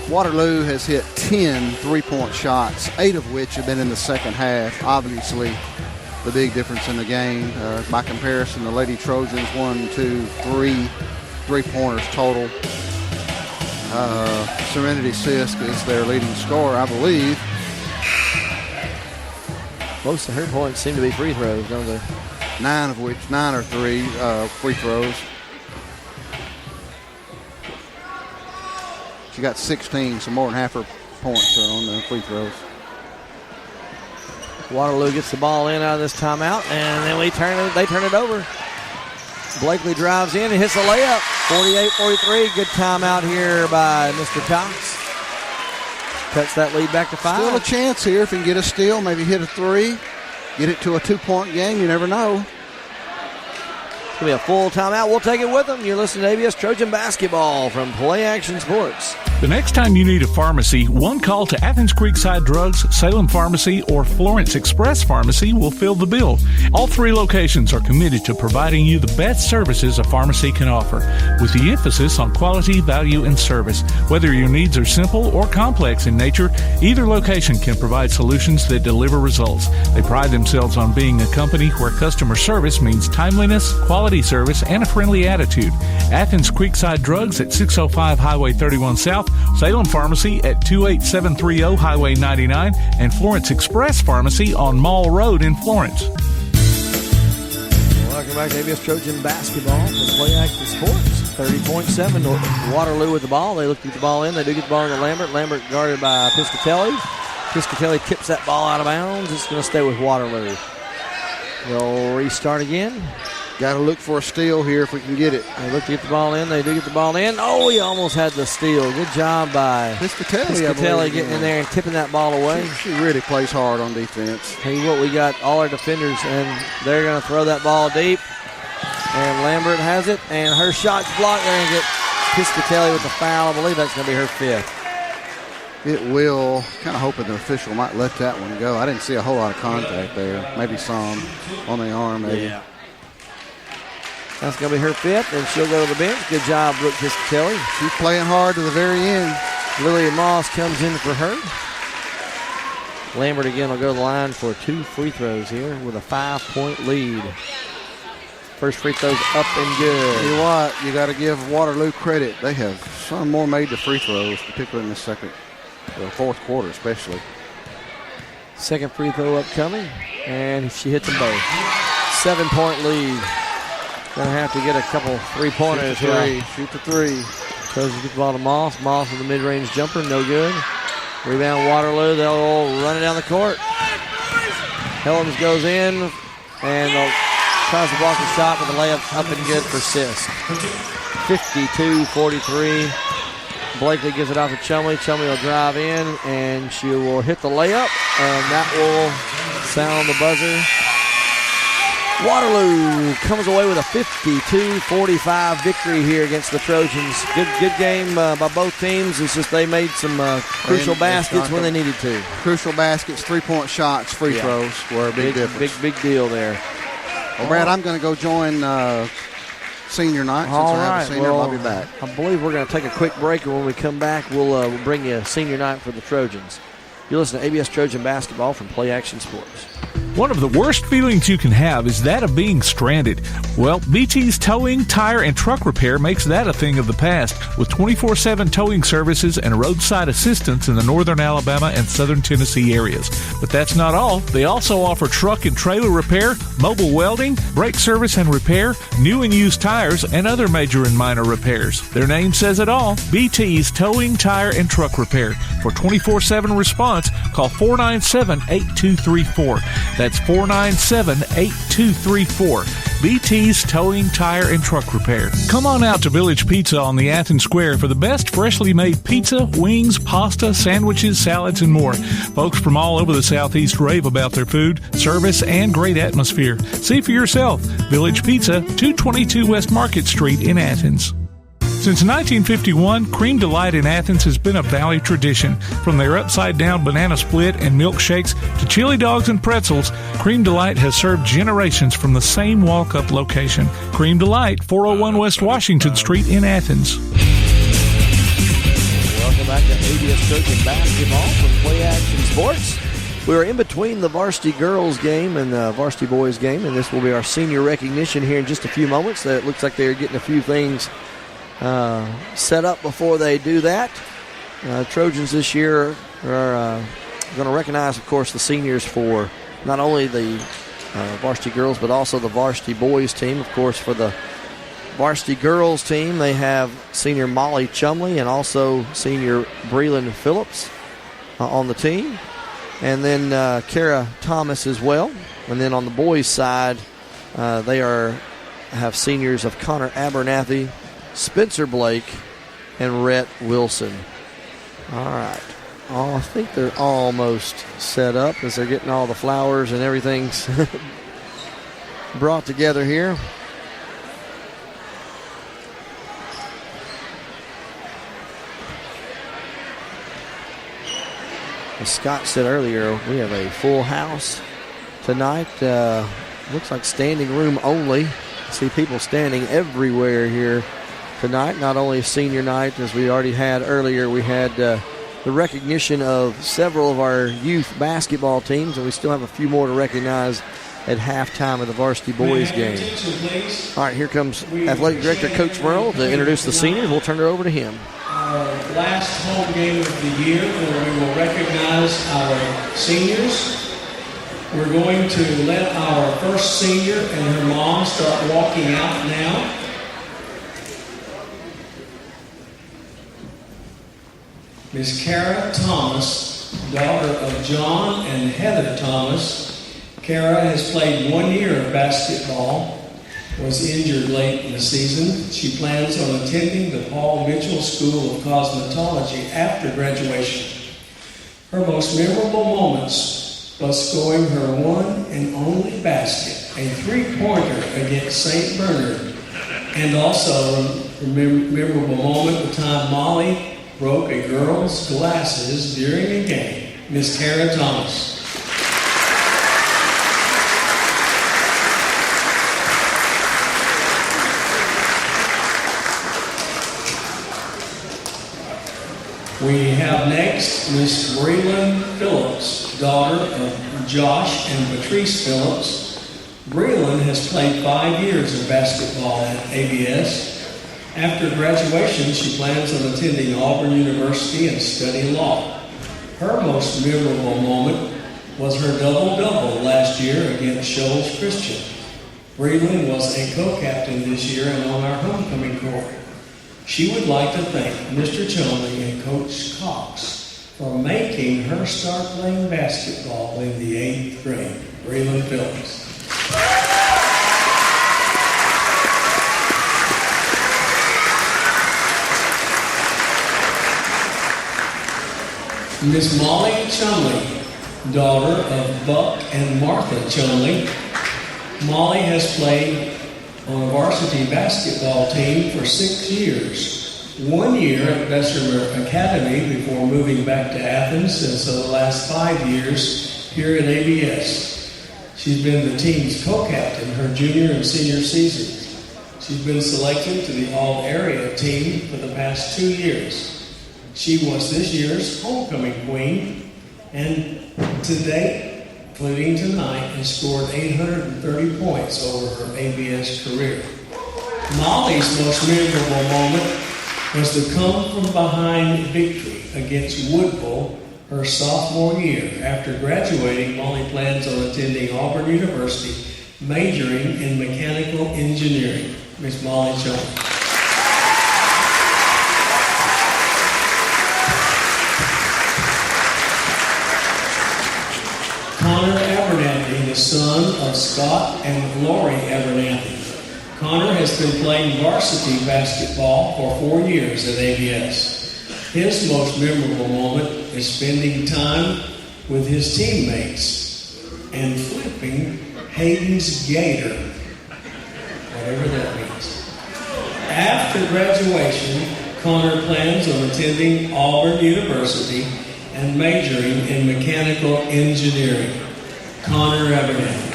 Waterloo has hit 10 three-point shots, 8 of which have been in the second half. Obviously, the big difference in the game. By comparison, the Lady Trojans, 1, 2, 3 three-pointers total. Serenity Sisk is their leading scorer, I believe. Most of her points seem to be free throws, don't they? 9 of which, 9 or 3 free throws. She got 16, so more than half her points are on the free throws. Waterloo gets the ball in out of this timeout, and then they turn it over. Blakely drives in and hits a layup. 48-43. Good timeout here by Mr. Cox. Cuts that lead back to 5. Still a chance here if he can get a steal, maybe hit a 3, get it to a 2-point game. You never know. It's going to be a full timeout. We'll take it with them. You're listening to ABS Trojan Basketball from Play Action Sports. The next time you need a pharmacy, one call to Athens Creekside Drugs, Salem Pharmacy, or Florence Express Pharmacy will fill the bill. All 3 locations are committed to providing you the best services a pharmacy can offer, with the emphasis on quality, value, and service. Whether your needs are simple or complex in nature, either location can provide solutions that deliver results. They pride themselves on being a company where customer service means timeliness, quality service, and a friendly attitude. Athens Creekside Drugs at 605 Highway 31 South, Salem Pharmacy at 28730 Highway 99, and Florence Express Pharmacy on Mall Road in Florence. Welcome back to ABS Trojan Basketball from Play Action Sports. 30.7. Waterloo with the ball. They look to get the ball in. They do get the ball into Lambert. Lambert guarded by Piscatelli. Piscatelli tips that ball out of bounds. It's going to stay with Waterloo. They'll restart again. Got to look for a steal here if we can get it. They look to get the ball in. They do get the ball in. Oh, he almost had the steal. Good job by Piscatelli getting in there and tipping that ball away. She really plays hard on defense. Tell you what, we got all our defenders, and they're going to throw that ball deep. And Lambert has it, and her shot's blocked. They're going to get Piscatelli with the foul. I believe that's going to be her 5th. It will. Kind of hoping the official might let that one go. I didn't see a whole lot of contact there. Maybe some on the arm, maybe. Yeah. That's going to be her 5th, and she'll go to the bench. Good job, Brooke Piscatelli. She's playing hard to the very end. Lillian Moss comes in for her. Lambert again will go to the line for 2 free throws here with a 5-point lead. First free throw's up and good. Tell you what, you got to give Waterloo credit. They have some more made the free throws, particularly in the fourth quarter especially. Second free throw upcoming, and she hits them both. 7-point lead. Going to have to get a couple three-pointers here. Shoot the three. Tries to get the ball to Moss. Moss with the mid-range jumper, no good. Rebound Waterloo. They'll run it down the court. Helms goes in and tries to block the shot, but the layup up and good for Sis. 52-43. Blakely gives it off to Chumley. Chumley will drive in, and she will hit the layup, and that will sound the buzzer. Waterloo comes away with a 52-45 victory here against the Trojans. Good game by both teams. It's just they made some crucial baskets when they needed to. Crucial baskets, 3-point shots, free throws were a big difference. Big deal there. Well, Brad, I'm going to go join senior night since I have a senior. I'll be back. I believe we're going to take a quick break, and when we come back, we'll bring you senior night for the Trojans. You listen to ABS Trojan Basketball from Play Action Sports. One of the worst feelings you can have is that of being stranded. Well, BT's Towing, Tire, and Truck Repair makes that a thing of the past with 24/7 towing services and roadside assistance in the northern Alabama and southern Tennessee areas. But that's not all. They also offer truck and trailer repair, mobile welding, brake service and repair, new and used tires, and other major and minor repairs. Their name says it all. BT's Towing, Tire, and Truck Repair. For 24/7 response, call 497-8234. That's 497-8234. BT's Towing, Tire, and Truck Repair. Come on out to Village Pizza on the Athens Square for the best freshly made pizza, wings, pasta, sandwiches, salads, and more. Folks from all over the Southeast rave about their food, service, and great atmosphere. See for yourself. Village Pizza, 222 West Market Street in Athens. Since 1951, Cream Delight in Athens has been a Valley tradition. From their upside-down banana split and milkshakes to chili dogs and pretzels, Cream Delight has served generations from the same walk-up location. Cream Delight, 401 West Washington Street in Athens. Welcome back to ABS Trojan Basketball from Play Action Sports. We are in between the varsity girls game and the varsity boys game, and this will be our senior recognition here in just a few moments. It looks like they're getting a few things set up before they do that. Trojans this year are going to recognize, of course, the seniors for not only the varsity girls but also the varsity boys team. Of course, for the varsity girls team, they have senior Molly Chumley and also senior Breland Phillips on the team. And then Kara Thomas as well. And then on the boys' side, they have seniors of Connor Abernathy, Spencer Blake, and Rhett Wilson. All right. Oh, I think they're almost set up as they're getting all the flowers and everything's brought together here. As Scott said earlier, we have a full house tonight. Looks like standing room only. See people standing everywhere here tonight. Not only a senior night, as we already had earlier, we had the recognition of several of our youth basketball teams, and we still have a few more to recognize at halftime of the varsity boys game. All right, here comes Athletic Director Coach Merle to introduce the seniors. We'll turn it over to him. Our last home game of the year, where we will recognize our seniors. We're going to let our first senior and her mom start walking out now. Miss Kara Thomas, daughter of John and Heather Thomas. Kara has played 1 year of basketball, was injured late in the season. She plans on attending the Paul Mitchell School of Cosmetology after graduation. Her most memorable moments was scoring her one and only basket, a three-pointer against St. Bernard, and also The memorable moment, the time Molly broke a girl's glasses during a game. Miss Kara Thomas. We have next Miss Breland Phillips, daughter of Josh and Patrice Phillips. Breland has played 5 years of basketball at ABS. After graduation, she plans on attending Auburn University and studying law. Her most memorable moment was her double-double last year against Shoals Christian. Breland was a co-captain this year and on our homecoming court. She would like to thank Mr. Chumley and Coach Cox for making her start playing basketball in the 8th grade. Breland Phillips. Miss Molly Chumley, daughter of Buck and Martha Chumley. Molly has played on a varsity basketball team for 6 years. 1 year at Bessemer Academy before moving back to Athens, and so the last 5 years here at ABS. She's been the team's co-captain her junior and senior seasons. She's been selected to the All-Area team for the past 2 years. She was this year's homecoming queen, and to date, including tonight, has scored 830 points over her ABS career. Molly's most memorable moment was the come-from-behind victory against Woodville her sophomore year. After graduating, Molly plans on attending Auburn University, majoring in mechanical engineering. Miss Molly Chumley. Connor Abernathy, the son of Scott and Lori Abernathy. Connor has been playing varsity basketball for 4 years at ABS. His most memorable moment is spending time with his teammates and flipping Hayden's gator, whatever that means. After graduation, Connor plans on attending Auburn University and majoring in mechanical engineering. Connor Abernathy.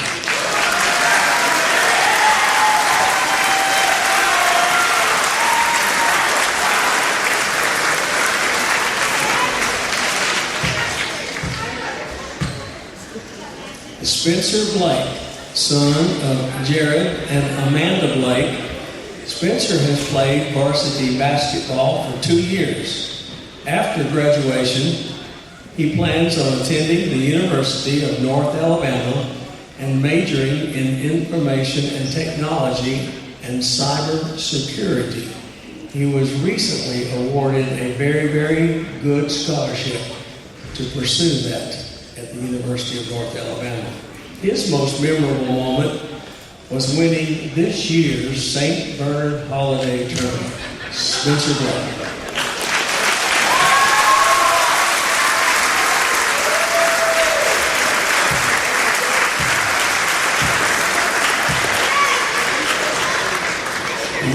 Spencer Blake, son of Jared and Amanda Blake. Spencer has played varsity basketball for 2 years. After graduation, he plans on attending the University of North Alabama and majoring in information and technology and cyber security. He was recently awarded a very, very good scholarship to pursue that at the University of North Alabama. His most memorable moment was winning this year's St. Bernard Holiday Tournament. Spencer Blake.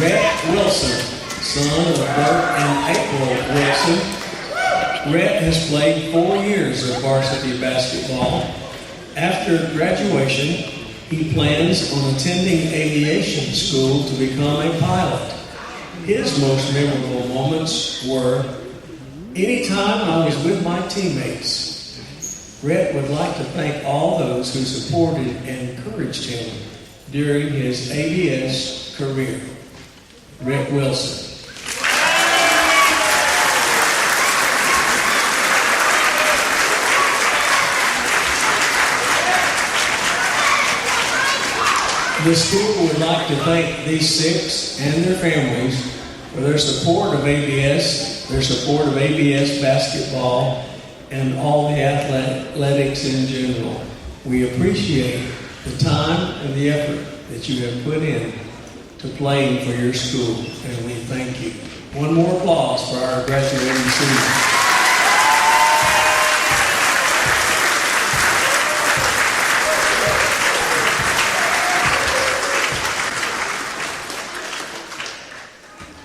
Rhett Wilson, son of Bert and April Wilson. Rhett has played 4 years of varsity basketball. After graduation, he plans on attending aviation school to become a pilot. His most memorable moments were, anytime I was with my teammates. Rhett would like to thank all those who supported and encouraged him during his ABS career. Rhett Wilson. The school would like to thank these 6 and their families for their support of ABS, their support of ABS basketball, and all the athletics in general. We appreciate the time and the effort that you have put in to playing for your school, and we thank you. One more applause for our graduating seniors.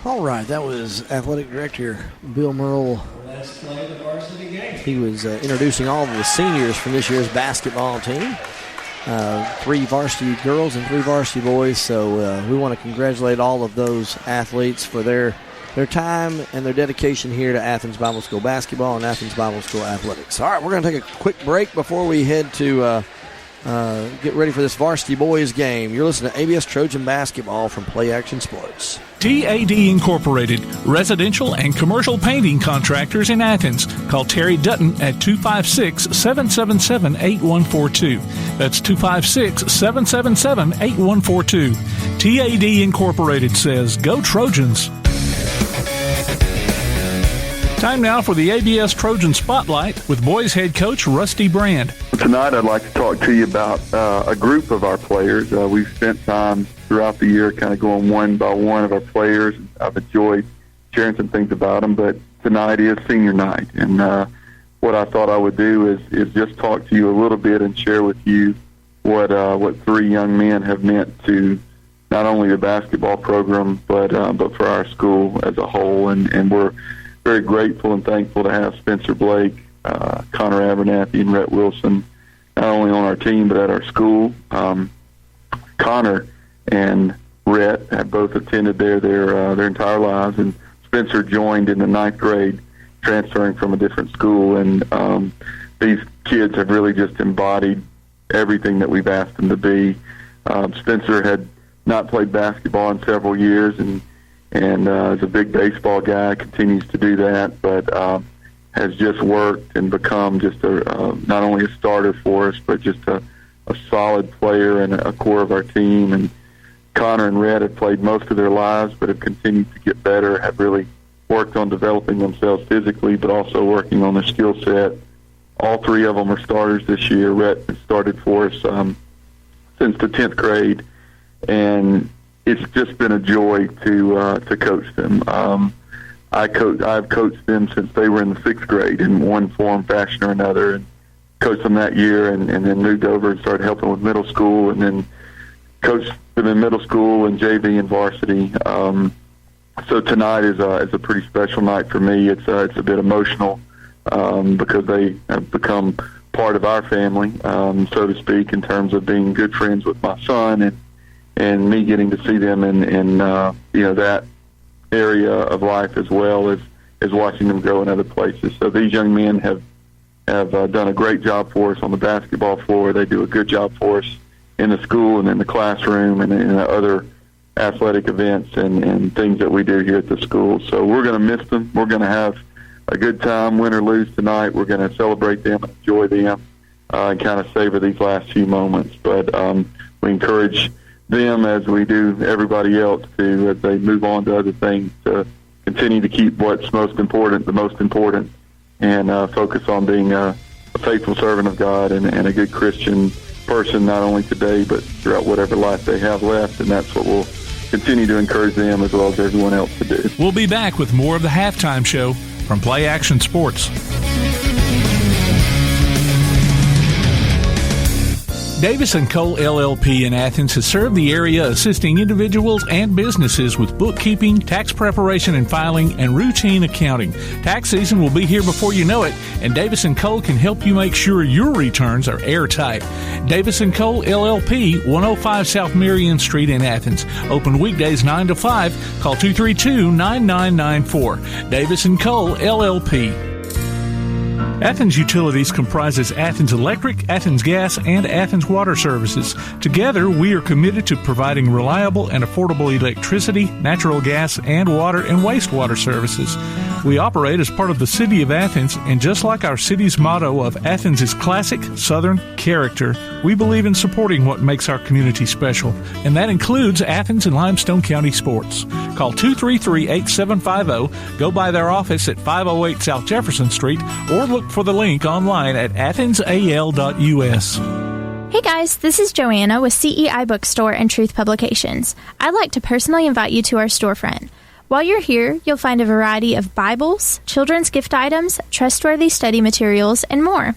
All right, that was Athletic Director Bill Merle. Let's play the varsity game. He was introducing all of the seniors from this year's basketball team. 3 varsity girls and 3 varsity boys. So we want to congratulate all of those athletes for their time and their dedication here to Athens Bible School basketball and Athens Bible School athletics. All right, we're going to take a quick break before we head to get ready for this varsity boys game. You're listening to ABS Trojan Basketball from Play Action Sports. TAD Incorporated, residential and commercial painting contractors in Athens. Call Terry Dutton at 256-777-8142. That's 256-777-8142. TAD Incorporated says, go Trojans. Time now for the ABS Trojan Spotlight with boys head coach Rusty Brand. Tonight I'd like to talk to you about a group of our players. We've spent time throughout the year kind of going one by one of our players. I've enjoyed sharing some things about them, but tonight is senior night. And what I thought I would do is just talk to you a little bit and share with you what 3 young men have meant to not only the basketball program, but for our school as a whole. And we're very grateful and thankful to have Spencer Blake, Connor Abernathy, and Rhett Wilson not only on our team but at our school. Connor and Rhett have both attended there their entire lives, and Spencer joined in the 9th grade, transferring from a different school. And these kids have really just embodied everything that we've asked them to be. Spencer had not played basketball in several years, and is a big baseball guy, continues to do that, but has just worked and become just not only a starter for us, but just a solid player and a core of our team. And Connor and Rhett have played most of their lives, but have continued to get better, have really worked on developing themselves physically, but also working on their skill set. All 3 of them are starters this year. Rhett has started for us since the 10th grade, and it's just been a joy to coach them. I've coached them since they were in the 6th grade in one form, fashion, or another, and coached them that year, and then moved over and started helping with middle school, and then coached them in middle school and JV and varsity. So tonight is a pretty special night for me. It's a bit emotional because they have become part of our family, so to speak, in terms of being good friends with my son, and me getting to see them in that area of life, as well as watching them grow in other places. So these young men have done a great job for us on the basketball floor. They do a good job for us in the school and in the classroom and in other athletic events and things that we do here at the school. So we're going to miss them. We're going to have a good time, win or lose tonight. We're going to celebrate them and enjoy them and kind of savor these last few moments. But we encourage them, as we do everybody else, to, as they move on to other things, to continue to keep what's most important the most important, and focus on being a faithful servant of God and a good Christian person, not only today but throughout whatever life they have left. And that's what we'll continue to encourage them as well as everyone else to do. We'll be back with more of the Halftime Show from Play Action Sports. Davis & Cole LLP in Athens has served the area, assisting individuals and businesses with bookkeeping, tax preparation and filing, and routine accounting. Tax season will be here before you know it, and Davis & Cole can help you make sure your returns are airtight. Davis & Cole LLP, 105 South Marion Street in Athens. Open weekdays 9 to 5. Call 232-9994. Davis & Cole LLP. Athens Utilities comprises Athens Electric, Athens Gas, and Athens Water Services. Together, we are committed to providing reliable and affordable electricity, natural gas, and water and wastewater services. We operate as part of the City of Athens, and just like our city's motto of Athens is classic Southern character, we believe in supporting what makes our community special, and that includes Athens and Limestone County sports. Call 233-8750, go by their office at 508 South Jefferson Street, or look for the link online at athensal.us. Hey guys, this is Joanna with CEI Bookstore and Truth Publications. I'd like to personally invite you to our storefront. While you're here, you'll find a variety of Bibles, children's gift items, trustworthy study materials, and more.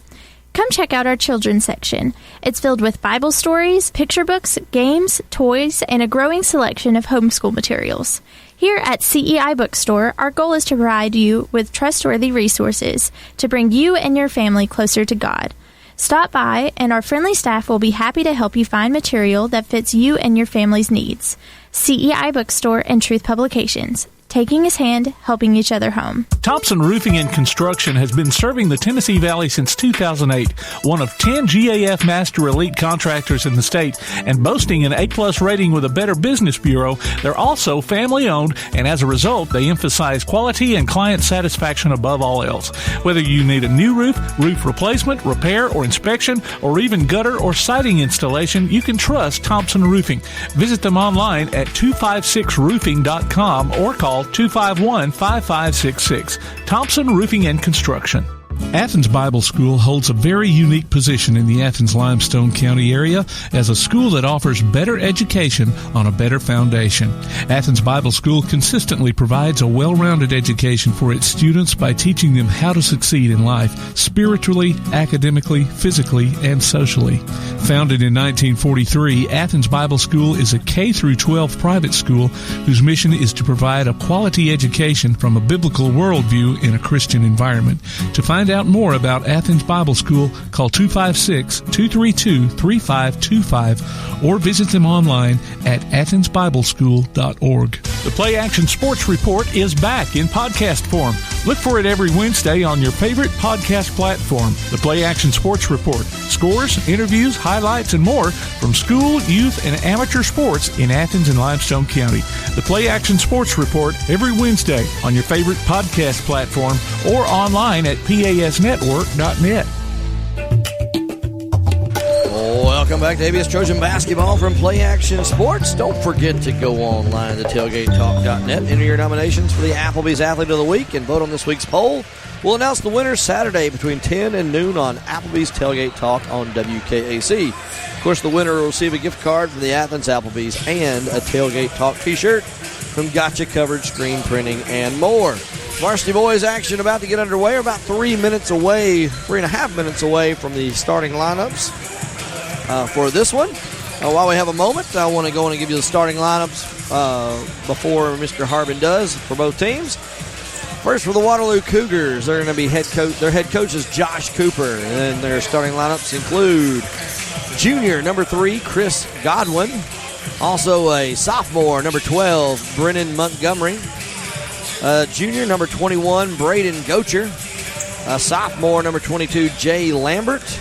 Come check out our children's section. It's filled with Bible stories, picture books, games, toys, and a growing selection of homeschool materials. Here at CEI Bookstore, our goal is to provide you with trustworthy resources to bring you and your family closer to God. Stop by, and our friendly staff will be happy to help you find material that fits you and your family's needs. CEI Bookstore and Truth Publications. Taking his hand, helping each other home. Thompson Roofing and Construction has been serving the Tennessee Valley since 2008, one of 10 GAF Master Elite contractors in the state, and boasting an A-plus rating with a Better Business Bureau. They're also family-owned, and as a result, they emphasize quality and client satisfaction above all else. Whether you need a new roof, roof replacement, repair, or inspection, or even gutter or siding installation, you can trust Thompson Roofing. Visit them online at 256roofing.com or call 251-5566. Thompson Roofing and Construction. Athens Bible School holds a very unique position in the Athens-Limestone County area as a school that offers better education on a better foundation. Athens Bible School consistently provides a well-rounded education for its students by teaching them how to succeed in life, spiritually, academically, physically, and socially. Founded in 1943, Athens Bible School is a K-12 private school whose mission is to provide a quality education from a biblical worldview in a Christian environment. To find out more about Athens Bible School, call 256-232-3525 or visit them online at athensbibleschool.org. The Play Action Sports Report is back in podcast form. Look for it every Wednesday on your favorite podcast platform. The Play Action Sports Report. Scores, interviews, highlights, and more from school, youth, and amateur sports in Athens and Limestone County. The Play Action Sports Report every Wednesday on your favorite podcast platform or online at pasnetwork.net. Welcome back to ABS Trojan Basketball from Play Action Sports. Don't forget to go online to tailgatetalk.net. Enter your nominations for the Applebee's Athlete of the Week and vote on this week's poll. We'll announce the winner Saturday between 10 and noon on Applebee's Tailgate Talk on WKAC. Of course, the winner will receive a gift card from the Athens Applebee's and a Tailgate Talk t-shirt from Gotcha Coverage, Screen Printing, and more. Varsity boys action about to get underway. We're about 3.5 minutes away from the starting lineups for this one. While we have a moment, I want to go in and give you the starting lineups before Mr. Harbin does for both teams. First, for the Waterloo Cougars, they're going to be their head coach is Josh Cooper, and their starting lineups include junior number 3 Chris Godwin, also a sophomore number 12 Brennan Montgomery, junior number 21 Braden Gocher, a sophomore number 22 Jay Lambert,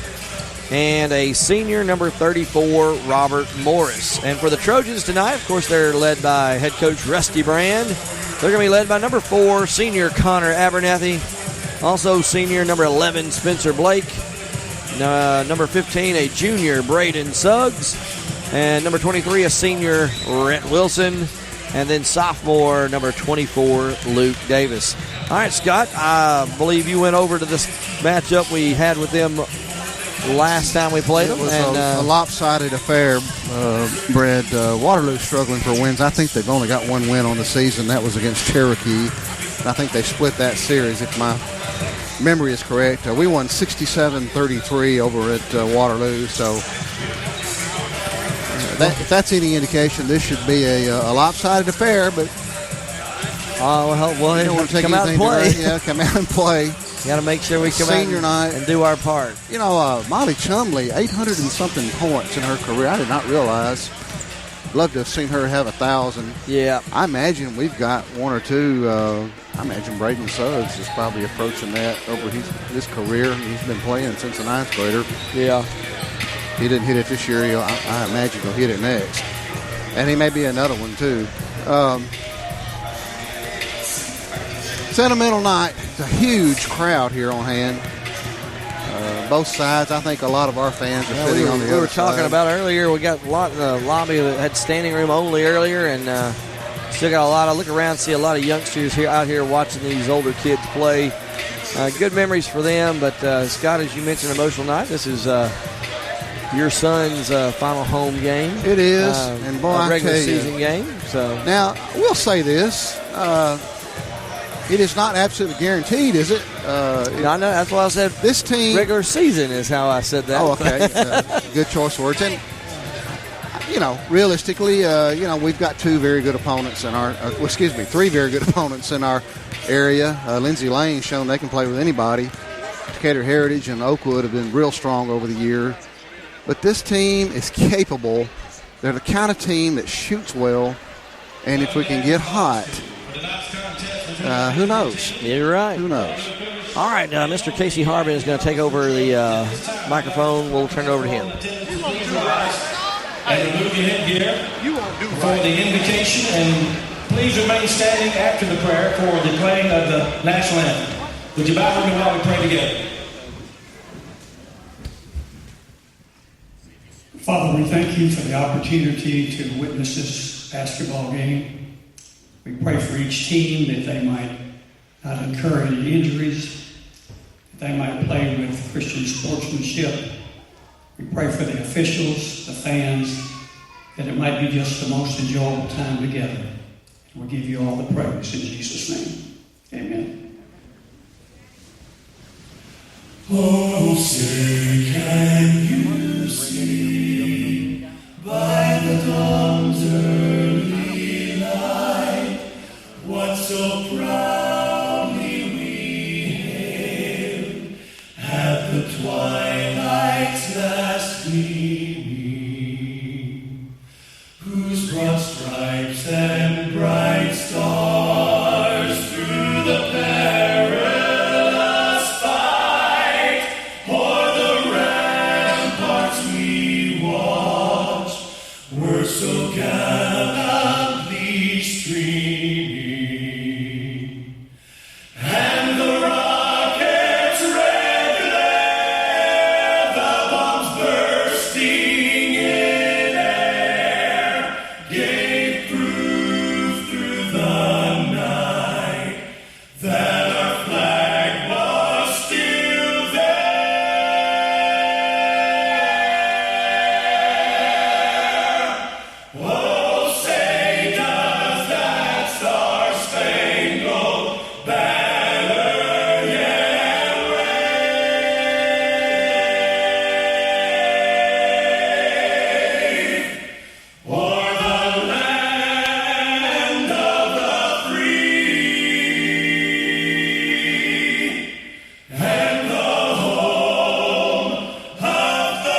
and a senior number 34 Robert Morris. And for the Trojans tonight, of course, they're led by head coach Rusty Brand. They're going to be led by number 4 senior Connor Abernathy, also senior number 11 Spencer Blake, number 15 a junior Braden Suggs, and number 23 a senior Rhett Wilson, and then sophomore number 24 Luke Davis. All right, Scott, I believe you went over to this matchup we had with them last time we played them. It was a lopsided affair, Brad. Waterloo struggling for wins. I think they've only got one win on the season. That was against Cherokee. And I think they split that series, if my memory is correct. We won 67-33 over at Waterloo. So if that's any indication, this should be a lopsided affair. But well, you don't want to take come out and play. Come out and play. Got to make sure we come Senior night and do our part. You know, Molly Chumley, 800 and something points in her career. I did not realize. Love to have seen her have 1,000. Yeah. I imagine we've got one or two. I imagine Braden Suggs is probably approaching that over his career. He's been playing since the 9th grader. Yeah. He didn't hit it this year. I imagine he'll hit it next. And he may be another one, too. Sentimental night. It's a huge crowd here on hand. Both sides. I think a lot of our fans are sitting on the other side. We were talking about earlier. We got a lot in the lobby that had standing room only earlier, and still got a lot. I look around, see a lot of youngsters out here watching these older kids play. Good memories for them. But Scott, as you mentioned, emotional night. This is your son's final home game. It is, and boy, I regular tell you, season game. So now we'll say this. It is not absolutely guaranteed, is it? I know. That's why I said this team. Regular season is how I said that. Oh, okay. Good choice words. And, realistically, we've got three very good opponents in our area. Lindsay Lane's shown they can play with anybody. Decatur Heritage and Oakwood have been real strong over the year. But this team is capable. They're the kind of team that shoots well. And if we can get hot, who knows? You're right. Who knows? All right, Mr. Casey Harbin is going to take over the microphone. We'll turn it over to him. And remove your headgear for the invocation, and please remain standing after the prayer for the playing of the national anthem. Would you bow with me while we pray together? Father, we thank you for the opportunity to witness this basketball game. We pray for each team that they might not incur any injuries, that they might play with Christian sportsmanship. We pray for the officials, the fans, that it might be just the most enjoyable time together. And we give you all the praise in Jesus' name. Amen. Oh, say, can you see by the dawn's early light what so proudly we hailed at the twilight's last gleaming, whose broad stripes and bright stars through the perilous fight o'er the ramparts we watched were so gallantly streaming, and the rockets' red glare, the bombs bursting in air, gave proof through the night that our flag was still there. Oh, say does that star-spangled banner yet wave o'er the land of the free and the home of the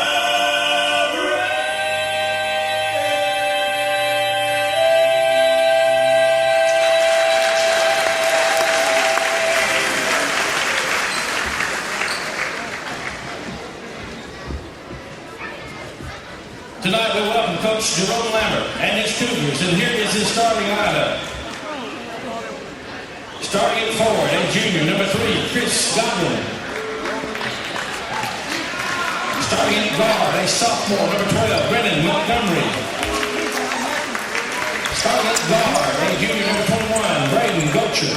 Tonight we welcome Coach Jerome Lambert and his Cougars, and here is his starting lineup. Starting at forward, a junior, number 3, Chris Godwin. Starting at guard, a sophomore, number 12, Brennan Montgomery. Starting at guard, a junior, number 21, Braden Gocher.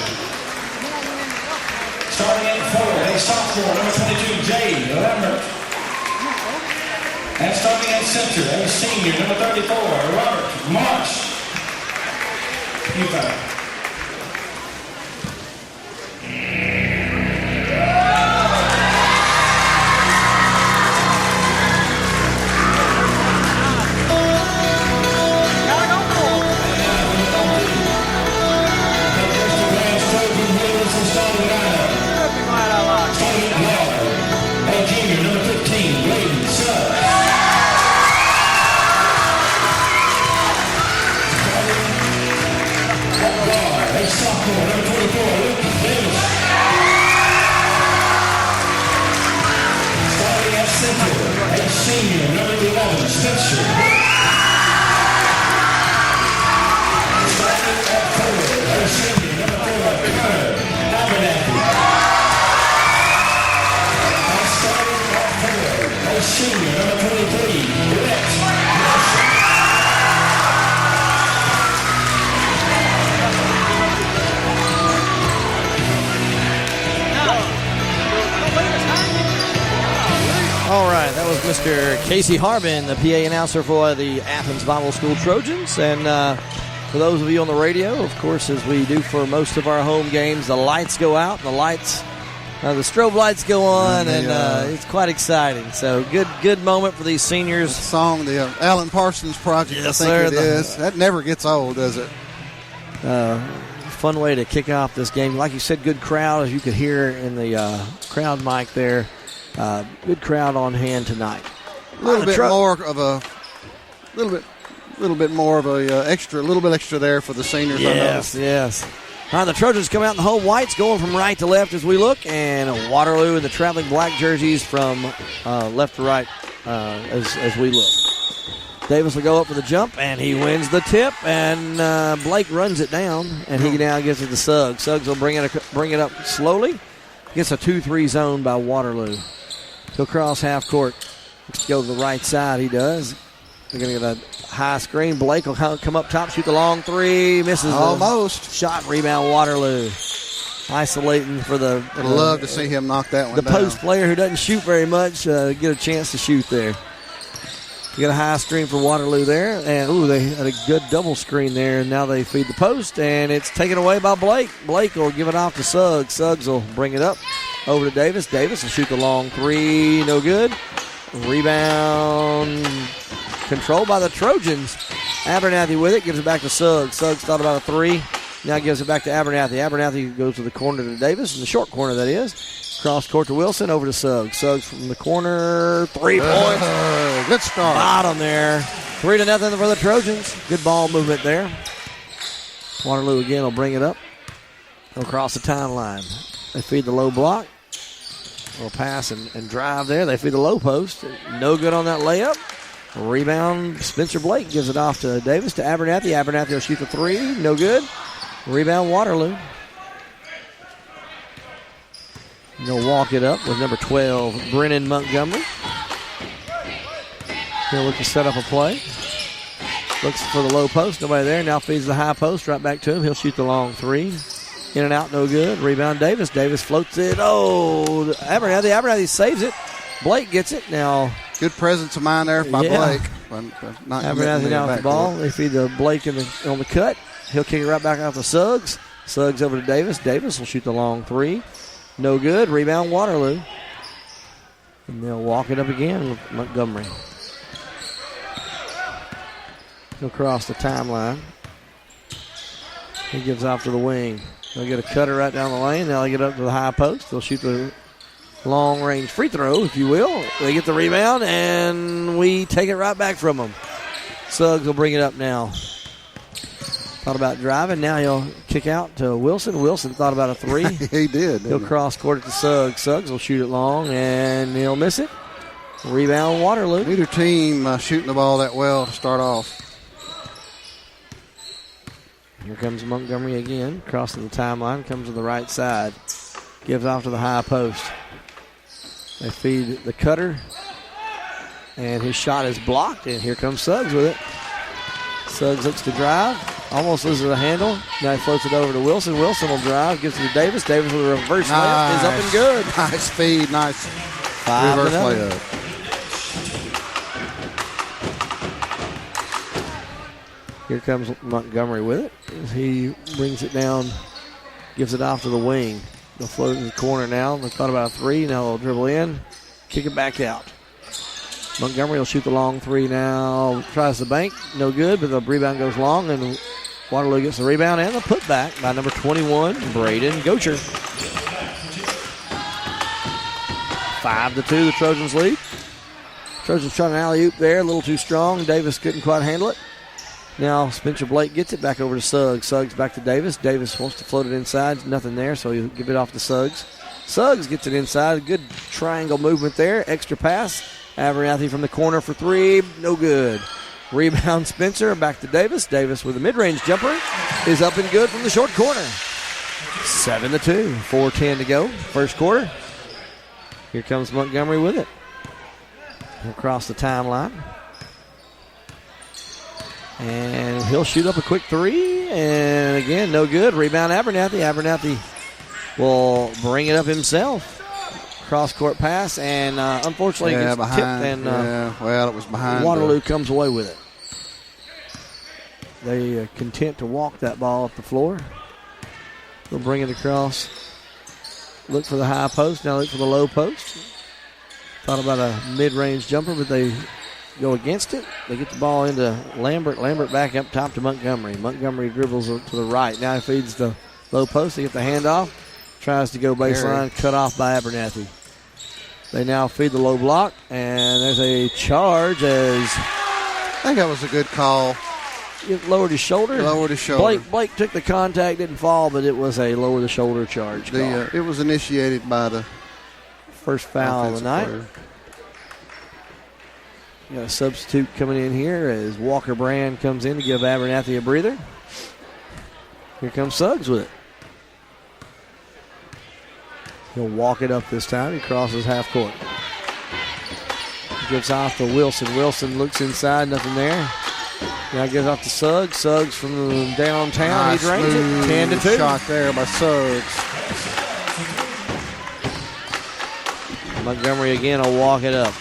Starting at forward, a sophomore, number 22, Jay Lambert. And starting at center, a senior, number 34, Robert Marsh. You got it. Senior, number 11, Spencer. Starting at forward, our senior, number 4, Connor Abernathy. And starting at forward, our senior, number 23, Rex Nelson. All right, that was Mr. Casey Harbin, the PA announcer for the Athens Bible School Trojans. And for those of you on the radio, of course, as we do for most of our home games, the lights go out. The lights The strobe lights go on, and it's quite exciting. So good moment for these seniors. The song, the Alan Parsons Project, yes, I think it is. That never gets old, does it? Fun way to kick off this game. Like you said, good crowd, as you could hear in the crowd mic there. Good crowd on hand tonight. A little bit more of a extra there for the seniors. Yes. All right, the Trojans come out in the home whites, going from right to left as we look, and Waterloo in the traveling black jerseys from left to right as we look. Davis will go up for the jump, and he wins the tip, and Blake runs it down, and he now gives it to Suggs. Suggs will bring it up slowly. Gets a 2-3 zone by Waterloo. He'll cross half court. Go to the right side, he does. They're going to get a high screen. Blake will come up top, shoot the long three. Misses almost. Shot, rebound, Waterloo. Isolating for the... I'd love to see him knock that one down. The post player who doesn't shoot very much get a chance to shoot there. You got a high screen for Waterloo there. And, they had a good double screen there. And now they feed the post, and it's taken away by Blake. Blake will give it off to Suggs. Suggs will bring it up over to Davis. Davis will shoot the long three. No good. Rebound controlled by the Trojans. Abernathy with it. Gives it back to Suggs. Suggs thought about a three. Now gives it back to Abernathy. Abernathy goes to the corner to Davis. In the short corner, that is. Cross court to Wilson. Over to Suggs. Suggs from the corner. 3 points. Good start. Bottom there. 3-0 for the Trojans. Good ball movement there. Waterloo again will bring it up. They'll cross the timeline. They feed the low block. Little pass and drive there. They feed the low post. No good on that layup. Rebound. Spencer Blake gives it off to Davis to Abernathy. Abernathy will shoot the three. No good. Rebound Waterloo. They'll walk it up with number 12, Brennan Montgomery. He'll look to set up a play. Looks for the low post. Nobody there. Now feeds the high post. Right back to him. He'll shoot the long three. In and out, no good. Rebound Davis. Davis floats it. Oh, Abernathy. Abernathy saves it. Blake gets it. Now, good presence of mind there by Blake. Abernathy now with the ball. They feed the Blake on the cut. He'll kick it right back out to Suggs. Suggs over to Davis. Davis will shoot the long three. No good. Rebound Waterloo. And they'll walk it up again with Montgomery. He'll cross the timeline. He gives off to the wing. They'll get a cutter right down the lane. They'll get up to the high post. They'll shoot the long-range free throw, if you will. They get the rebound, and we take it right back from them. Suggs will bring it up now. Thought about driving. Now he'll kick out to Wilson. Wilson thought about a three. He did. He'll cross court it to Suggs. Suggs will shoot it long, and he'll miss it. Rebound Waterloo. Neither team shooting the ball that well to start off. Here comes Montgomery again, crossing the timeline, comes to the right side. Gives off to the high post. They feed the cutter, and his shot is blocked, and here comes Suggs with it. Suggs looks to drive, almost loses the handle. Now he floats it over to Wilson. Wilson will drive, gives it to Davis. Davis with a reverse layup is up and good. Nice feed, nice 5-0. Reverse layup. Here comes Montgomery with it. He brings it down, gives it off to the wing. They'll float in the corner now. They thought about a three. Now they'll dribble in, kick it back out. Montgomery will shoot the long three now. Tries the bank. No good, but the rebound goes long, and Waterloo gets the rebound and the putback by number 21, Braden Gocher. 5-2, the Trojans lead. Trojans trying an alley-oop there, a little too strong. Davis couldn't quite handle it. Now Spencer Blake gets it back over to Suggs. Suggs back to Davis. Davis wants to float it inside. Nothing there, so he'll give it off to Suggs. Suggs gets it inside. Good triangle movement there. Extra pass. Abernathy from the corner for three. No good. Rebound Spencer. Back to Davis. Davis with a mid-range jumper is up and good from the short corner. 7-2. 4:10 to go. First quarter. Here comes Montgomery with it. Across the timeline. And he'll shoot up a quick three. And again, no good. Rebound Abernathy. Abernathy will bring it up himself. Cross-court pass. And unfortunately, it gets tipped. And it was behind. Waterloo comes away with it. They content to walk that ball up the floor. They'll bring it across Look for the high post. Now look for the low post. Thought about a mid-range jumper, but they go against it. They get the ball into Lambert. Lambert back up top to Montgomery. Montgomery dribbles to the right. Now he feeds the low post. They get the handoff. Tries to go baseline. Cut off by Abernathy. They now feed the low block, and there's a charge as I think that was a good call. It lowered his shoulder. Lowered his shoulder. Blake took the contact, didn't fall, but it was a lower the shoulder charge. It was initiated by the first foul of the night. Player. Got a substitute coming in here as Walker Brand comes in to give Abernathy a breather. Here comes Suggs with it. He'll walk it up this time. He crosses half court. Gives off to Wilson. Wilson looks inside, nothing there. Now gives off to Suggs. Suggs from downtown. Nice, he drains it. 10-2. Shot there by Suggs. Montgomery again will walk it up.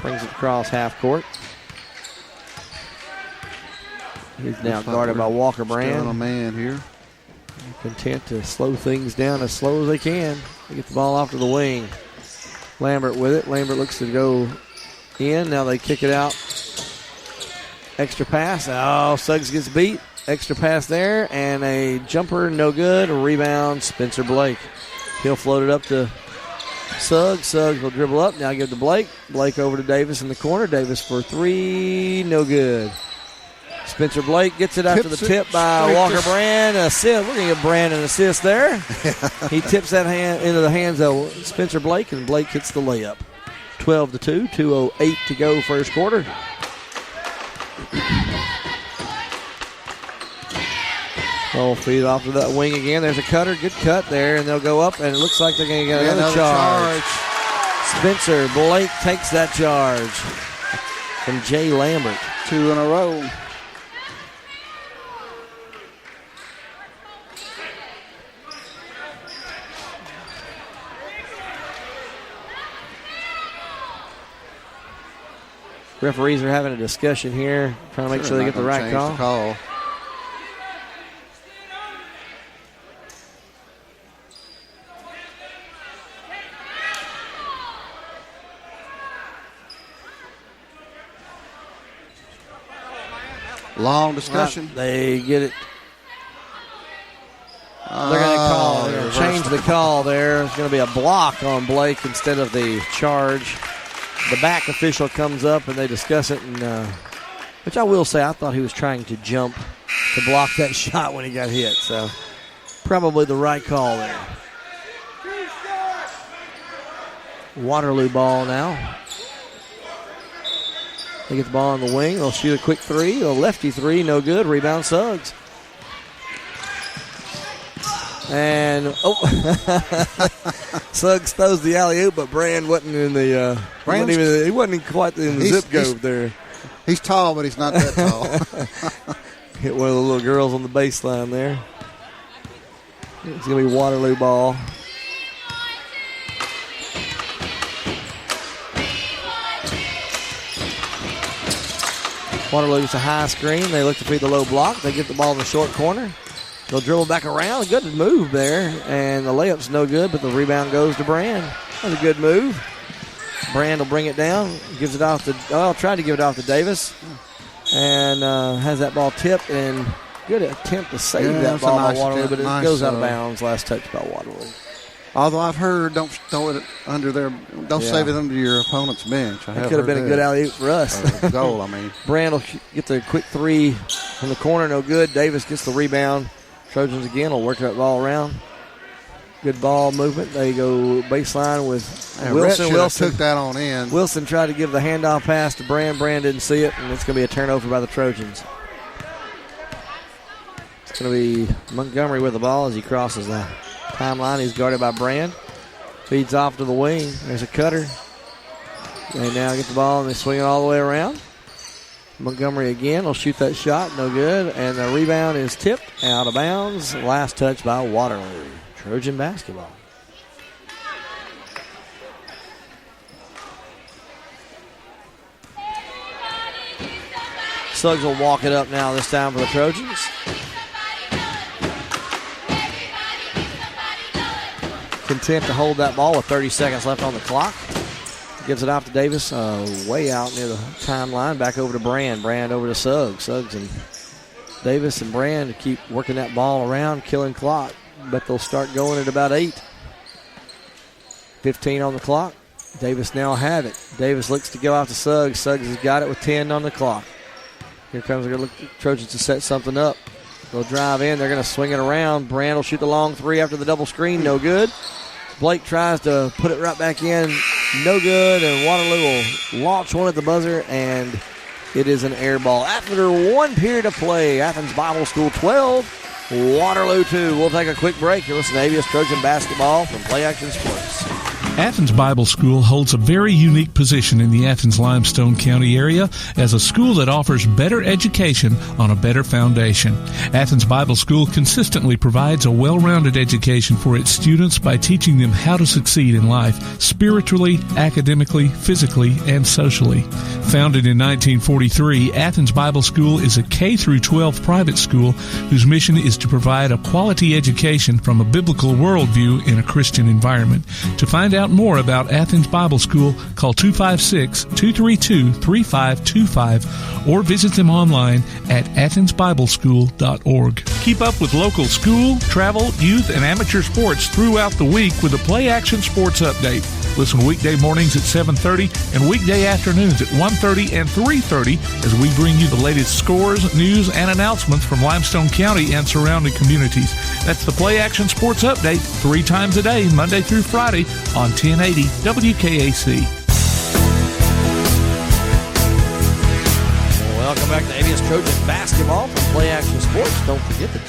Brings it across half court. He's now guarded by Walker Brand. Still a man here. Content to slow things down as slow as they can. They get the ball off to the wing. Lambert with it. Lambert looks to go in. Now they kick it out. Extra pass. Oh, Suggs gets beat. Extra pass there. And a jumper, no good. A rebound, Spencer Blake. He'll float it up to Suggs. Suggs will dribble up. Now give to Blake. Blake over to Davis in the corner. Davis for three. No good. Spencer Blake gets it after the tip by Walker Brand. Assist. We're going to give Brand an assist there. He tips that hand into the hands of Spencer Blake, and Blake hits the layup. 12-2. 2:08 to go first quarter. Oh, feed off to that wing again. There's a cutter. Good cut there, and they'll go up, and it looks like they're going to get another charge. Spencer Blake takes that charge from Jay Lambert. 2 in a row. Referees are having a discussion here, trying to make sure they get the right call. Long discussion. They get it. They're going to call. They're going to change the call there. It's going to be a block on Blake instead of the charge. The back official comes up and they discuss it, and which I will say, I thought he was trying to jump to block that shot when he got hit. So probably the right call there. Waterloo ball now. They get the ball on the wing. They'll shoot a quick three. A lefty three, no good. Rebound Suggs. And, Suggs throws the alley-oop, but Brand wasn't in the, he wasn't quite in the zip code there. He's tall, but he's not that tall. Hit one of the little girls on the baseline there. It's going to be Waterloo ball. Waterloo gets a high screen. They look to feed the low block. They get the ball in the short corner. They'll dribble back around. Good move there. And the layup's no good, but the rebound goes to Brand. That's a good move. Brand will bring it down. Gives it off to, tried to give it off to Davis. And has that ball tipped. And good attempt to save that ball by Waterloo, but it goes out of bounds. Last touch by Waterloo. Although I've heard, don't throw it under there. Don't save it under your opponent's bench. That could have been a good alley-oop for us. Goal, I mean. Brand will get the quick three from the corner. No good. Davis gets the rebound. Trojans again will work that ball around. Good ball movement. They go baseline with Wilson. Wilson took that on in. Wilson tried to give the handoff pass to Brand. Brand didn't see it, and it's going to be a turnover by the Trojans. It's going to be Montgomery with the ball as he crosses the timeline. He's guarded by Brand. Feeds off to the wing. There's a cutter. They now get the ball, and they swing it all the way around. Montgomery again will shoot that shot. No good. And the rebound is tipped out of bounds. Last touch by Waterloo. Trojan basketball. Suggs will walk it up now this time for the Trojans. content to hold that ball with 30 seconds left on the clock. Gives it off to Davis, way out near the timeline. Back over to Brand. Brand over to Suggs. Suggs and Davis and Brand keep working that ball around, killing clock. But they'll start going at about 8. 15 on the clock. Davis now have it. Davis looks to go out to Suggs. Suggs has got it with 10 on the clock. Here comes the Trojans to set something up. They'll drive in. They're going to swing it around. Brand will shoot the long three after the double screen. No good. Blake tries to put it right back in. No good. And Waterloo will launch one at the buzzer, and it is an air ball. After 1 period of play, Athens Bible School 12, Waterloo 2. We'll take a quick break. You're listening to ABS Trojan Basketball from Play Action Sports. Athens Bible School holds a very unique position in the Athens-Limestone County area as a school that offers better education on a better foundation. Athens Bible School consistently provides a well-rounded education for its students by teaching them how to succeed in life, spiritually, academically, physically, and socially. Founded in 1943, Athens Bible School is a K-12 private school whose mission is to provide a quality education from a biblical worldview in a Christian environment. To find out more about Athens Bible School, call 256-232-3525 or visit them online at athensbibleschool.org. Keep up with local school, travel, youth, and amateur sports throughout the week with the Play Action Sports Update. Listen weekday mornings at 7:30 and weekday afternoons at 1:30 and 3:30 as we bring you the latest scores, news, and announcements from Limestone County and surrounding communities. That's the Play Action Sports Update 3 times a day, Monday through Friday on 1080 WKAC. Welcome back to ABS Trojan Basketball from Play Action Sports. Don't forget the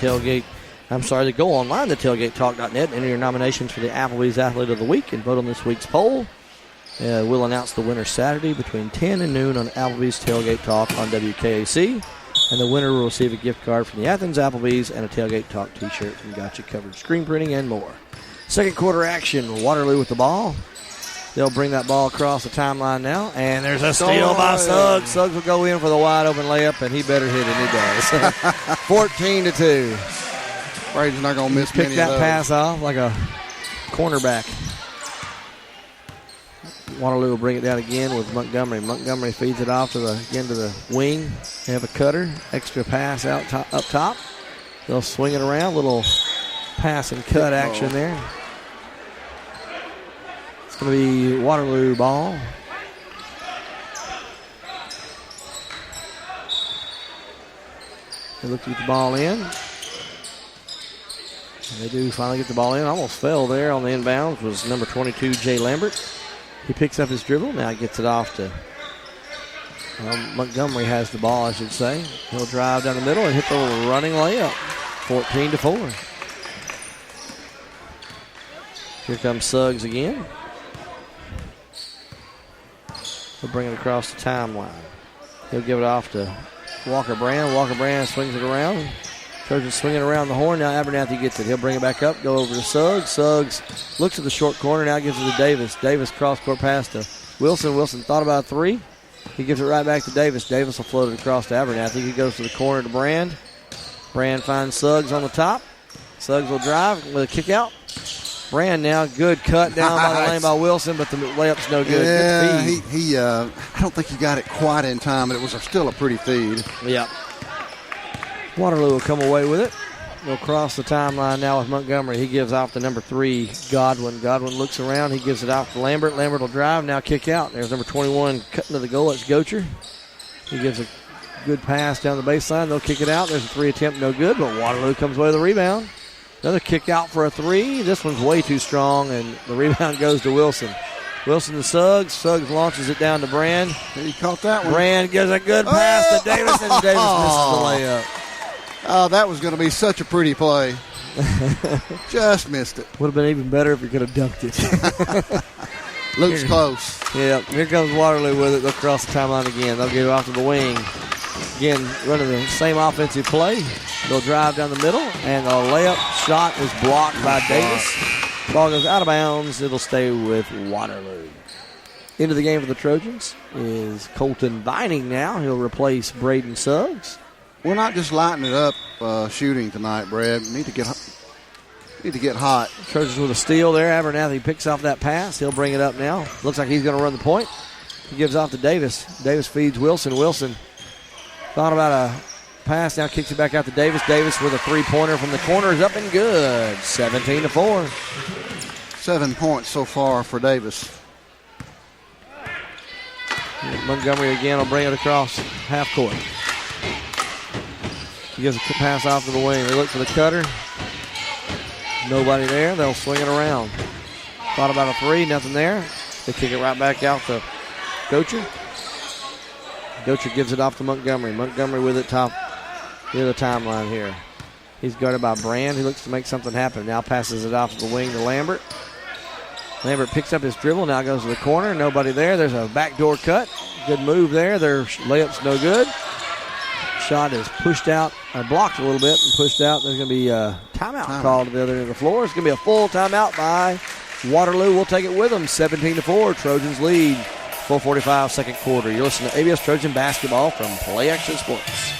go online to tailgatetalk.net. Enter your nominations for the Applebee's Athlete of the Week and vote on this week's poll. We'll announce the winner Saturday between 10 and noon on Applebee's Tailgate Talk on WKAC. And the winner will receive a gift card from the Athens Applebee's and a Tailgate Talk t-shirt from Gotcha Covered Screen Printing and more. Second quarter action, Waterloo with the ball. They'll bring that ball across the timeline now, and there's a steal by Suggs. Suggs will go in for the wide-open layup, and he better hit it. He does. 14-2. Braden's not going to miss many of those. Pick that pass off like a cornerback. Waterloo will bring it down again with Montgomery. Montgomery feeds it off to the wing. They have a cutter. Extra pass up top. They'll swing it around. Little pass and cut action there. It's going to be Waterloo ball. They look to get the ball in. And they do finally get the ball in. Almost fell there on the inbounds was number 22, Jay Lambert. He picks up his dribble. Now he gets it off to Montgomery has the ball, I should say. He'll drive down the middle and hit the running layup. 14-4. Here comes Suggs again. He'll bring it across the timeline. He'll give it off to Walker Brand. Walker Brand swings it around. Trojans swinging around the horn. Now Abernathy gets it. He'll bring it back up, go over to Suggs. Suggs looks at the short corner, now gives it to Davis. Davis cross-court pass to Wilson. Wilson thought about 3. He gives it right back to Davis. Davis will float it across to Abernathy. He goes to the corner to Brand. Brand finds Suggs on the top. Suggs will drive with a kick out. Brand now, good cut down by the lane by Wilson, but the layup's no good. Yeah, good feed. I don't think he got it quite in time, but it was still a pretty feed. Yeah. Waterloo will come away with it. They'll cross the timeline now with Montgomery. He gives off the number 3, Godwin. Godwin looks around. He gives it off to Lambert. Lambert will drive, now kick out. There's number 21 cutting to the goal. It's Gocher. He gives a good pass down the baseline. They'll kick it out. There's a 3 attempt, no good, but Waterloo comes away with the rebound. Another kick out for a 3. This one's way too strong, and the rebound goes to Wilson. Wilson to Suggs. Suggs launches it down to Brand. He caught that one. Brand gives a good pass to Davis, and Davis misses the layup. Oh, that was going to be such a pretty play. Just missed it. Would have been even better if he could have dunked it. Looks close. Yeah, here comes Waterloo with it. They'll cross the timeline again. They'll get it off to the wing. Again, running the same offensive play. They'll drive down the middle, and the layup shot is blocked by Davis. Ball goes out of bounds. It'll stay with Waterloo. Into the game for the Trojans is Colton Vining now. He'll replace Braden Suggs. We're not just lighting it up shooting tonight, Brad. We need to get Need to get hot. Trojans with a steal there. Abernathy picks off that pass. He'll bring it up now. Looks like he's going to run the point. He gives off to Davis. Davis feeds Wilson. Wilson thought about a pass. Now kicks it back out to Davis. Davis with a three-pointer from the corner is up and good. 17-4. 7 points so far for Davis. Montgomery again will bring it across half court. He gives a pass off to the wing. They look for the cutter. Nobody there. They'll swing it around. Thought about a three. Nothing there. They kick it right back out to Gocher. Gocher gives it off to Montgomery. Montgomery with it top near the timeline here. He's guarded by Brand. He looks to make something happen. Now passes it off to the wing to Lambert. Lambert picks up his dribble. Now goes to the corner. Nobody there. There's a backdoor cut. Good move there. Their layup's no good. Shot is pushed out, or blocked a little bit and pushed out. There's going to be a timeout called to the other end of the floor. It's going to be a full timeout by Waterloo. We'll take it with them. 17-4. Trojans lead. 4:45 second quarter. You're listening to ABS Trojan Basketball from Play Action Sports.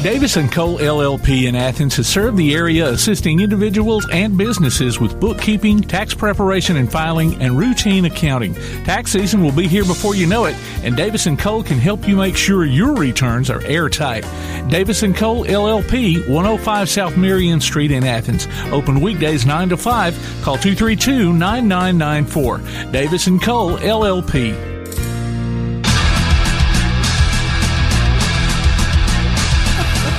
Davis & Cole LLP in Athens has served the area assisting individuals and businesses with bookkeeping, tax preparation and filing, and routine accounting. Tax season will be here before you know it, and Davis & Cole can help you make sure your returns are airtight. Davis & Cole LLP, 105 South Marion Street in Athens. Open weekdays 9 to 5. Call 232-9994. Davis & Cole LLP.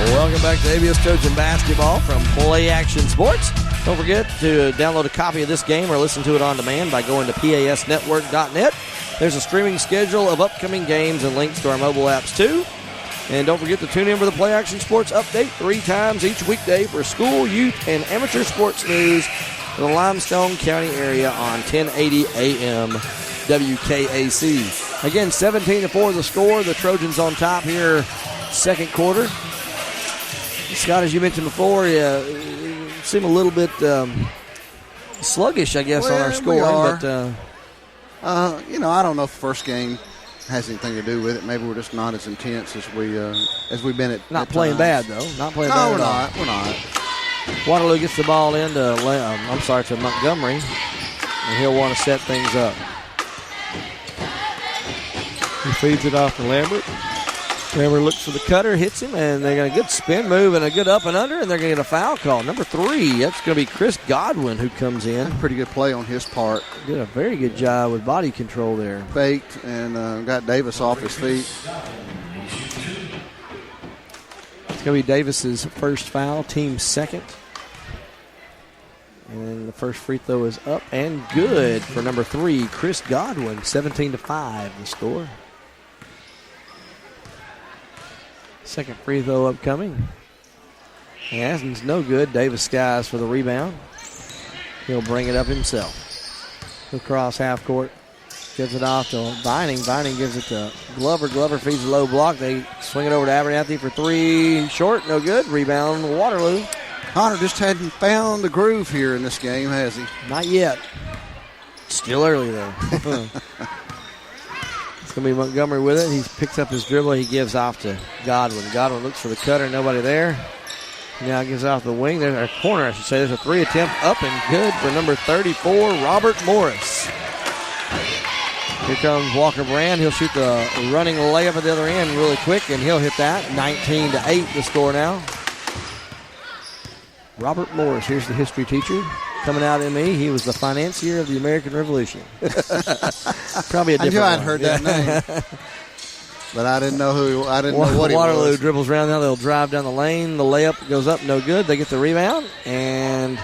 Welcome back to ABS Trojan Basketball from Play Action Sports. Don't forget to download a copy of this game or listen to it on demand by going to pasnetwork.net. There's a streaming schedule of upcoming games and links to our mobile apps too. And don't forget to tune in for the Play Action Sports update 3 times each weekday for school, youth, and amateur sports news in the Limestone County area on 1080 AM WKAC. Again, 17-4 the score. The Trojans on top here second quarter. Scott, as you mentioned before, seem a little bit sluggish, I guess, on our scoring. But I don't know if the first game has anything to do with it. Maybe we're just not as intense as we've been at. Not playing bad though. Not playing bad. No, we're not. We're not. Waterloo gets the ball in to Montgomery, and he'll want to set things up. He feeds it off to Lambert. Lambert looks for the cutter, hits him, and they got a good spin move and a good up and under, and they're going to get a foul call. Number 3, that's going to be Chris Godwin who comes in. Pretty good play on his part. Did a very good job with body control there. Faked and got Davis off his feet. It's going to be Davis's first foul, team's second. And the first free throw is up and good for number 3, Chris Godwin. 17-5 the score. Second free throw upcoming. Athens no good. Davis skies for the rebound. He'll bring it up himself. He'll cross half court. Gives it off to Vining. Vining gives it to Glover. Glover feeds a low block. They swing it over to Abernathy for 3. Short, no good. Rebound Waterloo. Connor just hadn't found the groove here in this game, has he? Not yet. Still early though. It's going to be Montgomery with it. He picks up his dribble. He gives off to Godwin. Godwin looks for the cutter. Nobody there. Now gives off the wing. There's a corner, I should say. There's a 3 attempt up and good for number 34, Robert Morris. Here comes Walker Brand. He'll shoot the running layup at the other end really quick, and he'll hit that. 19-8 the score now. Robert Morris, here's the history teacher. Coming out at me, he was the financier of the American Revolution. Probably a different I knew I'd heard that name. But I didn't know what he was. Waterloo dribbles around now. They'll drive down the lane. The layup goes up, no good. They get the rebound, and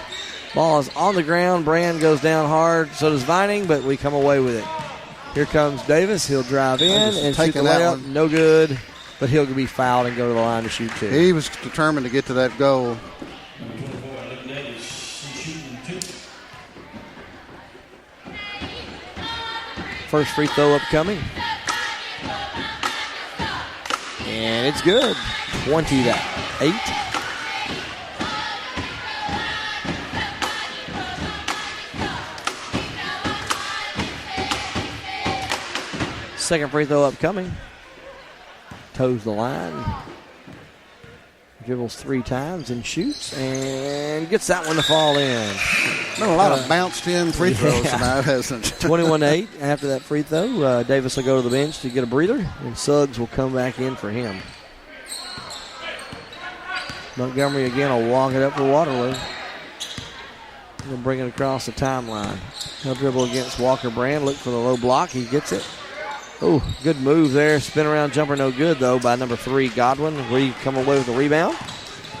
ball is on the ground. Brand goes down hard. So does Vining, but we come away with it. Here comes Davis. He'll drive in and shoot the layup. No good, but he'll be fouled and go to the line to shoot 2. He was determined to get to that goal. First free throw upcoming. And it's good. 20-8. Second free throw upcoming. Toes the line. Dribbles 3 times and shoots and gets that one to fall in. Been a lot of bounced-in free throws tonight, hasn't it? 21-8 after that free throw. Davis will go to the bench to get a breather, and Suggs will come back in for him. Montgomery again will walk it up for Waterloo. He'll bring it across the timeline. He'll dribble against Walker Brand. Look for the low block. He gets it. Oh, good move there. Spin around jumper no good, though, by number 3, Godwin. We come away with the rebound.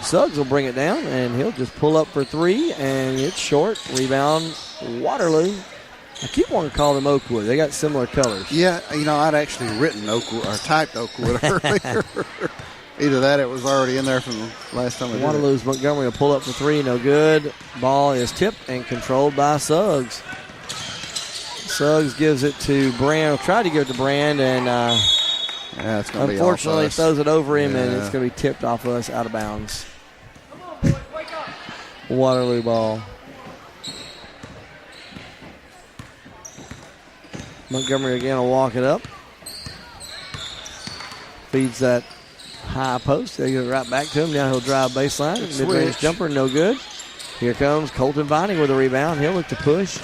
Suggs will bring it down, and he'll just pull up for 3, and it's short. Rebound, Waterloo. I keep wanting to call them Oakwood. They got similar colors. Yeah, I'd actually written Oakwood or typed Oakwood earlier. Either that, it was already in there from the last time I did Waterloo's Montgomery will pull up for 3, no good. Ball is tipped and controlled by Suggs. Suggs gives it to Brand. Tried to give it to Brand, and it's gonna unfortunately be off us. throws it over him, and it's going to be tipped off us out of bounds. Waterloo ball. Montgomery again will walk it up. Feeds that high post. They get it right back to him. Now he'll drive baseline. Mid-range jumper, no good. Here comes Colton Vining with a rebound. He'll look to push.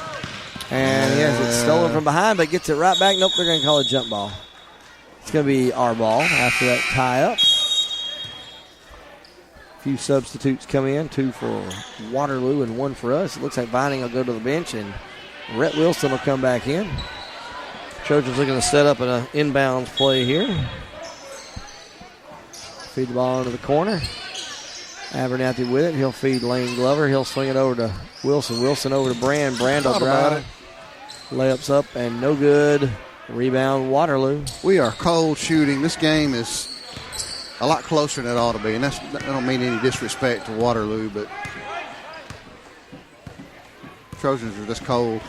And he has it stolen from behind, but gets it right back. Nope, they're going to call it jump ball. It's going to be our ball after that tie-up. A few substitutes come in, 2 for Waterloo and 1 for us. It looks like Vining will go to the bench, and Rhett Wilson will come back in. Trojans looking to set up an inbounds play here. Feed the ball into the corner. Abernathy with it. He'll feed Lane Glover. He'll swing it over to Wilson. Wilson over to Brand. Brand will drive. Layups up and no good. Rebound, Waterloo. We are cold shooting. This game is a lot closer than it ought to be. And I don't mean any disrespect to Waterloo, but Trojans are just cold.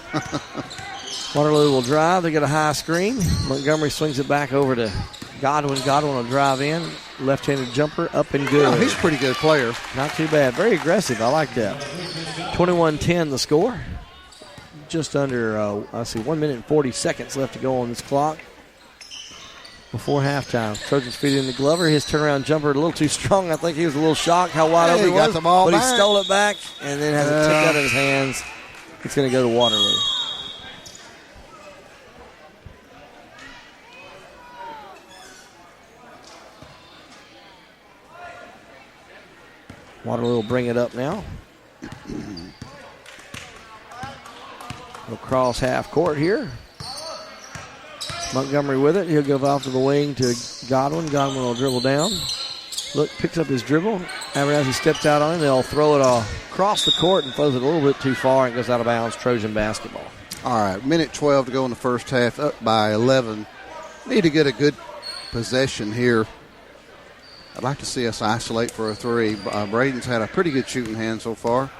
Waterloo will drive. They get a high screen. Montgomery swings it back over to Godwin. Godwin will drive in. Left-handed jumper, up and good. Oh, he's a pretty good player. Not too bad. Very aggressive. I like that. 21-10 the score. Just under, 1 minute and 40 seconds left to go on this clock before halftime. Trojans feed it into Glover. His turnaround jumper a little too strong. I think he was a little shocked how wide open he was. Got the ball but back. He stole it back and then has it tipped out of his hands. It's going to go to Waterloo. Waterloo will bring it up now. He'll cross half court here. Montgomery with it. He'll go off to the wing to Godwin. Godwin will dribble down. Look, picks up his dribble. Abernathy steps out on him. They'll throw it across the court and throws it a little bit too far and goes out of bounds. Trojan basketball. All right, minute 12 to go in the first half, up by 11. Need to get a good possession here. I'd like to see us isolate for a 3. Braden's had a pretty good shooting hand so far.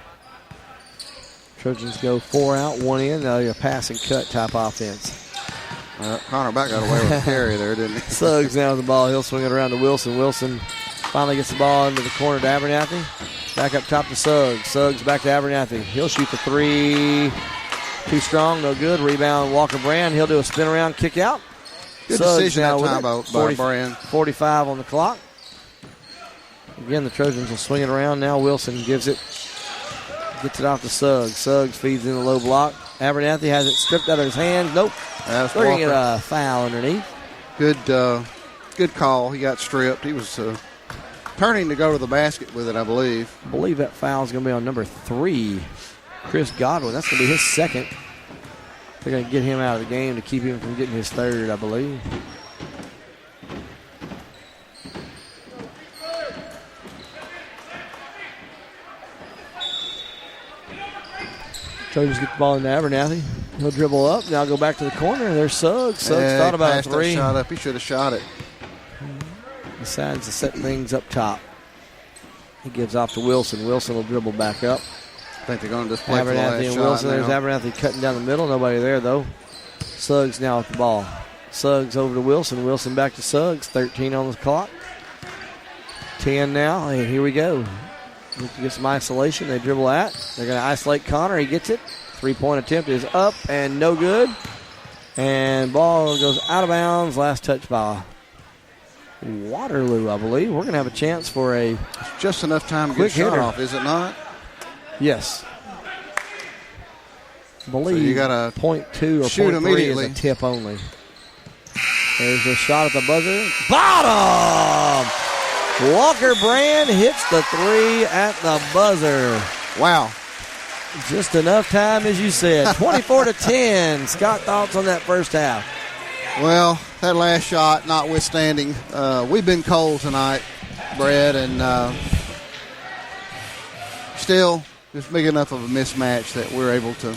Trojans go 4 out, 1 in. Now a pass and cut type offense. Connor back got away with a carry there, didn't he? Suggs now with the ball. He'll swing it around to Wilson. Wilson finally gets the ball into the corner to Abernathy. Back up top to Suggs. Suggs back to Abernathy. He'll shoot the 3. Too strong, no good. Rebound, Walker Brand. He'll do a spin around, kick out. Good Suggs decision now that time by Brand. 45 on the clock. Again, the Trojans will swing it around. Now Wilson gives it. Gets it off to Suggs. Suggs feeds in the low block. Abernathy has it stripped out of his hands. Nope. They're going to get a foul underneath. Good call. He got stripped. He was turning to go to the basket with it, I believe. I believe that foul is going to be on number 3, Chris Godwin. That's going to be his second. They're going to get him out of the game to keep him from getting his third, I believe. Trojans get the ball into Abernathy. He'll dribble up. Now go back to the corner. There's Suggs. Suggs thought about a 3. Shot up. He should have shot it. Decides to set things up top. He gives off to Wilson. Wilson will dribble back up. I think they're going to just play for the last Abernathy and shot Wilson. now. There's Abernathy cutting down the middle. Nobody there, though. Suggs now with the ball. Suggs over to Wilson. Wilson back to Suggs. 13 on the clock. 10 now. And here we go. Look to get some isolation. They dribble at. They're going to isolate Connor. He gets it. 3-point attempt is up and no good. And ball goes out of bounds. Last touch by Waterloo, I believe. We're going to have a chance for a just enough time to get a shot off, is it not? Yes. I believe so you got to .2 or shoot .3 immediately. is a tip only. There's a shot at the buzzer. Bottom! Walker Brand hits the 3 at the buzzer. Wow. Just enough time, as you said. 24-10. Scott, thoughts on that first half? Well, that last shot notwithstanding, we've been cold tonight, Brad, and still just big enough of a mismatch that we're able to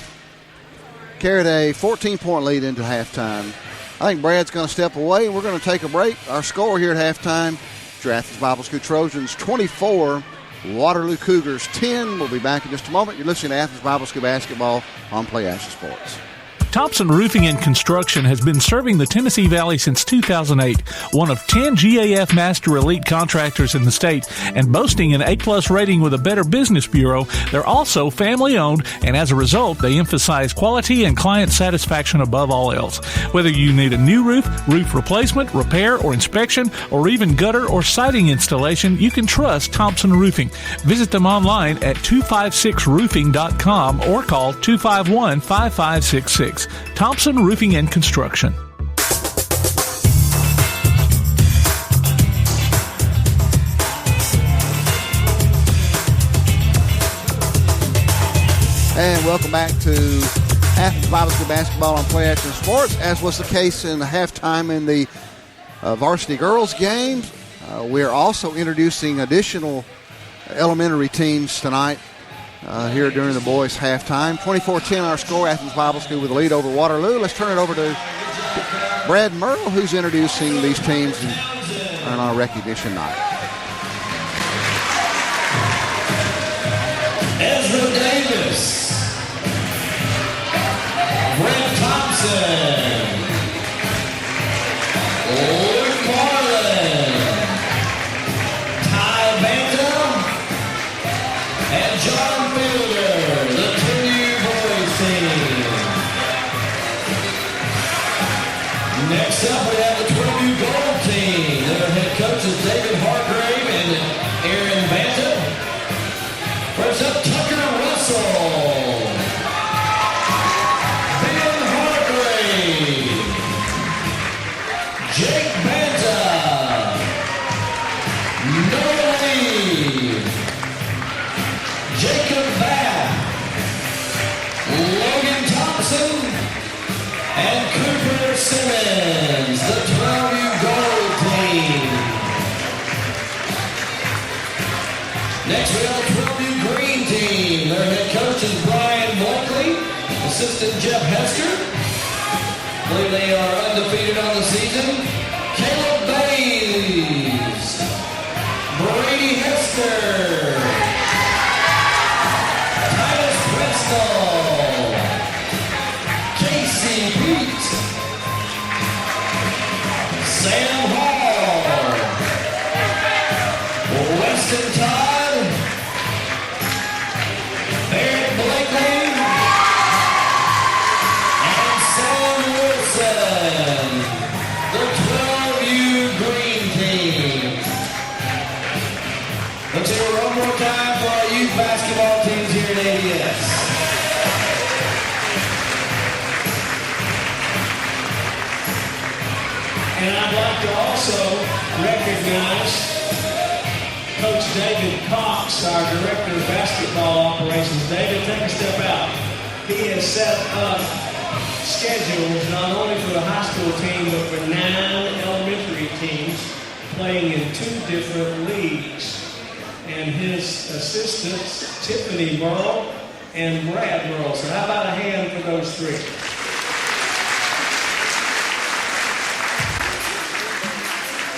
carry a 14-point lead into halftime. I think Brad's going to step away, and we're going to take a break. Our score here at halftime, Athens Bible School Trojans 24, Waterloo Cougars 10. We'll be back in just a moment. You're listening to Athens Bible School Basketball on Play Action Sports. Thompson Roofing and Construction has been serving the Tennessee Valley since 2008, one of 10 GAF Master Elite contractors in the state, and boasting an A-plus rating with a Better Business Bureau. They're also family-owned, and as a result, they emphasize quality and client satisfaction above all else. Whether you need a new roof, roof replacement, repair, or inspection, or even gutter or siding installation, you can trust Thompson Roofing. Visit them online at 256roofing.com or call 251-5566. Thompson Roofing and Construction. And welcome back to Athens Bible School Basketball on Play Action Sports. As was the case in the halftime in the varsity girls games, we're also introducing additional elementary teams tonight. Here during the boys' halftime. 24-10 our score. Athens Bible School with a lead over Waterloo. Let's turn it over to Brad Merle, who's introducing these teams on our recognition night. Ezra Davis, Brent Thompson, Luke Marlin, Ty Banta, and John Fielder, the 2U boys team. Next up, we have the 2U gold team. Their head coaches David Hargrave and Aaron Banta. First up, Tucker Russell, Ben Hargrave, Jake Banta, Noah Lee, Jacob Bath, Logan Thompson, and Cooper Simmons, the 12U gold team. Next we have the 12U green team. Their head coach is Brian Blakely, assistant Jeff Hester. I believe they are undefeated on the season. Caleb Bays, Brady Hester, Titus Prestel, Casey Pete, Sam Hall, Weston Todd, Barrett Blakely, and Sam Wilson, the 12U green team. Let's hear it one more time for our youth basketball teams here at ADS. And I'd like to also recognize Coach David Cox, our Director of Basketball Operations. David, take a step out. He has set up schedules not only for the high school team, but for 9 elementary teams playing in 2 different leagues. And his assistants, Tiffany Merle and Brad Merle. So how about a hand for those 3?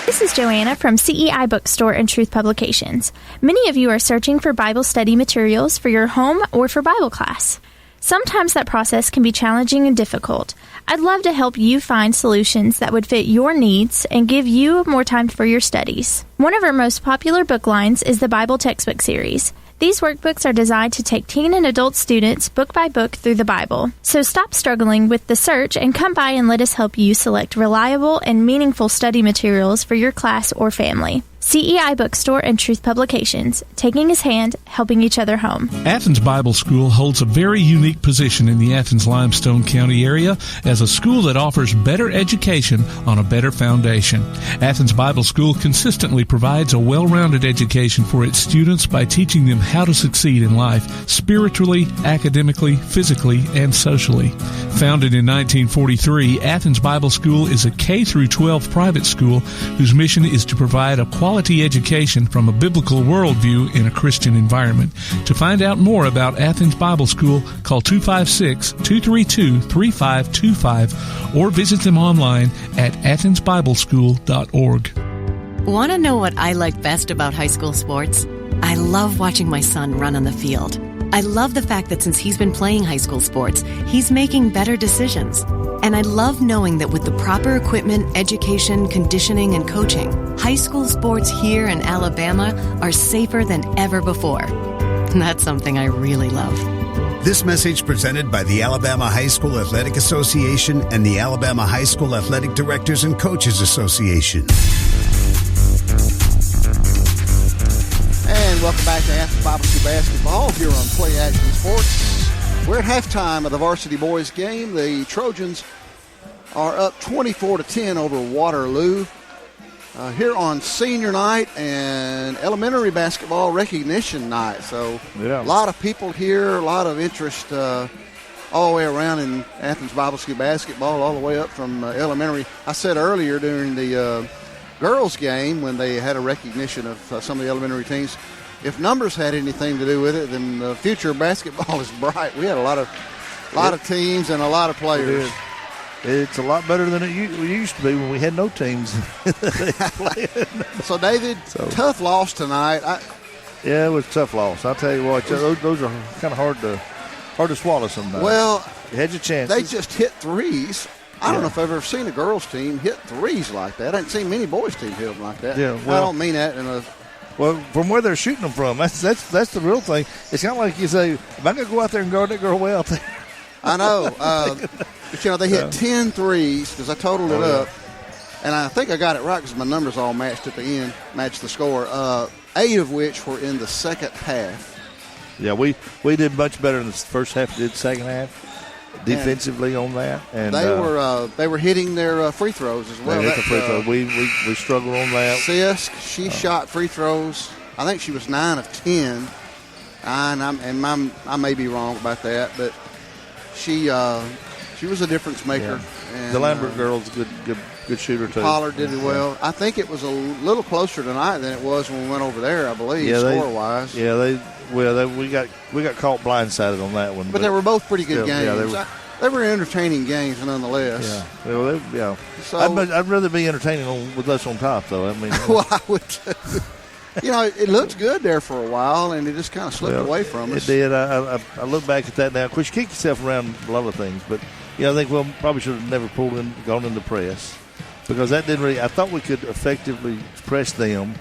This is Joanna from CEI Bookstore and Truth Publications. Many of you are searching for Bible study materials for your home or for Bible class. Sometimes that process can be challenging and difficult. I'd love to help you find solutions that would fit your needs and give you more time for your studies. One of our most popular book lines is the Bible Textbook Series. These workbooks are designed to take teen and adult students book by book through the Bible. So stop struggling with the search and come by and let us help you select reliable and meaningful study materials for your class or family. CEI Bookstore and Truth Publications, taking his hand, helping each other home. Athens Bible School holds a very unique position in the Athens-Limestone County area as a school that offers better education on a better foundation. Athens Bible School consistently provides a well-rounded education for its students by teaching them how to succeed in life, spiritually, academically, physically, and socially. Founded in 1943, Athens Bible School is a K-12 private school whose mission is to provide a quality education from a biblical worldview in a Christian environment. To find out more about Athens Bible School, call 256-232-3525 or visit them online at athensbibleschool.org. Want to know what I like best about high school sports? I love watching my son run on the field. I love the fact that since he's been playing high school sports, he's making better decisions. And I love knowing that with the proper equipment, education, conditioning, and coaching, high school sports here in Alabama are safer than ever before. That's something I really love. This message presented by the Alabama High School Athletic Association and the Alabama High School Athletic Directors and Coaches Association. And welcome back to Athens Bible School Basketball here on Play Action Sports. We're at halftime of the varsity boys game. The Trojans are up 24-10 over Waterloo. Here on senior night and elementary basketball recognition night. So a lot of people here, a lot of interest all the way around in Athens Bible School basketball, all the way up from elementary. I said earlier during the girls game when they had a recognition of some of the elementary teams, if numbers had anything to do with it, then the future of basketball is bright. We had a lot of teams and a lot of players. It's a lot better than it used to be when we had no teams. So, David, tough loss tonight. Yeah, it was a tough loss. I'll tell you what, those are kind of hard to swallow sometimes. Well, you had your chances. They just hit threes. I don't know if I've ever seen a girls' team hit threes like that. I haven't seen many boys' teams hit them like that. Yeah, well, I don't mean that in a... Well, from where they're shooting them from, that's the real thing. It's kind of like you say, if I'm going to go out there and guard that girl well. I know. But, they hit 10 threes because I totaled it up. And I think I got it right because my numbers all matched at the end, matched the score, 8 of which were in the second half. Yeah, we did much better in the first half than did the second half defensively on that. And they were hitting their free throws as well. They hit the free throws. We struggled on that. Sisk, she shot free throws. I think she was 9 of 10. I may be wrong about that, but she was a difference maker. Yeah. And, the Lambert girl's a good shooter too. Pollard did it well. I think it was a little closer tonight than it was when we went over there, I believe, score-wise. Yeah, we got caught blindsided on that one. But they were both pretty good games. Yeah, they were entertaining games nonetheless. Yeah. Well, So, I'd rather be entertaining with us on top, though. I mean, well, I would too. It looked good there for a while, and it just kind of slipped away from us. It did. I look back at that now. Of course, you kick yourself around a lot of things, but I think probably should have never gone into press because that didn't really. I thought we could effectively press them,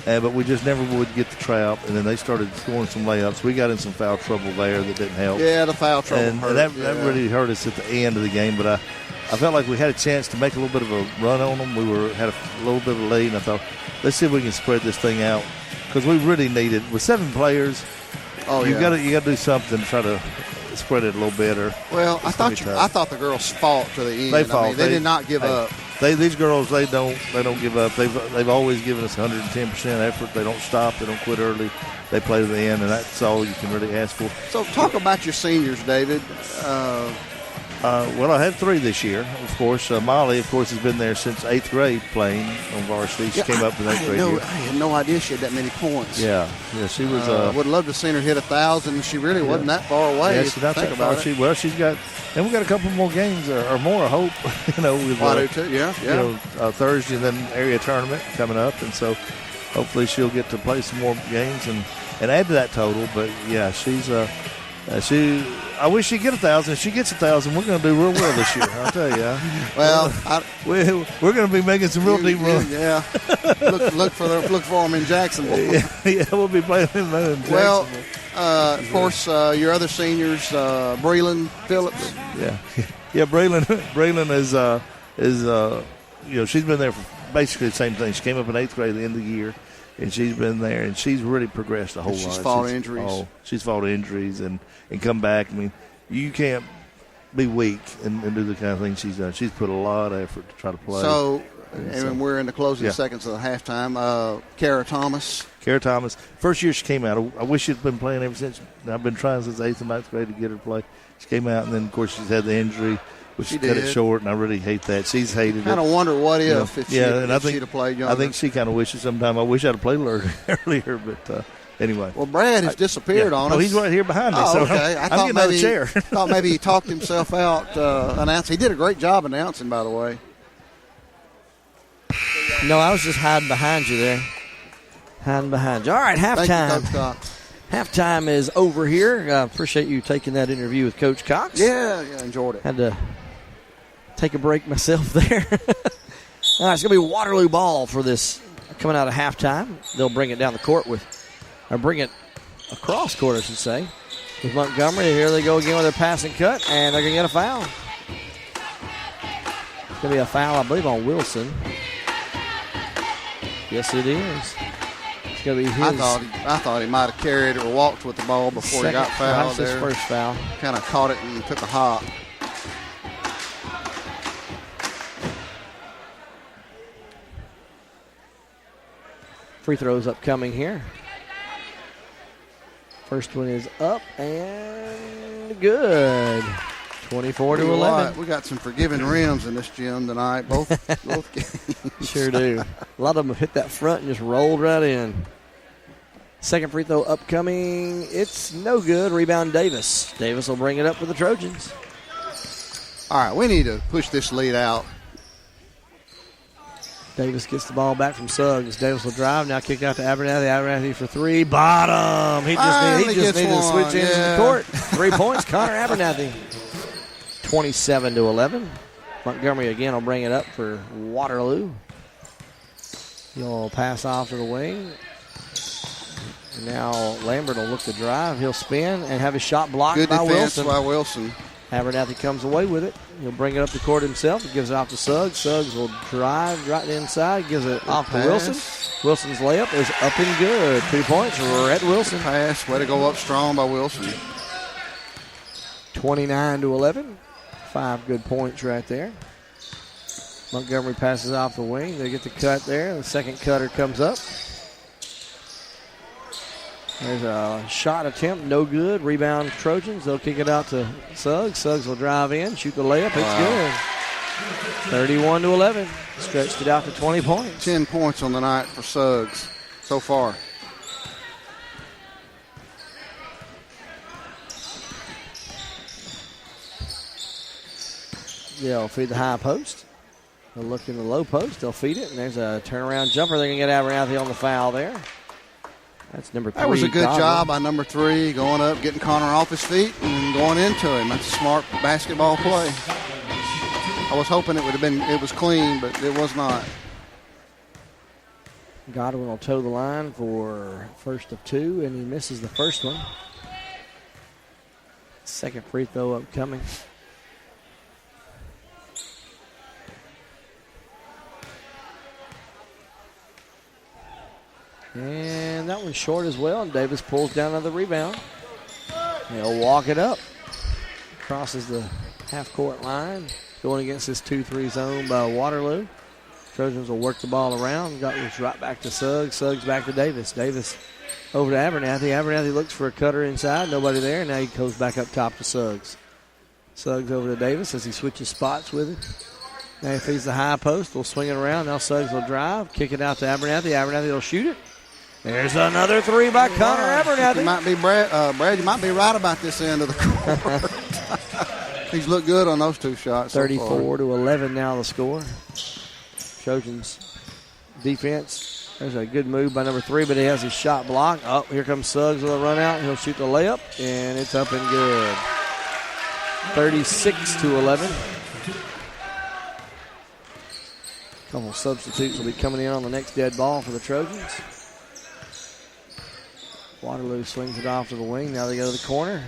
but we just never would get the trap. And then they started scoring some layups. We got in some foul trouble there that didn't help. Yeah, the foul trouble and hurt. That really hurt us at the end of the game. But I felt like we had a chance to make a little bit of a run on them. We had a little bit of a lead, and I thought, let's see if we can spread this thing out because we really need it. With 7 players, you got to do something to try to spread it a little better. Well, I thought the girls fought to the end. They fought. They did not give up. These girls, they don't give up. They've always given us 110% effort. They don't stop. They don't quit early. They play to the end, and that's all you can really ask for. So talk about your seniors, David. Well, I had 3 this year, of course. Molly, of course, has been there since 8th grade playing on varsity. She came up in 8th grade year. I had no idea she had that many points. Yeah, she was. Would love to have seen her hit 1,000. She really wasn't that far away. Yeah, she's not that far. She's got, and we've got a couple more games or more, I hope. With too. Yeah. Thursday and then area tournament coming up, and so hopefully she'll get to play some more games and add to that total. But yeah, she's I wish she'd get 1,000. If she gets 1,000, we're going to do real well this year. I'll tell you. Well, we're going to be making some real deep runs. Yeah, look for them in Jacksonville. Yeah, we'll be playing them in Jacksonville. Well, of course, your other seniors, Breland Phillips. Yeah. Breland is she's been there for basically the same thing. She came up in 8th grade at the end of the year. And she's been there, and she's really progressed a whole lot. She's fought injuries. She's fought injuries and come back. I mean, you can't be weak and do the kind of thing she's done. She's put a lot of effort to try to play. So we're in the closing seconds of the halftime. Kara Thomas, first year she came out. I wish she'd been playing ever since. I've been trying since 8th and 9th grade to get her to play. She came out, and then, of course, she's had the injury, which cut it short, and I really hate that. She's hated it. Kind of wonder what if she'd have played younger. I think she kind of wishes sometime. I wish I'd have played her earlier, but anyway. Well, Brad has disappeared on us. Oh, he's right here behind me. Oh, so okay. I'm getting another chair. Thought maybe he talked himself out announcing. He did a great job announcing, by the way. No, I was just hiding behind you there. Hiding behind you. All right, halftime. Thank you, Coach Cox. Halftime is over here. Appreciate you taking that interview with Coach Cox. Yeah, enjoyed it. Had to take a break myself there. All right, it's going to be Waterloo ball for this coming out of halftime. They'll bring it down the court or bring it across court, I should say, with Montgomery. Here they go again with their passing cut, and they're going to get a foul. It's going to be a foul, I believe, on Wilson. Yes, it is. It's going to be his. I thought he might have carried or walked with the ball before he got fouled. That's his first foul. Kind of caught it and took a hop. Free throws upcoming here. First one is up and good. 24-11. We got some forgiving rims in this gym tonight. Both games. Sure do. A lot of them have hit that front and just rolled right in. Second free throw upcoming. It's no good. Rebound Davis. Davis will bring it up for the Trojans. All right, we need to push this lead out. Davis gets the ball back from Suggs. Davis will drive. Now kick out to Abernathy. Abernathy for three. Bottom. He just needed to switch into the court. 3 points. Connor Abernathy. 27-11. Montgomery again will bring it up for Waterloo. He'll pass off to the wing. And now Lambert will look to drive. He'll spin and have his shot blocked Good by defense Wilson. by Wilson. Abernathy comes away with it. He'll bring it up the court himself. He gives it off to Suggs. Suggs will drive right inside. Gives it off to Wilson. Wilson's layup is up and good. 2 points. Rhett Wilson. Pass. Way to go up strong by Wilson. 29-11. 5 good points right there. Montgomery passes off the wing. They get the cut there. The second cutter comes up. There's a shot attempt, no good. Rebound Trojans. They'll kick it out to Suggs. Suggs will drive in, shoot the layup. It's good. 31-11. Stretched it out to 20 points. 10 points on the night for Suggs so far. They'll feed the high post. They'll look in the low post. They'll feed it, and there's a turnaround jumper. They're going to get Abernathy on the foul there. That's number 3. That was a good job by number 3, going up, getting Connor off his feet, and going into him. That's a smart basketball play. I was hoping it was clean, but it was not. Godwin will toe the line for first of 2, and he misses the first one. Second free throw upcoming. And that one's short as well, and Davis pulls down another rebound. He'll walk it up. Crosses the half-court line. Going against this 2-3 zone by Waterloo. Trojans will work the ball around. Got this right back to Suggs. Suggs back to Davis. Davis over to Abernathy. Abernathy looks for a cutter inside. Nobody there. Now he goes back up top to Suggs. Suggs over to Davis as he switches spots with it. Now he feeds the high post. Will swing it around. Now Suggs will drive. Kick it out to Abernathy. Abernathy will shoot it. There's another 3 by Connor Abernathy. You might be Brad, you might be right about this end of the court. He's looked good on those 2 shots. 34-11 now the score. Trojans defense There's a good move by number 3, but he has his shot blocked. Oh, here comes Suggs with a run out. He'll shoot the layup, and it's up and good. 36-11. Couple substitutes will be coming in on the next dead ball for the Trojans. Waterloo swings it off to the wing. Now they go to the corner.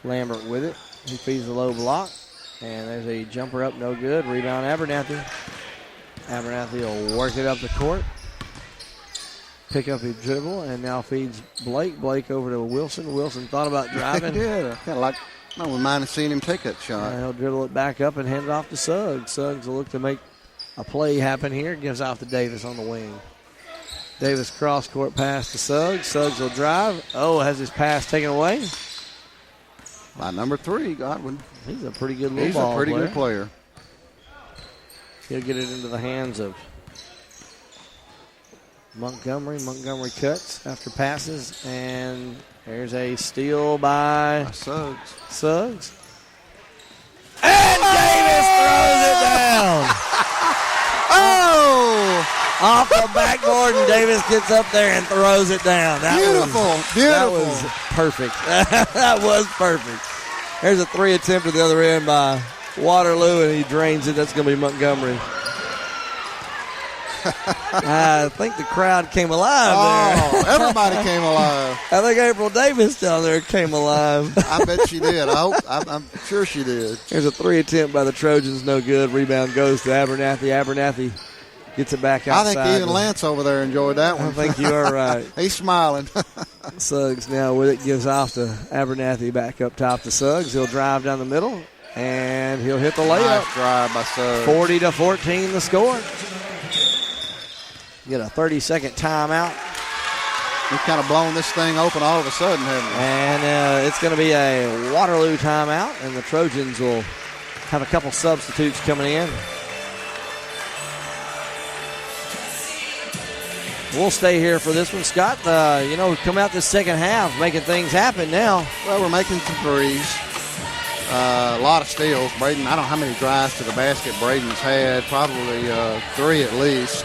Lambert with it. He feeds the low block. And there's a jumper up, no good. Rebound, Abernathy. Abernathy will work it up the court. Pick up his dribble, and now feeds Blake. Blake over to Wilson. Wilson thought about driving. Yeah, kind of like I wouldn't mind seeing him take that shot. He'll dribble it back up and hand it off to Suggs. Suggs will look to make a play happen here. Gives off to Davis on the wing. Davis cross-court pass to Suggs. Suggs will drive. Oh, has his pass taken away. By number 3, Godwin. He's a pretty good little ball player. He's a pretty good player. He'll get it into the hands of Montgomery. Montgomery cuts after passes, and there's a steal by Suggs. Suggs. And Davis throws it down. Oh! Off the backboard, and Davis gets up there and throws it down. Beautiful. That was perfect. That was perfect. There's a 3 attempt at the other end by Waterloo, and he drains it. That's going to be Montgomery. I think the crowd came alive there. Everybody came alive. I think April Davis down there came alive. I bet she did. I'm sure she did. There's a 3 attempt by the Trojans, no good. Rebound goes to Abernathy. Abernathy gets it back outside. I think even Lance over there enjoyed that one. I think you are right. He's smiling. Suggs now with it, gives off to Abernathy, back up top to Suggs. He'll drive down the middle, and he'll hit the layup. Nice drive by Suggs. 40-14 the score. Get a 30-second timeout. We've kind of blown this thing open all of a sudden, haven't we? And it's going to be a Waterloo timeout, and the Trojans will have a couple substitutes coming in. We'll stay here for this one. Scott, we've come out this second half making things happen now. Well, we're making some threes. A lot of steals. Braden, I don't know how many drives to the basket Braden's had. Probably 3 at least.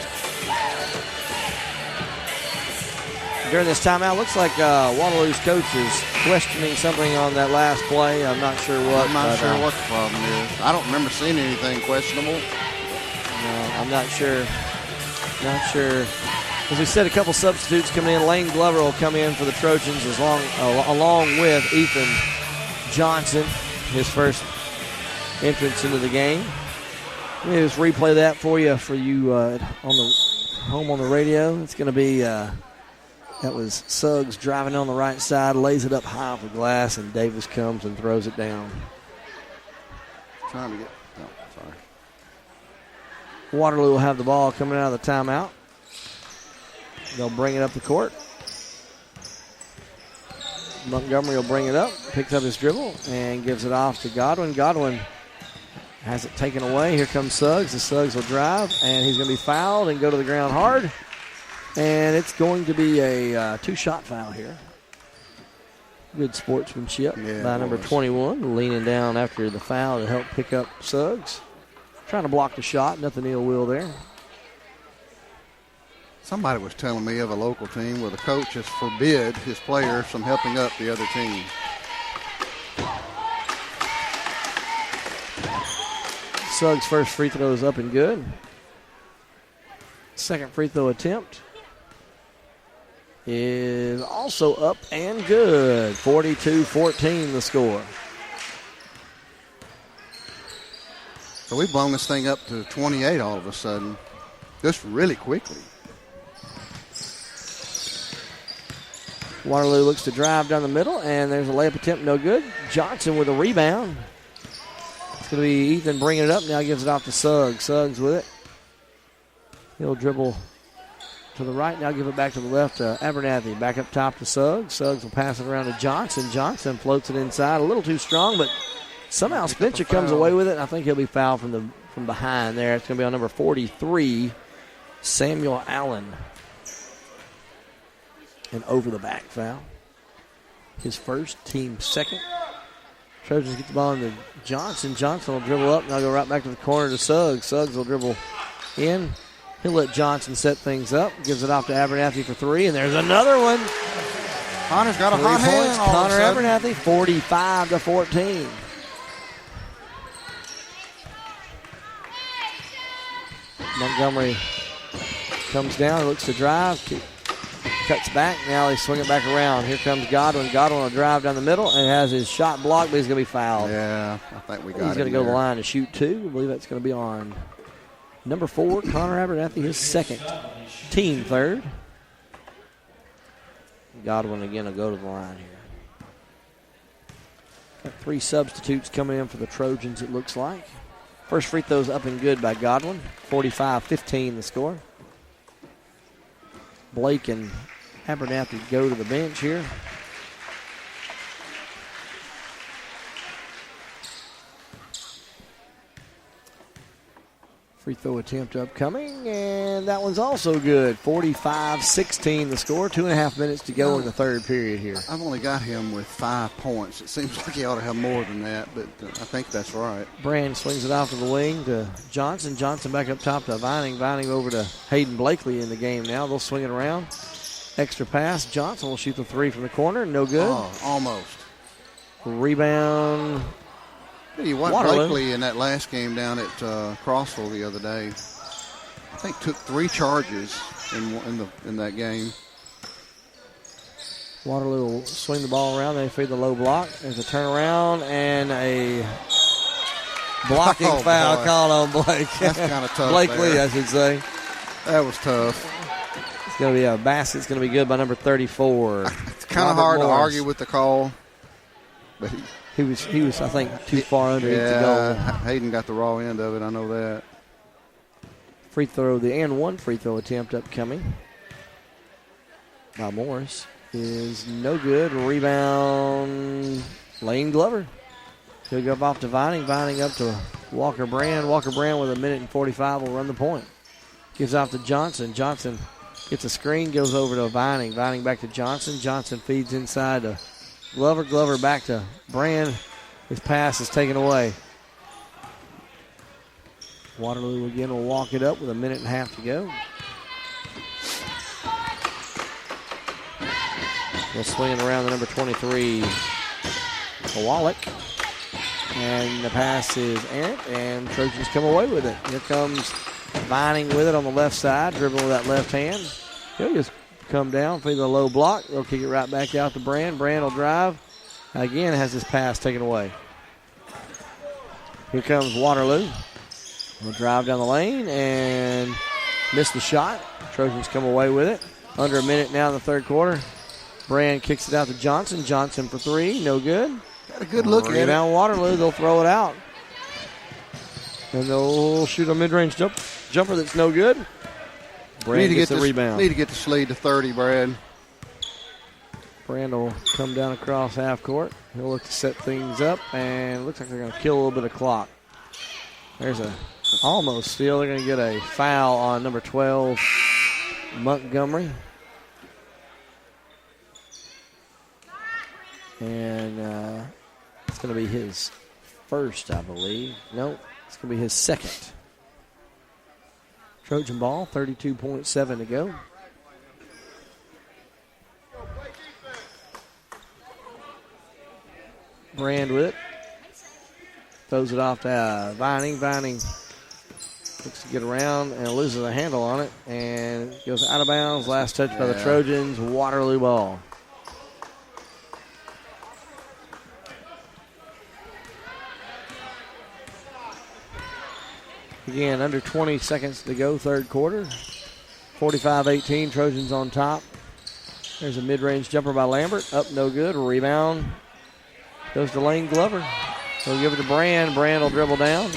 During this timeout, looks like Waterloo's coach is questioning something on that last play. I'm not sure what. I'm not sure what the problem is. I don't remember seeing anything questionable. No, I'm not sure. Not sure. As we said, a couple substitutes coming in. Lane Glover will come in for the Trojans along with Ethan Johnson, his first entrance into the game. Let me just replay that for you on the home on the radio. It's going to be that was Suggs driving on the right side, lays it up high off the glass, and Davis comes and throws it down. Trying to get. Oh, sorry. Waterloo will have the ball coming out of the timeout. They'll bring it up the court. Montgomery will bring it up, picks up his dribble, and gives it off to Godwin. Godwin has it taken away. Here comes Suggs. The Suggs will drive, and he's going to be fouled and go to the ground hard. And it's going to be a 2-shot foul here. Good sportsmanship by number 21, leaning down after the foul to help pick up Suggs. Trying to block the shot, nothing ill will there. Somebody was telling me of a local team where the coach has forbid his players from helping up the other team. Suggs' first free throw is up and good. Second free throw attempt is also up and good. 42-14 the score. So we've blown this thing up to 28 all of a sudden, just really quickly. Waterloo looks to drive down the middle, and there's a layup attempt, no good. Johnson with a rebound. It's going to be Ethan bringing it up. Now gives it off to Suggs. Suggs with it. He'll dribble to the right. Now give it back to the left to Abernathy. Back up top to Suggs. Suggs will pass it around to Johnson. Johnson floats it inside. A little too strong, but somehow Spencer comes away with it. And I think he'll be fouled from behind there. It's going to be on number 43, Samuel Allen. An over-the-back foul. His first, team second. Trojans get the ball into Johnson. Johnson will dribble up. Now go right back to the corner to Suggs. Suggs will dribble in. He'll let Johnson set things up. Gives it off to Abernathy for three, and there's another one. Connor's got a 3 hot hand. points. all of a Connor sudden. Abernathy, 45-14. Montgomery comes down, looks to drive, cuts back. Now they swing it back around. Here comes Godwin. Godwin will drive down the middle and has his shot blocked, but he's going to be fouled. Yeah, I think we got He's going to him go to the there. line to shoot two. I believe that's going to be on number 4, Connor Abernathy, his second, team third. Godwin again will go to the line here. Got 3 substitutes coming in for the Trojans, it looks like. First free throw's up and good by Godwin. 45-15 the score. Blake and Abernathy go to the bench here. Free throw attempt upcoming, and that one's also good. 45-16 the score. 2.5 minutes to go in the third period here. I've only got him with 5 points. It seems like he ought to have more than that, but I think that's right. Brand swings it off to the wing to Johnson. Johnson back up top to Vining. Vining over to Hayden Blakely in the game now. They'll swing it around. Extra pass. Johnson will shoot the three from the corner. No good. Oh, almost. Rebound. He won Waterloo. Blakely in that last game down at Crossville the other day. I think took 3 charges in that game. Waterloo will swing the ball around. They feed the low block. There's a turnaround and a blocking foul boy. called on Blake. That's kind of tough. Blakely, there. I should say. That was tough. It's going to be a basket. It's going to be good by number 34. It's kind of hard to argue with the call, but he was, I think, too far underneath the goal. Hayden got the raw end of it. I know that. Free throw, the and one free throw attempt upcoming by Morris is no good. Rebound, Lane Glover. He'll go off to Vining. Vining up to Walker Brand. Walker Brand with 1:45 will run the point. Gives off to Johnson. Johnson gets a screen, goes over to Vining. Vining back to Johnson. Johnson feeds inside to Glover. Glover back to Brand. His pass is taken away. Waterloo again will walk it up with 1.5 to go. They'll swing it around the number 23, Kowalik. And the pass is errant, and Trojans come away with it. Here comes Vining with it on the left side, dribbling with that left hand. He'll just come down, feed the low block. They'll kick it right back out to Brand. Brand will drive. Again, has his pass taken away. Here comes Waterloo. Will drive down the lane and miss the shot. Trojans come away with it. Under a minute now in the third quarter. Brand kicks it out to Johnson. Johnson for three. No good. Got a good look at it. Down Waterloo. They'll throw it out. And they'll shoot a mid-range jumper that's no good. Brand gets the rebound. Need to get this lead to 30, Brad. Brand will come down across half court. He'll look to set things up, and it looks like they're going to kill a little bit of clock. There's a almost steal. They're going to get a foul on number 12, Montgomery. And it's going to be his first, I believe. Nope, it's going to be his second. Trojan ball, 32.7 to go. Brand with it. Throws it off to Vining. Vining looks to get around and loses a handle on it. And goes out of bounds. Last touch by the Trojans. Waterloo ball. Again, under 20 seconds to go, third quarter. 45-18, Trojans on top. There's a mid-range jumper by Lambert. Up, no good. Rebound goes to Lane Glover. He'll give it to Brand. Brand will dribble down.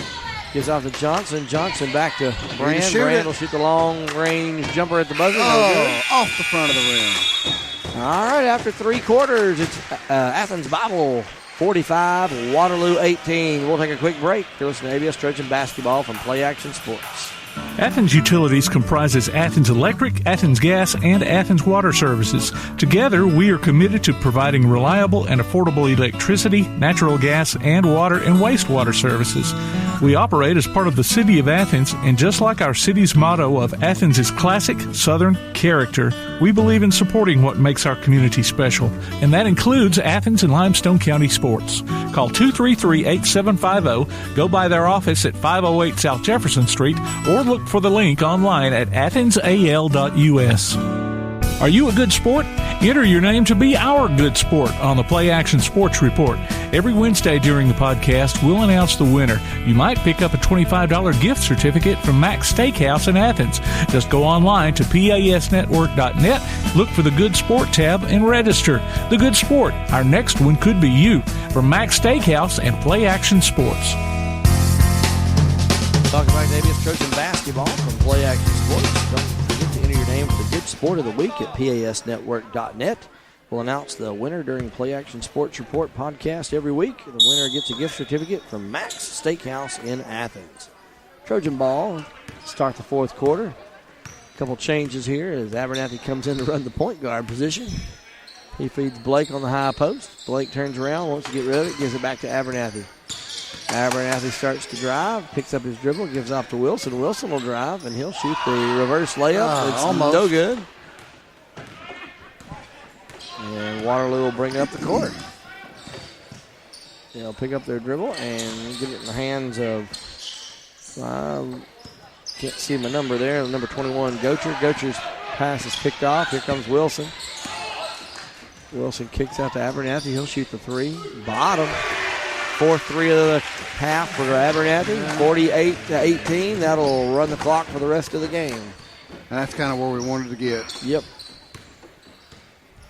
Gives off to Johnson. Johnson back to Brand. Brand will shoot the long-range jumper at the buzzer. No good. Off the front of the rim. All right, after three quarters, it's Athens Bible 45, Waterloo 18. We'll take a quick break to listen to ABS Trojan basketball from Play Action Sports. Athens Utilities comprises Athens Electric, Athens Gas, and Athens Water Services. Together, we are committed to providing reliable and affordable electricity, natural gas, and water and wastewater services. We operate as part of the City of Athens, and just like our city's motto of Athens is classic Southern character, we believe in supporting what makes our community special, and that includes Athens and Limestone County sports. Call 233-8750, go by their office at 508 South Jefferson Street, or look for the link online at athensal.us. Are you a good sport? Enter your name to be our good sport on the Play Action Sports Report. Every Wednesday during the podcast, we'll announce the winner. You might pick up a $25 gift certificate from Max Steakhouse in Athens. Just go online to pasnetwork.net, look for the Good Sport tab, and register. The Good Sport. Our next one could be you. From Max Steakhouse and Play Action Sports. Talking about Davis Trojan basketball from Play Action Sports. Don't forget to enter your name for the Good Sport of the Week at pasnetwork.net. We'll announce the winner during Play Action Sports Report podcast every week. The winner gets a gift certificate from Max Steakhouse in Athens. Trojan ball start the fourth quarter. A couple changes here as Abernathy comes in to run the point guard position. He feeds Blake on the high post. Blake turns around, wants to get rid of it, gives it back to Abernathy. Abernathy starts to drive, picks up his dribble, gives off to Wilson. Wilson will drive, and he'll shoot the reverse layup. It's almost no good. And Waterloo will bring it up the court. They'll pick up their dribble and get it in the hands of, can't see my number there, number 21, Gocher. Gocher's pass is picked off. Here comes Wilson. Wilson kicks out to Abernathy. He'll shoot the three. Bottom. Fourth three of the half for Abernathy, 48-18. That'll run the clock for the rest of the game. And that's kind of where we wanted to get. Yep.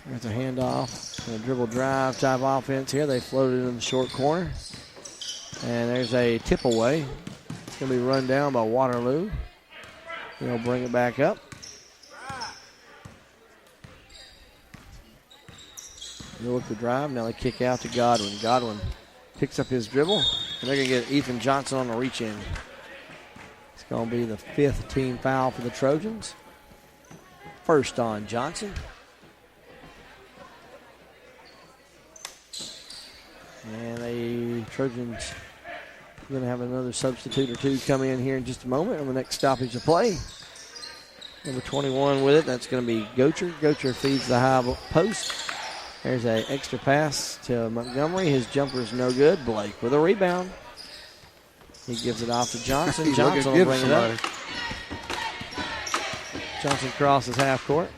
There's a handoff, a dribble drive type offense here. They floated in the short corner. And there's a tip away. It's going to be run down by Waterloo. They'll bring it back up. They'll look the drive. Now they kick out to Godwin. Godwin picks up his dribble, and they're going to get Ethan Johnson on the reach-in. It's going to be the fifth team foul for the Trojans. First on Johnson. And the Trojans are going to have another substitute or two come in here in just a moment on the next stoppage of play. Number 21 with it. That's going to be Gocher. Gocher feeds the high post. There's an extra pass to Montgomery. His jumper is no good. Blake with a rebound. He gives it off to Johnson. Johnson will bring it up. Johnson crosses half court.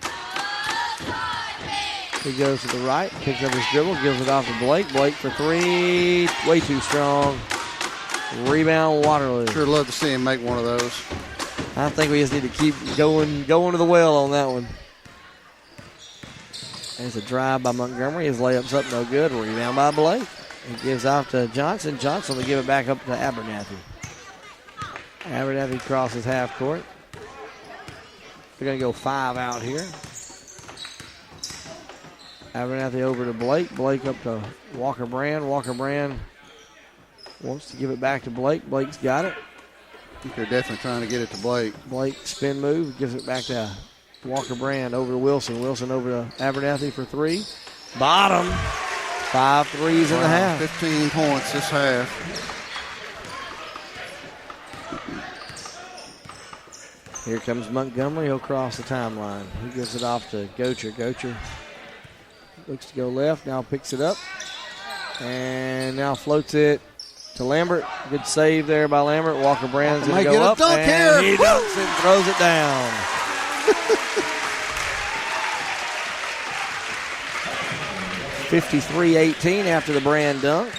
He goes to the right, picks up his dribble, gives it off to Blake. Blake for three. Way too strong. Rebound, Waterloo. Sure love to see him make one of those. I think we just need to keep going to the well on that one. There's a drive by Montgomery. His layup's up, no good. Rebound by Blake. He gives off to Johnson. Johnson will give it back up to Abernathy. Abernathy crosses half court. They're going to go 5 out here. Abernathy over to Blake. Blake up to Walker Brand. Walker Brand wants to give it back to Blake. Blake's got it. I think they're definitely trying to get it to Blake. Blake spin move, gives it back to Walker Brand over to Wilson. Wilson over to Abernathy for three. Bottom. 5 threes in the half. 15 points this half. Here comes Montgomery. He'll cross the timeline. He gives it off to Gocher. Gocher looks to go left. Now picks it up. And now floats it to Lambert. Good save there by Lambert. Walker Brand's going to go up. And he dunks and throws it down. 53-18 after the Brand dunk.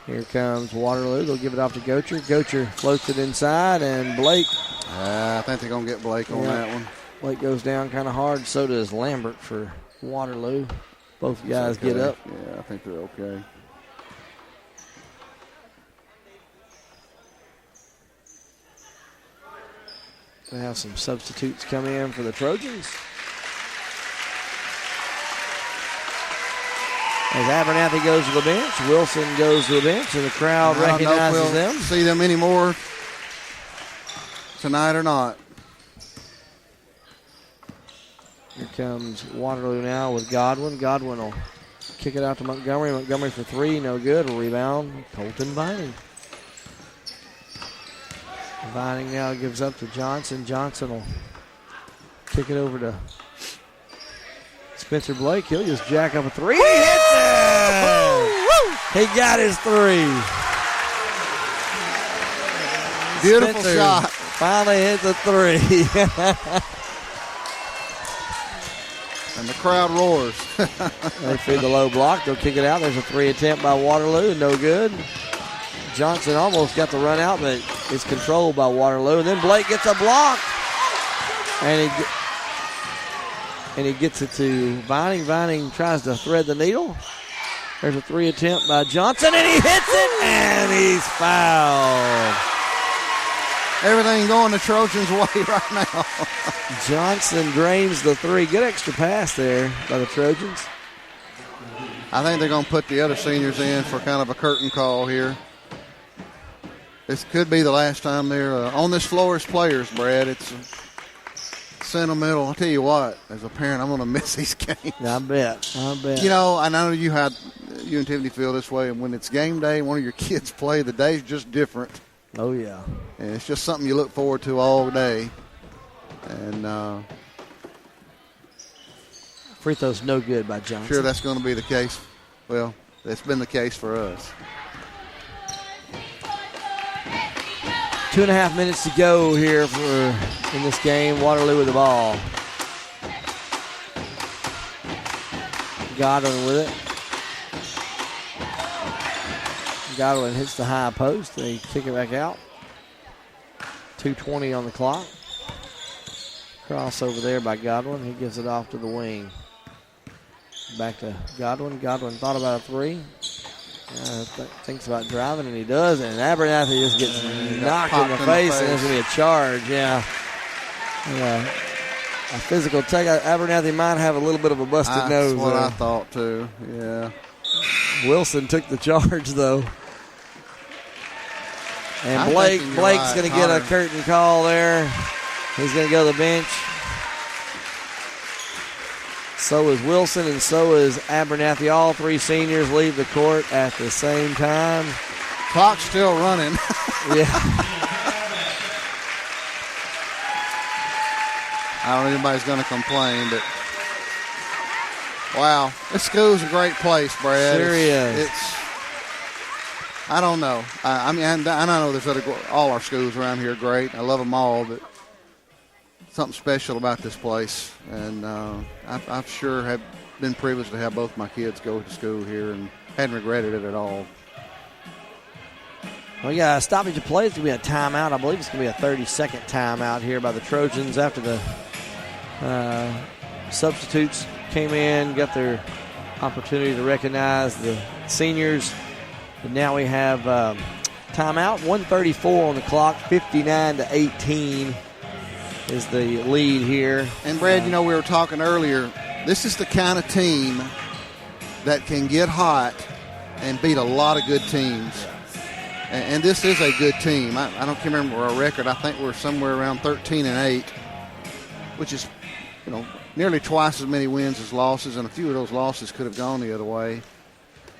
Here comes Waterloo. They'll give it off to Gocher. Gocher floats it inside, and Blake. I think they're going to get Blake on that one. Blake goes down kind of hard. So does Lambert for Waterloo. Both guys get up. Yeah, I think they're okay. They have some substitutes come in for the Trojans. As Abernathy goes to the bench, Wilson goes to the bench, and the crowd recognizes them. See them anymore. tonight or not. Here comes Waterloo now with Godwin. Godwin will kick it out to Montgomery. Montgomery for three, no good. Rebound, Colton Vining. Vining now gives up to Johnson. Johnson will kick it over to Spencer Blake. He'll just jack up a three. He hits it! He got his three. Beautiful Spencer shot. Finally hit the three. And the crowd roars. They feed the low block. They'll kick it out. There's a three attempt by Waterloo. No good. Johnson almost got the run out, but it's controlled by Waterloo. And then Blake gets a block. And he gets it to Vining. Vining tries to thread the needle. There's a three attempt by Johnson, and he hits it, and he's fouled. Everything going the Trojans' way right now. Johnson drains the three. Good extra pass there by the Trojans. I think they're going to put the other seniors in for kind of a curtain call here. This could be the last time they're on this floor as players, Brad. It's sentimental. I'll tell you what, as a parent, I'm going to miss these games. I bet. You know, I know you and Tiffany feel this way, and when it's game day and one of your kids play, the day's just different. Oh, yeah. And it's just something you look forward to all day. And free throw's no good by Johnson. Sure, that's going to be the case. Well, that's been the case for us. 2.5 minutes to go here in this game. Waterloo with the ball. Godwin with it. Godwin hits the high post. They kick it back out. 2:20 on the clock. Crossover there by Godwin. He gives it off to the wing. Back to Godwin. Godwin thought about a three. Thinks about driving, and he does. And Abernathy just gets knocked in the face, and there's going to be a charge. Yeah. A physical take. Abernathy might have a little bit of a busted nose. That's what I thought, too. Yeah. Wilson took the charge, though. And Blake's going to get a curtain call there. He's going to go to the bench. So is Wilson, and so is Abernathy. All three seniors leave the court at the same time. Clock's still running. Yeah. I don't know if anybody's going to complain, but wow, this school's a great place, Brad. Sure is. I don't know. I mean, I know there's all our schools around here are great. I love them all, but something special about this place. And I've sure have been privileged to have both my kids go to school here and hadn't regretted it at all. Well, yeah, stoppage of play. It's going to be a timeout. I believe it's going to be a 30-second timeout here by the Trojans after the substitutes came in, got their opportunity to recognize the seniors. But now we have timeout. 1:34 on the clock, 59-18 is the lead here. And, Brad, we were talking earlier, this is the kind of team that can get hot and beat a lot of good teams. And this is a good team. I don't remember our record. I think we're somewhere around 13-8, which is, nearly twice as many wins as losses, and a few of those losses could have gone the other way.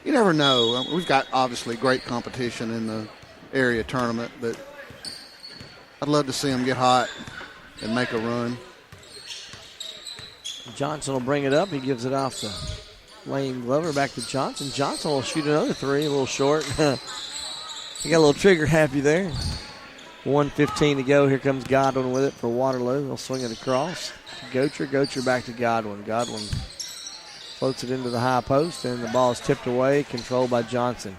You never know. We've got, obviously, great competition in the area tournament, but I'd love to see them get hot and make a run. Johnson will bring it up. He gives it off to Lane Glover. Back to Johnson. Johnson will shoot another three, a little short. He got a little trigger happy there. 1:15 to go. Here comes Godwin with it for Waterloo. He'll swing it across. Gocher back to Godwin. Godwin floats it into the high post, and the ball is tipped away, controlled by Johnson.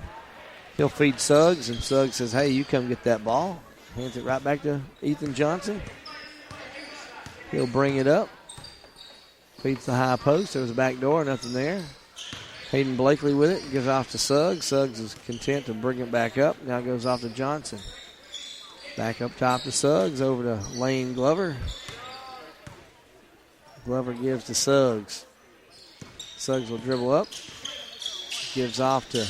He'll feed Suggs, and Suggs says, hey, you come get that ball. Hands it right back to Ethan Johnson. He'll bring it up. Feeds the high post. There was a back door, nothing there. Hayden Blakely with it, gives off to Suggs. Suggs is content to bring it back up. Now goes off to Johnson. Back up top to Suggs, over to Lane Glover. Glover gives to Suggs. Suggs will dribble up. Gives off to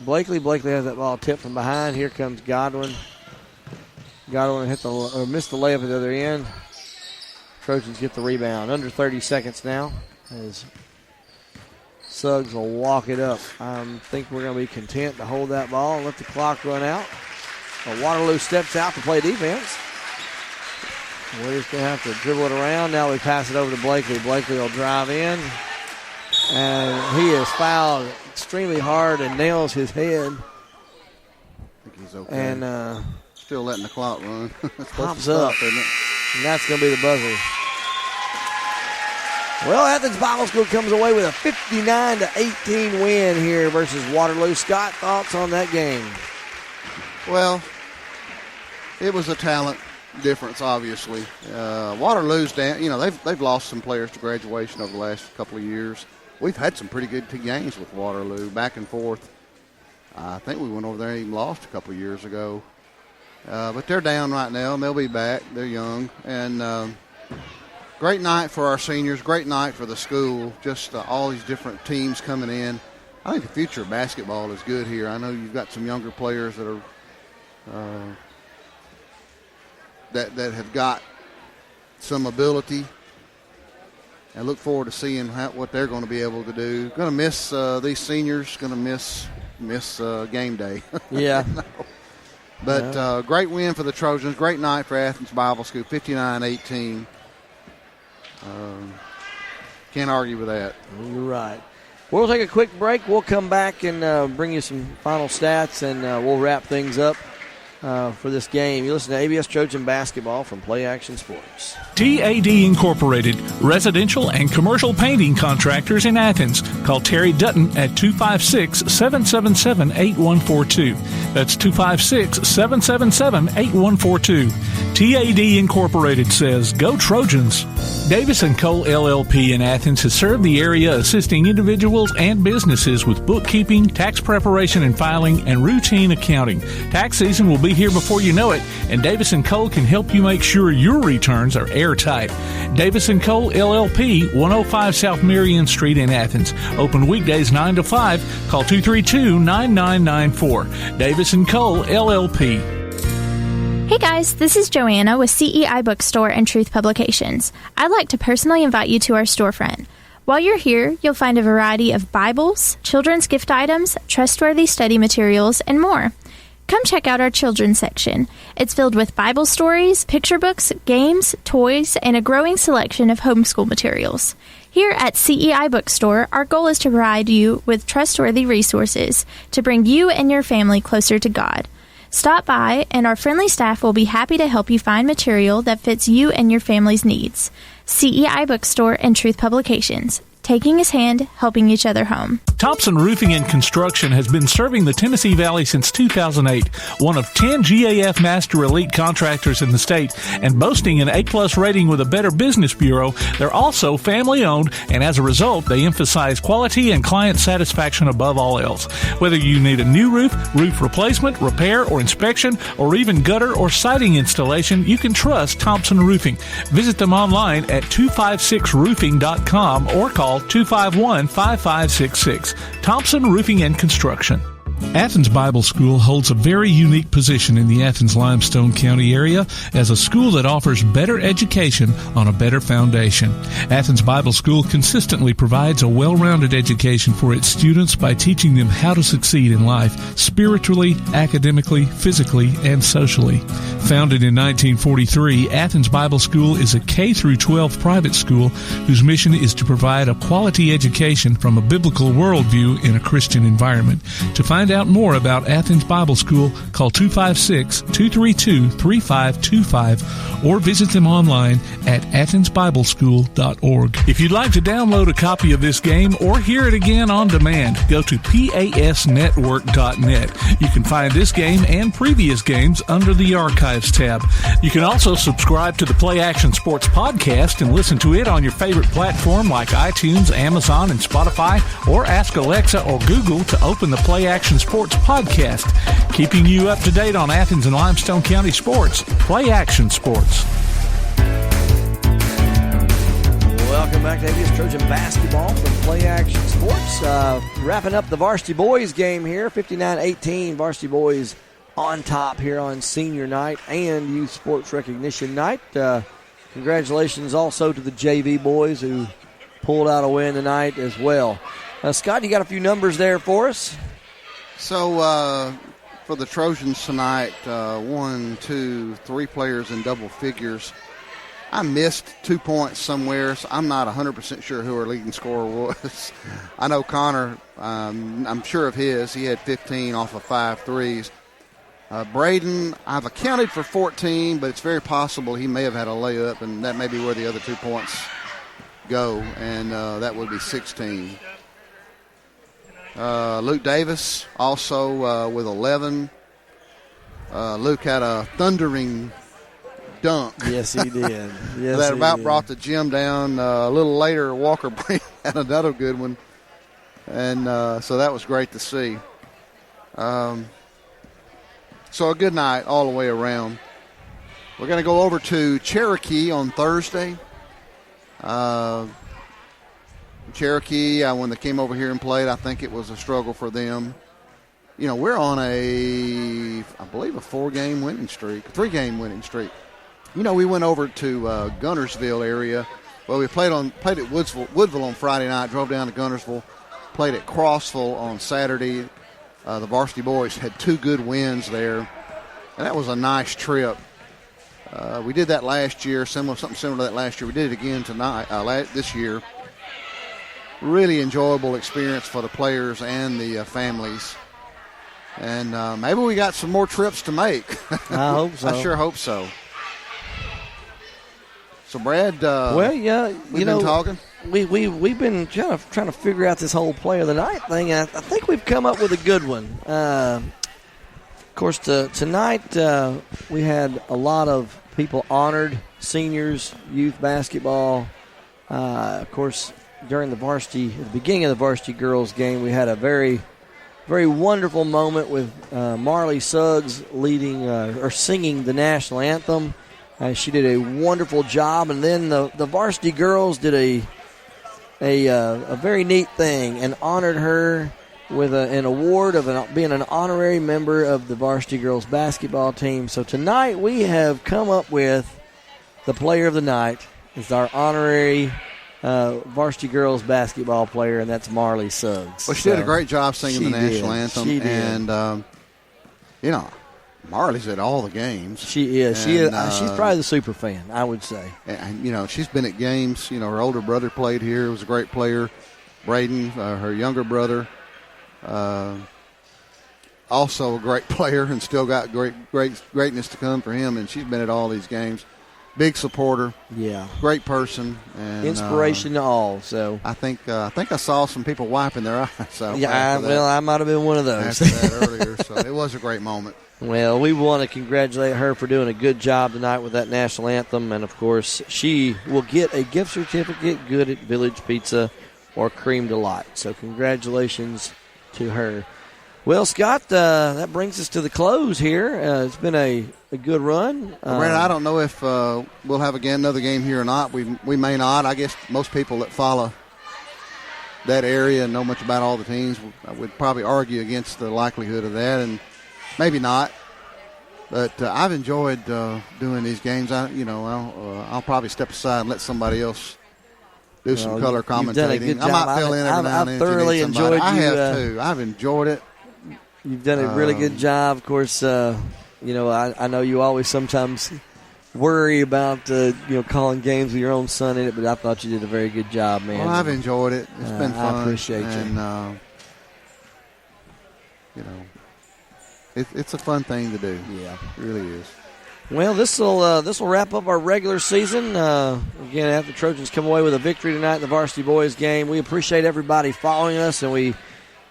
Blakely. Blakely has that ball tipped from behind. Here comes Godwin. Got on and missed the layup at the other end. Trojans get the rebound. Under 30 seconds now as Suggs will walk it up. I think we're going to be content to hold that ball and let the clock run out. So Waterloo steps out to play defense. We're just going to have to dribble it around. Now we pass it over to Blakely. Blakely will drive in. And he is fouled extremely hard and nails his head. I think he's okay. And still letting the clock run. Pops up. Isn't it? And that's going to be the buzzer. Well, Athens Bible School comes away with a 59-18 win here versus Waterloo. Scott, thoughts on that game? Well, it was a talent difference, obviously. Waterloo's down. You know, they've lost some players to graduation over the last couple of years. We've had some pretty good games with Waterloo, back and forth. I think we went over there and even lost a couple of years ago. But they're down right now, and they'll be back. They're young. And great night for our seniors, great night for the school, just all these different teams coming in. I think the future of basketball is good here. I know you've got some younger players that are that have got some ability. I look forward to seeing what they're going to be able to do. Going to miss these seniors. Going to miss game day. Yeah. No. But great win for the Trojans. Great night for Athens Bible School, 59-18. Can't argue with that. You're right. We'll take a quick break. We'll come back and bring you some final stats, and we'll wrap things up for this game. You listen to ABS Trojan Basketball from Play Action Sports. TAD Incorporated, residential and commercial painting contractors in Athens. Call Terry Dutton at 256-777-8142. That's 256-777-8142. TAD Incorporated says, "Go Trojans." Davis & Cole LLP in Athens has served the area assisting individuals and businesses with bookkeeping, tax preparation and filing, and routine accounting. Tax season will be here before you know it, and Davis & Cole can help you make sure your returns are airtight. Davis & Cole LLP, 105 South Marion Street in Athens. Open weekdays 9 to 5. Call 232-9994. Davis & Cole LLP. Hey guys, this is Joanna with CEI Bookstore and Truth Publications. I'd like to personally invite you to our storefront. While you're here, you'll find a variety of Bibles, children's gift items, trustworthy study materials, and more. Come check out our children's section. It's filled with Bible stories, picture books, games, toys, and a growing selection of homeschool materials. Here at CEI Bookstore, our goal is to provide you with trustworthy resources to bring you and your family closer to God. Stop by, and our friendly staff will be happy to help you find material that fits you and your family's needs. CEI Bookstore and Truth Publications. Taking his hand, helping each other home. Thompson Roofing and Construction has been serving the Tennessee Valley since 2008, one of 10 GAF Master Elite contractors in the state, and boasting an A-plus rating with a Better Business Bureau. They're also family-owned, and as a result, they emphasize quality and client satisfaction above all else. Whether you need a new roof, roof replacement, repair, or inspection, or even gutter or siding installation, you can trust Thompson Roofing. Visit them online at 256roofing.com or call 251-5566. Thompson Roofing and Construction. Athens Bible School holds a very unique position in the Athens-Limestone County area as a school that offers better education on a better foundation. Athens Bible School consistently provides a well-rounded education for its students by teaching them how to succeed in life, spiritually, academically, physically, and socially. Founded in 1943, Athens Bible School is a K-12 private school whose mission is to provide a quality education from a biblical worldview in a Christian environment. To find out more about Athens Bible School, call 256-232-3525 or visit them online at athensbibleschool.org. If you'd like to download a copy of this game or hear it again on demand, go to pasnetwork.net. You can find this game and previous games under the Archives tab. You can also subscribe to the Play Action Sports podcast and listen to it on your favorite platform like iTunes, Amazon, and Spotify, or ask Alexa or Google to open the Play Action Sports podcast, keeping you up to date on Athens and Limestone County sports. Play Action Sports. Welcome back to ABS Trojan Basketball from Play Action Sports. Wrapping up the varsity boys game here, 59-18. Varsity boys on top here on senior night and youth sports recognition night. Congratulations also to the JV boys who pulled out a win tonight as well. Scott, you got a few numbers there for us? So for the Trojans tonight, 1, 2, 3 players in double figures. I missed 2 points somewhere, so I'm not 100% sure who our leading scorer was. I know Connor, I'm sure of his. He had 15 off of 5 threes. Braden, I've accounted for 14, but it's very possible he may have had a layup, and that may be where the other 2 points go, and that would be 16. Luke Davis also with 11. Luke had a thundering dunk. Yes, he did. Yes, that about did. brought the gym down. A little later, Walker Breen had another good one, and so that was great to see. So a good night all the way around. We're going to go over to Cherokee on Thursday. Cherokee, when they came over here and played, I think it was a struggle for them. You know, we're on I believe a 3-game winning streak. You know, we went over to Gunnersville area. Well, we played at Woodville on Friday night, drove down to Gunnersville, played at Crossville on Saturday. The varsity boys had 2 good wins there, and that was a nice trip. We did that last year, something similar to that last year. We did it again this year. Really enjoyable experience for the players and the families. And maybe we got some more trips to make. I hope so. I sure hope so. So, Brad, well, yeah, we've been talking. We've been trying to figure out this whole player of the night thing. I think we've come up with a good one. Of course, tonight we had a lot of people honored, seniors, youth basketball. Of course, during at the beginning of the varsity girls game, we had a very, very wonderful moment with Marley Suggs leading or singing the national anthem. She did a wonderful job, and then the varsity girls did a very neat thing and honored her with an award of being an honorary member of the varsity girls basketball team. So tonight we have come up with the player of the night is our honorary varsity girls basketball player, and that's Marley Suggs. Well, she did a great job singing the national anthem. She did. And, you know, Marley's at all the games. She is. She's probably the super fan, I would say. And, you know, she's been at games. You know, her older brother played here. Was a great player. Braden, her younger brother, also a great player and still got greatness to come for him. And she's been at all these games. Big supporter. Yeah. Great person. And inspiration to all. So I think I saw some people wiping their eyes out. Yeah, I might have been one of those. After that earlier. So it was a great moment. Well, we want to congratulate her for doing a good job tonight with that national anthem. And, of course, she will get a gift certificate good at Village Pizza or Cream Delight. So congratulations to her. Well, Scott, that brings us to the close here. It's been a good run. Brandon, I don't know if we'll have another game here or not. We may not. I guess most people that follow that area and know much about all the teams would probably argue against the likelihood of that, and maybe not. But I've enjoyed doing these games. I'll probably step aside and let somebody else do some color commentating. You've done a good job. I might fill in every now and then. I've thoroughly enjoyed you. I have too. I've enjoyed it. You've done a really good job. Of course, I know you always sometimes worry about calling games with your own son in it, but I thought you did a very good job, man. Well, I've enjoyed it. It's been fun. I appreciate you. And, it's a fun thing to do. Yeah, it really is. Well, this will wrap up our regular season. Again, after the Trojans come away with a victory tonight in the varsity boys game, we appreciate everybody following us, and we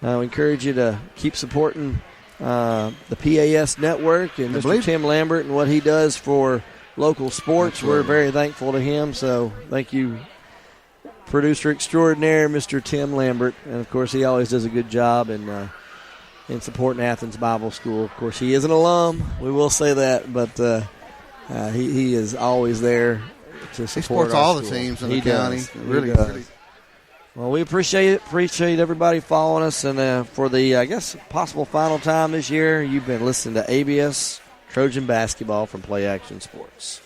encourage you to keep supporting the PAS network and Mr. Tim Lambert and what he does for local sports. Absolutely. We're very thankful to him, so thank you, producer extraordinaire, Mr. Tim Lambert. And, of course, he always does a good job in supporting Athens Bible School. Of course, he is an alum. We will say that, but he is always there to support He supports all school. the teams in the county. Does. Really. Well, we appreciate it. Appreciate everybody following us. And for the, I guess, possible final time this year, you've been listening to ABS Trojan Basketball from Play Action Sports.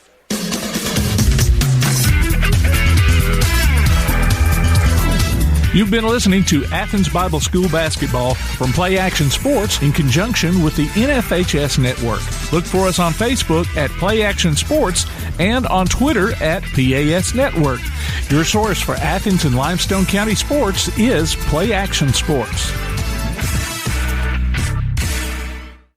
You've been listening to Athens Bible School Basketball from Play Action Sports in conjunction with the NFHS Network. Look for us on Facebook at Play Action Sports and on Twitter at PAS Network. Your source for Athens and Limestone County sports is Play Action Sports.